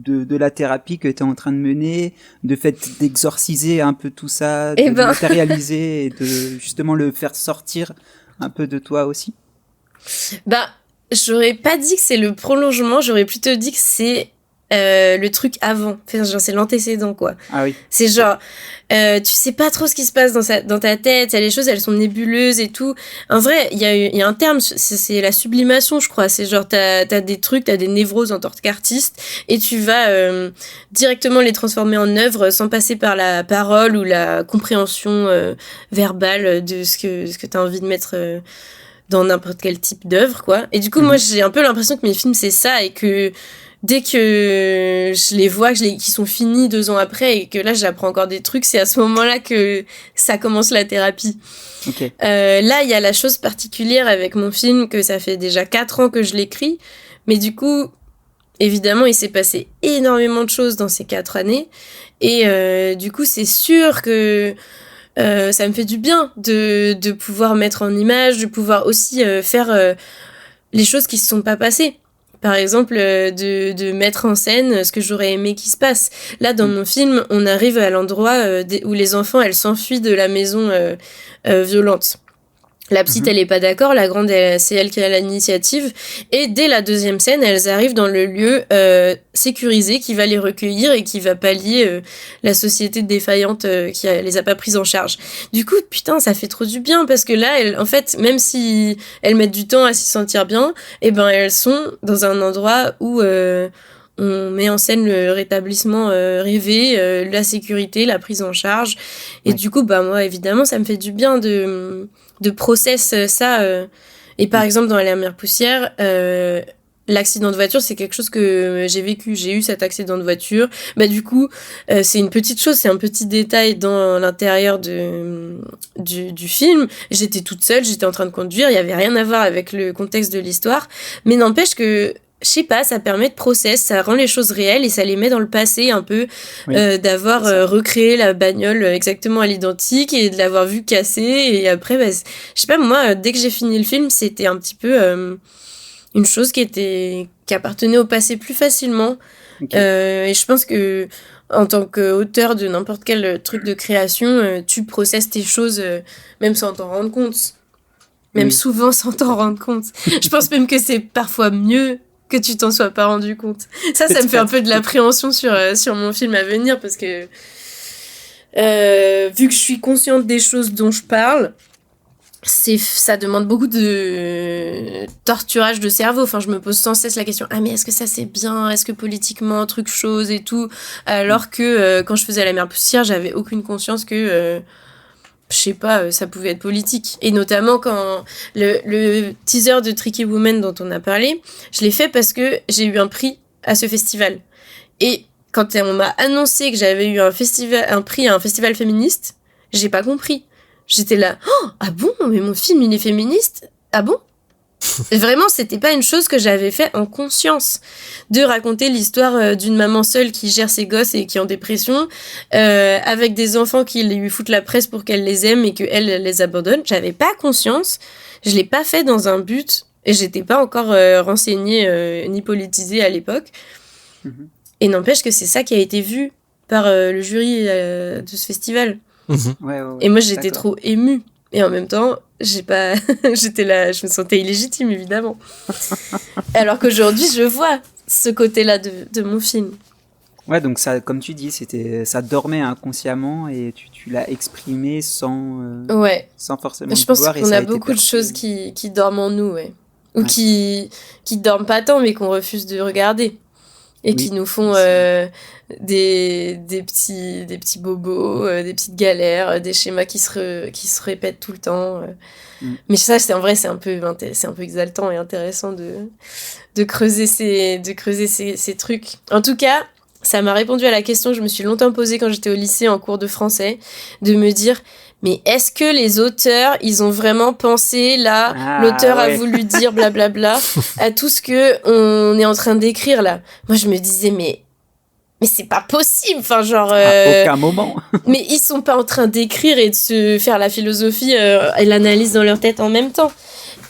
de la thérapie que tu es en train de mener, de fait d'exorciser un peu tout ça, de matérialiser et de justement le faire sortir un peu de toi aussi? Bah, j'aurais pas dit que c'est le prolongement, j'aurais plutôt dit que c'est le truc avant. Enfin, genre, c'est l'antécédent, quoi. Ah oui. C'est genre, tu sais pas trop ce qui se passe dans ta tête, les choses, elles sont nébuleuses et tout. En vrai, il y a un terme, c'est la sublimation, je crois. C'est genre, t'as des trucs, t'as des névroses en tant qu'artiste, et tu vas directement les transformer en œuvre sans passer par la parole ou la compréhension verbale de ce que t'as envie de mettre dans n'importe quel type d'œuvre, quoi. Et du coup, moi, j'ai un peu l'impression que mes films, c'est ça, et que dès que je les vois, qu'ils sont finis 2 ans après et que là j'apprends encore des trucs, c'est à ce moment-là que ça commence la thérapie. Okay. Là, il y a la chose particulière avec mon film que ça fait déjà 4 ans que je l'écris, mais du coup, évidemment, il s'est passé énormément de choses dans ces 4 années et du coup, c'est sûr que ça me fait du bien de pouvoir mettre en image, de pouvoir aussi faire les choses qui se sont pas passées. Par exemple, de mettre en scène ce que j'aurais aimé qu'il se passe. Là, dans mon film, on arrive à l'endroit où les enfants, elles s'enfuient de la maison violente. La petite, elle est pas d'accord. La grande, c'est elle qui a l'initiative. Et dès la 2e scène, elles arrivent dans le lieu sécurisé qui va les recueillir et qui va pallier la société défaillante qui les a pas prises en charge. Du coup, putain, ça fait trop du bien parce que là, en fait, même si elles mettent du temps à s'y sentir bien, eh ben, elles sont dans un endroit où on met en scène le rétablissement rêvé, la sécurité, la prise en charge. Et ouais. Du coup, bah moi, évidemment, ça me fait du bien de process ça. Et par exemple, dans La Mère Poussière, l'accident de voiture, c'est quelque chose que j'ai vécu. J'ai eu cet accident de voiture. Bah, du coup, c'est une petite chose, c'est un petit détail dans l'intérieur du film. J'étais toute seule, j'étais en train de conduire, il y avait rien à voir avec le contexte de l'histoire. Mais n'empêche que je sais pas, ça permet de process, ça rend les choses réelles et ça les met dans le passé un peu, oui, d'avoir recréé la bagnole exactement à l'identique et de l'avoir vue casser. Et après, bah, je sais pas, moi, dès que j'ai fini le film, c'était un petit peu une chose qui appartenait au passé plus facilement. Okay. Et je pense que en tant qu'auteur de n'importe quel truc de création, tu processes tes choses même sans t'en rendre compte. Même souvent sans t'en rendre compte. Je pense même que c'est parfois mieux que tu t'en sois pas rendu compte. Ça me fait un peu de l'appréhension sur mon film à venir parce que vu que je suis consciente des choses dont je parle, ça demande beaucoup de torturage de cerveau. Enfin, je me pose sans cesse la question, mais est-ce que ça c'est bien? Est-ce que politiquement, truc chose et tout? Alors que quand je faisais La Mère Poussière, j'avais aucune conscience que je sais pas, ça pouvait être politique. Et notamment quand le teaser de Tricky Woman dont on a parlé, je l'ai fait parce que j'ai eu un prix à ce festival. Et quand on m'a annoncé que j'avais eu un prix à un festival féministe, j'ai pas compris. J'étais là, oh, ah bon, mais mon film il est féministe? Ah bon? Vraiment, c'était pas une chose que j'avais fait en conscience, de raconter l'histoire d'une maman seule qui gère ses gosses et qui est en dépression, avec des enfants qui lui foutent la presse pour qu'elle les aime et qu'elle les abandonne. J'avais pas conscience, je l'ai pas fait dans un but, et j'étais pas encore renseignée ni politisée à l'époque. Mm-hmm. Et n'empêche que c'est ça qui a été vu par le jury de ce festival. Mm-hmm. Ouais, et moi, j'étais trop émue. Et en même temps, j'étais là, je me sentais illégitime, évidemment. Alors qu'aujourd'hui, je vois ce côté-là de mon film. Ouais, donc ça, comme tu dis, ça dormait inconsciemment et tu l'as exprimé sans forcément je pense qu'on a beaucoup de choses qui dorment en nous, ouais. Ou qui dorment pas tant, mais qu'on refuse de regarder. et qui nous font des petits bobos, des petites galères, des schémas qui se répètent tout le temps. Mais ça, c'est un peu exaltant et intéressant de creuser ces trucs. En tout cas, ça m'a répondu à la question que je me suis longtemps posée quand j'étais au lycée en cours de français, de me dire, mais est-ce que les auteurs, ils ont vraiment pensé, là, l'auteur a voulu dire blablabla, à tout ce que on est en train d'écrire, là. Moi, je me disais, mais c'est pas possible, enfin, genre... À aucun moment. Mais ils sont pas en train d'écrire et de se faire la philosophie et l'analyse dans leur tête en même temps.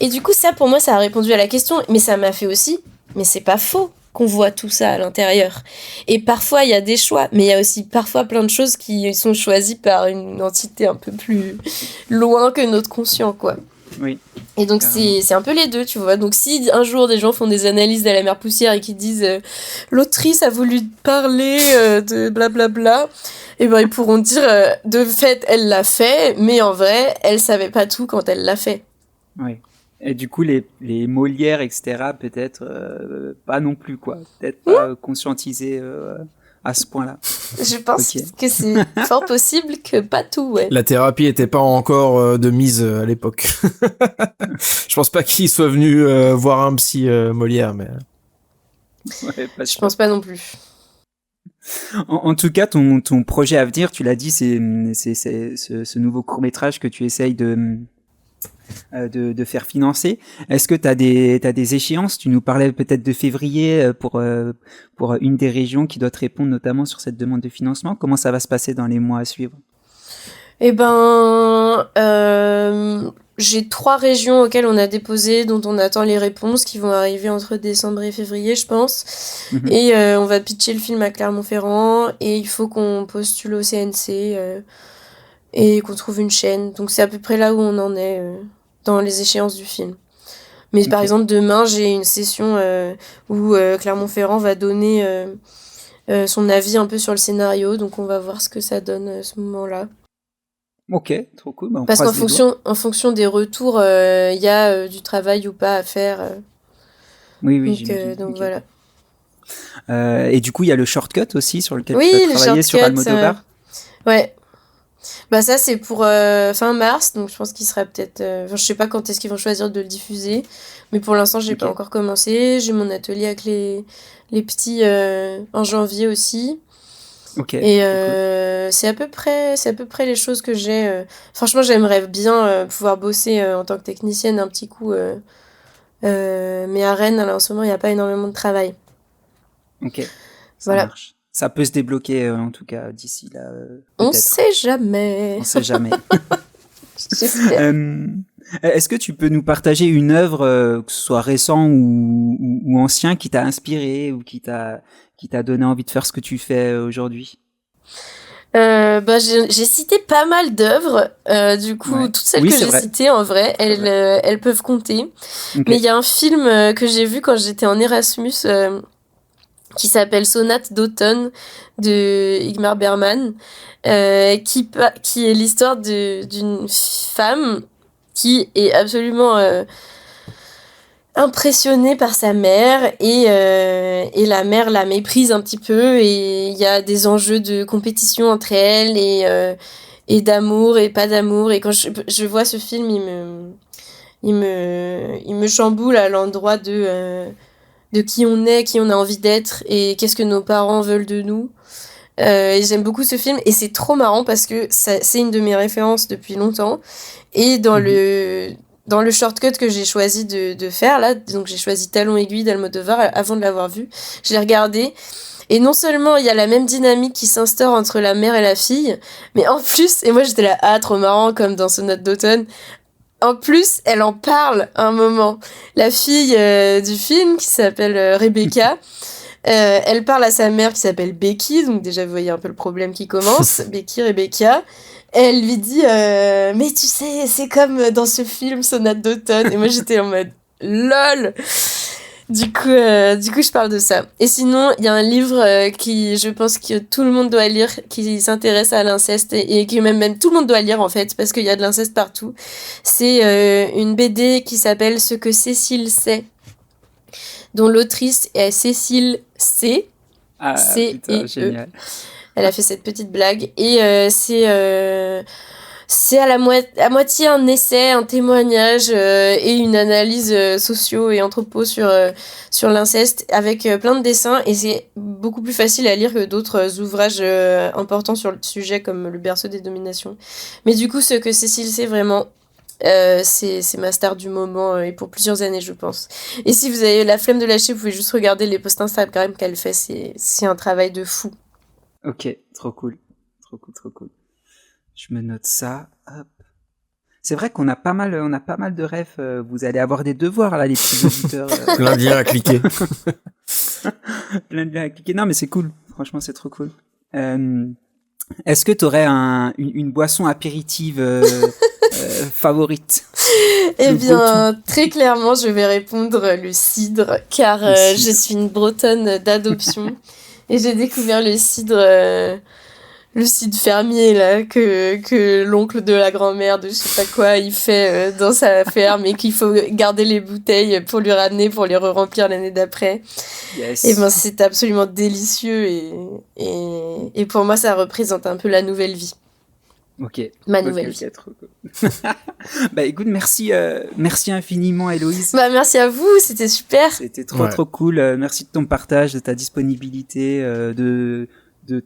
Et du coup, ça, pour moi, ça a répondu à la question, mais ça m'a fait aussi, mais c'est pas faux qu'on voit tout ça à l'intérieur. Et parfois, il y a des choix, mais il y a aussi parfois plein de choses qui sont choisies par une entité un peu plus loin que notre conscient, quoi. Oui. Et donc, c'est un peu les deux, tu vois. Donc, si un jour, des gens font des analyses de la mère poussière et qui disent l'autrice a voulu parler de blablabla, et ben, ils pourront dire de fait, elle l'a fait, mais en vrai, elle savait pas tout quand elle l'a fait. Oui. Et du coup, les Molières, etc., peut-être pas non plus, quoi. Peut-être pas conscientisés à ce point-là. Je pense que c'est fort possible que pas tout, ouais. La thérapie était pas encore de mise à l'époque. Je pense pas qu'il soit venu voir un psy Molière, mais... Ouais, je pense pas non plus. En tout cas, ton projet à venir, tu l'as dit, c'est ce nouveau court-métrage que tu essayes de faire financer. Est-ce que tu as des échéances? Tu nous parlais peut-être de février pour une des régions qui doit te répondre notamment sur cette demande de financement. Comment ça va se passer dans les mois à suivre? Eh ben, j'ai 3 régions auxquelles on a déposé, dont on attend les réponses, qui vont arriver entre décembre et février, je pense. Et on va pitcher le film à Clermont-Ferrand, et il faut qu'on postule au CNC et qu'on trouve une chaîne. Donc c'est à peu près là où on en est dans les échéances du film. Mais par exemple, demain, j'ai une session où Clermont-Ferrand va donner son avis un peu sur le scénario, donc on va voir ce que ça donne à ce moment-là. Ok, trop cool. Bah, parce qu'en fonction des retours, il y a du travail ou pas à faire. Oui, donc voilà. Et du coup, il y a le shortcut aussi sur lequel tu vas travailler sur Almodovar. Ouais. Bah ça, c'est pour fin mars, donc je pense qu'il sera peut-être... je sais pas quand est-ce qu'ils vont choisir de le diffuser, mais pour l'instant, j'ai pas encore commencé. J'ai mon atelier avec les petits en janvier aussi. Okay, et c'est à peu près les choses que j'ai. Franchement, j'aimerais bien pouvoir bosser en tant que technicienne un petit coup, mais à Rennes, en ce moment, il n'y a pas énormément de travail. Ok, ça marche. Ça peut se débloquer en tout cas d'ici là. On sait jamais. On sait jamais. J'espère. Est-ce que tu peux nous partager une œuvre, que ce soit récent ou ancien, qui t'a inspiré ou qui t'a donné envie de faire ce que tu fais aujourd'hui? J'ai cité pas mal d'œuvres. Du coup, toutes celles que j'ai citées, en vrai, elles peuvent compter. Okay. Mais il y a un film que j'ai vu quand j'étais en Erasmus qui s'appelle Sonate d'automne de Ingmar Bergman, qui est l'histoire d'une femme qui est absolument impressionnée par sa mère et la mère la méprise un petit peu et il y a des enjeux de compétition entre elles et d'amour et pas d'amour, et quand je vois ce film, il me chamboule à l'endroit de qui on est, qui on a envie d'être et qu'est-ce que nos parents veulent de nous. Et j'aime beaucoup ce film et c'est trop marrant parce que c'est une de mes références depuis longtemps, et dans le shortcut que j'ai choisi de faire là, donc j'ai choisi Talon aiguille d'Almodovar avant de l'avoir vu, je l'ai regardé et non seulement il y a la même dynamique qui s'instaure entre la mère et la fille, mais en plus, et moi j'étais là, trop marrant comme dans Sonate d'automne, en plus, elle en parle un moment. La fille du film, qui s'appelle Rebecca, elle parle à sa mère qui s'appelle Becky, donc déjà vous voyez un peu le problème qui commence. Becky, Rebecca. Elle lui dit mais tu sais, c'est comme dans ce film Sonate d'automne. Et moi j'étais en mode lol. Du coup, je parle de ça. Et sinon, il y a un livre qui, je pense que tout le monde doit lire, qui s'intéresse à l'inceste et que même tout le monde doit lire en fait, parce qu'il y a de l'inceste partout. C'est une BD qui s'appelle Ce que Cécile sait, dont l'autrice est Cécile C. C-E-E. Génial. Elle a fait cette petite blague. Et c'est à moitié un essai, un témoignage et une analyse socio et anthropo sur l'inceste avec plein de dessins. Et c'est beaucoup plus facile à lire que d'autres ouvrages importants sur le sujet comme Le berceau des dominations. Mais du coup, ce que Cécile sait vraiment, c'est ma star du moment et pour plusieurs années, je pense. Et si vous avez la flemme de lâcher, vous pouvez juste regarder les posts Instagram qu'elle fait. C'est un travail de fou. Ok, trop cool. Je me note ça. Hop. C'est vrai qu'on a pas mal de rêves. Vous allez avoir des devoirs là, les petits auditeurs. Plein de liens à cliquer. Plein de liens à cliquer. Non, mais c'est cool. Franchement, c'est trop cool. Est-ce que tu aurais une boisson apéritive favorite? Eh bien, très clairement, je vais répondre le cidre, car je suis une Bretonne d'adoption et j'ai découvert le cidre fermier là que l'oncle de la grand-mère de je sais pas quoi il fait dans sa ferme et qu'il faut garder les bouteilles pour lui ramener pour les re-remplir l'année d'après. Yes. Et ben c'est absolument délicieux et pour moi ça représente un peu la nouvelle vie. Ok. Ma nouvelle vie. Trop cool. Bah écoute, merci infiniment Héloïse. Bah merci à vous, c'était super. C'était trop cool. Merci de ton partage, de ta disponibilité, de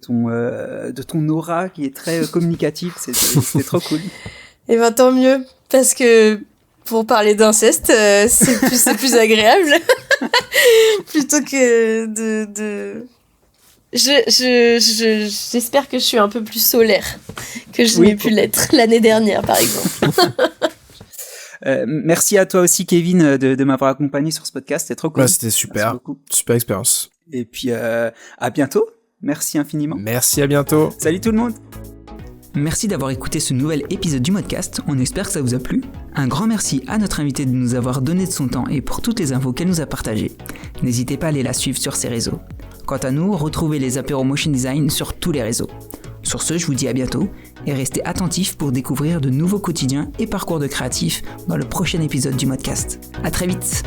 ton aura qui est très communicative. C'était trop cool. Et ben tant mieux, parce que pour parler d'inceste, c'est plus agréable plutôt que de... J'espère que je suis un peu plus solaire que je n'ai pu l'être l'année dernière, par exemple. Merci à toi aussi, Kevin, de m'avoir accompagné sur ce podcast. C'était trop cool. Ouais, c'était super. Super expérience. Et puis, à bientôt. Merci infiniment. Merci, à bientôt. Salut tout le monde. Merci d'avoir écouté ce nouvel épisode du Modcast. On espère que ça vous a plu. Un grand merci à notre invitée de nous avoir donné de son temps et pour toutes les infos qu'elle nous a partagées. N'hésitez pas à aller la suivre sur ses réseaux. Quant à nous, retrouvez les apéros Motion Design sur tous les réseaux. Sur ce, je vous dis à bientôt et restez attentifs pour découvrir de nouveaux quotidiens et parcours de créatifs dans le prochain épisode du Modcast. À très vite.